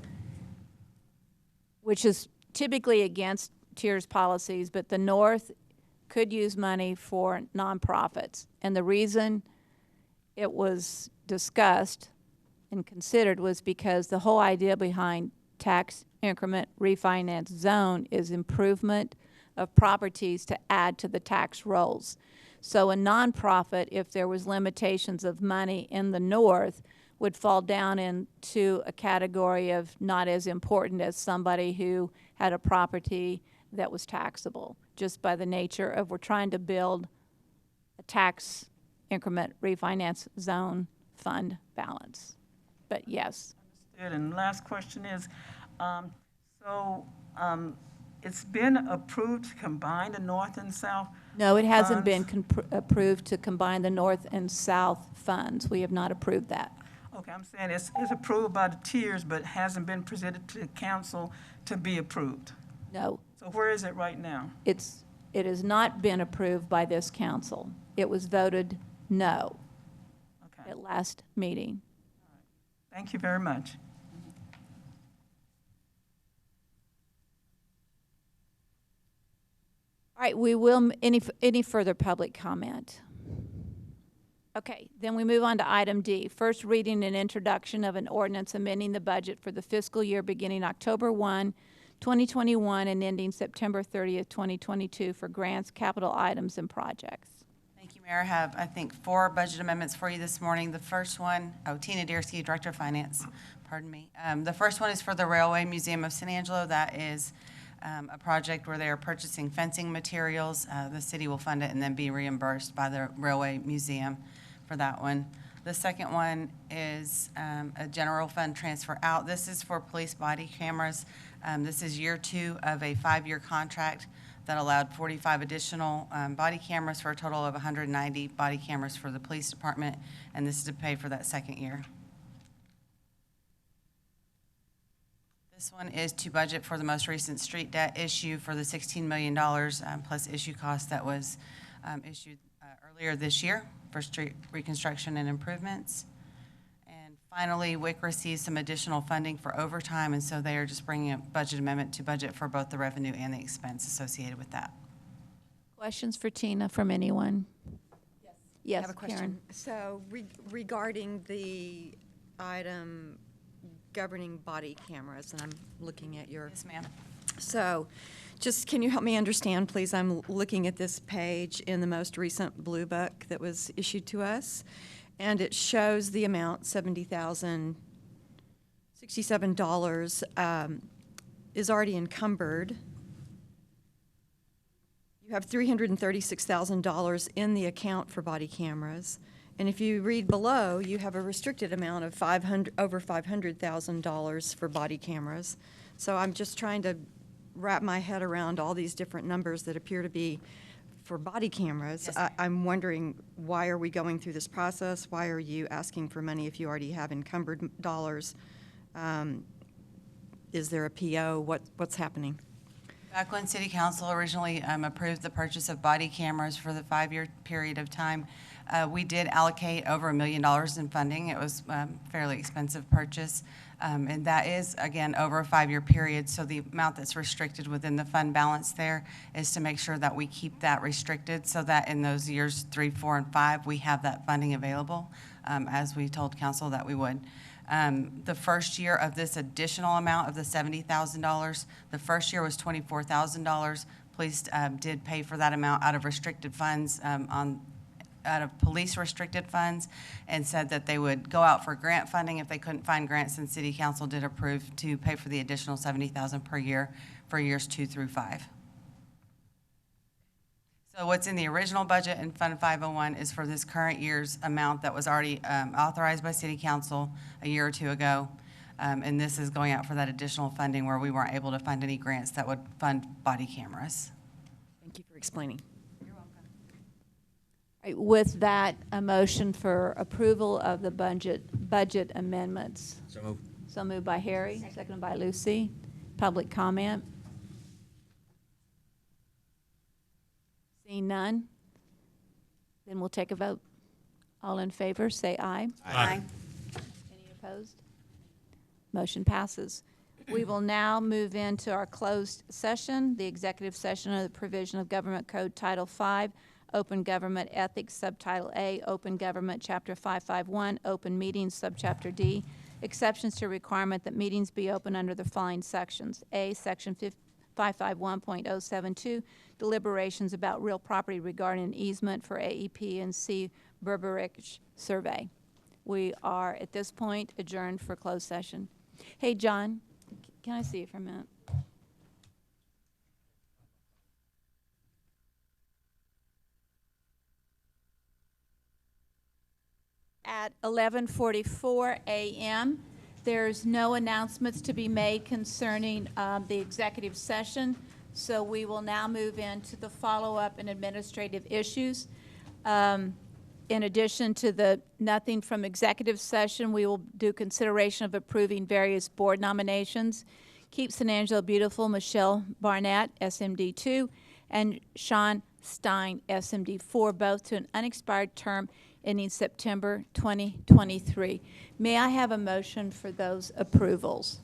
which is typically against Tiers policies, but the North could use money for nonprofits. And the reason it was discussed and considered was because the whole idea behind tax increment refinance zone is improvement of properties to add to the tax rolls. So a nonprofit, if there was limitations of money in the North, would fall down into a category of not as important as somebody who had a property that was taxable, just by the nature of we're trying to build a tax increment refinance zone fund balance. But yes.
Understood. And last question is, it's been approved to combine the North and South?
No, it hasn't
funds?
been approved to combine the North and South funds. We have not approved that.
Okay, I'm saying it's approved by the tiers, but hasn't been presented to the council to be approved.
No.
So where is it right now?
It has not been approved by this council. It was voted no at last meeting.
Thank you very much.
All right, we will, any further public comment? Okay, then we move on to item D, first reading and introduction of an ordinance amending the budget for the fiscal year beginning October 1, 2021 and ending September 30th, 2022 for grants, capital items, and projects.
Thank you, Mayor. I have, I think, 4 budget amendments for you this morning. The first one, Tina Deersky, Director of Finance, pardon me. The first one is for the Railway Museum of San Angelo. That is a project where they are purchasing fencing materials. The city will fund it and then be reimbursed by the Railway Museum for that one. The second one is a general fund transfer out. This is for police body cameras. This is year 2 of a 5-year contract that allowed 45 additional body cameras for a total of 190 body cameras for the police department, and this is to pay for that second year. This one is to budget for the most recent street debt issue for the $16 million plus issue cost that was issued earlier this year for street reconstruction and improvements. And finally, WIC received some additional funding for overtime, and so they are just bringing a budget amendment to budget for both the revenue and the expense associated with that.
Questions for Tina from anyone? Yes,
I have a question.
Karen.
So regarding the item governing body cameras, and I'm looking at your.
Yes, ma'am.
So just, can you help me understand, please? I'm looking at this page in the most recent Blue Book that was issued to us, and it shows the amount, $70,067, is already encumbered. You have $336,000 in the account for body cameras. And if you read below, you have a restricted amount of over $500,000 for body cameras. So I'm just trying to wrap my head around all these different numbers that appear to be for body cameras.
Yes.
I'm wondering, why are we going through this process? Why are you asking for money if you already have encumbered dollars? Is there a PO? What's happening?
Back when City Council originally approved the purchase of body cameras for the 5-year period of time, we did allocate over $1 million in funding. It was fairly expensive purchase. And that is, again, over a 5-year period. So the amount that's restricted within the fund balance there is to make sure that we keep that restricted so that in those years 3, 4, and 5, we have that funding available, as we told council that we would. The first year of this additional amount of the $70,000, the first year was $24,000. Police did pay for that amount out of restricted funds, out of police restricted funds, and said that they would go out for grant funding if they couldn't find grants, and City Council did approve to pay for the additional $70,000 per year for years 2 through 5. So what's in the original budget in Fund 501 is for this current year's amount that was already authorized by City Council a year or two ago. And this is going out for that additional funding where we weren't able to find any grants that would fund body cameras.
Thank you for explaining.
With that, a motion for approval of the budget amendments.
So moved.
So moved by Harry, seconded by Lucy. Public comment. Seeing none, then we'll take a vote. All in favor, say aye.
Aye.
Any opposed? Motion passes. We will now move into our closed session, the executive session of the provision of Government Code Title V, Open Government Ethics, Subtitle A, Open Government Chapter 551, Open Meetings, Subchapter D, exceptions to requirement that meetings be open under the following sections. A, Section 551.072, deliberations about real property regarding an easement for AEP and C, Berberich survey. We are, at this point, adjourned for closed session. Hey, John, can I see you for a minute? At 11:44 a.m. There's no announcements to be made concerning the executive session, so we will now move into the follow-up and administrative issues. In addition to the nothing from executive session, we will do consideration of approving various board nominations. Keep San Angelo Beautiful, Michelle Barnett, SMD 2, and Sean Stein, SMD 4, both to an unexpired term ending September 2023. May I have a motion for those approvals?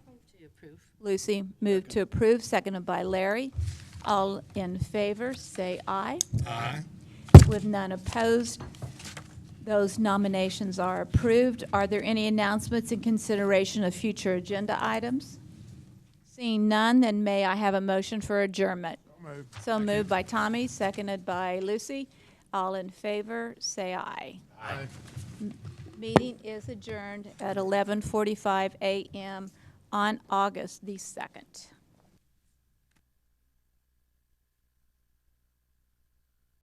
Move to approve.
Lucy, moved to approve, seconded by Larry. All in favor, say aye.
Aye.
With none opposed, those nominations are approved. Are there any announcements in consideration of future agenda items? Seeing none, then may I have a motion for adjournment? So moved by Tommy, seconded by Lucy. All in favor, say aye.
Aye.
Meeting is adjourned at 11:45 a.m. on August the 2nd.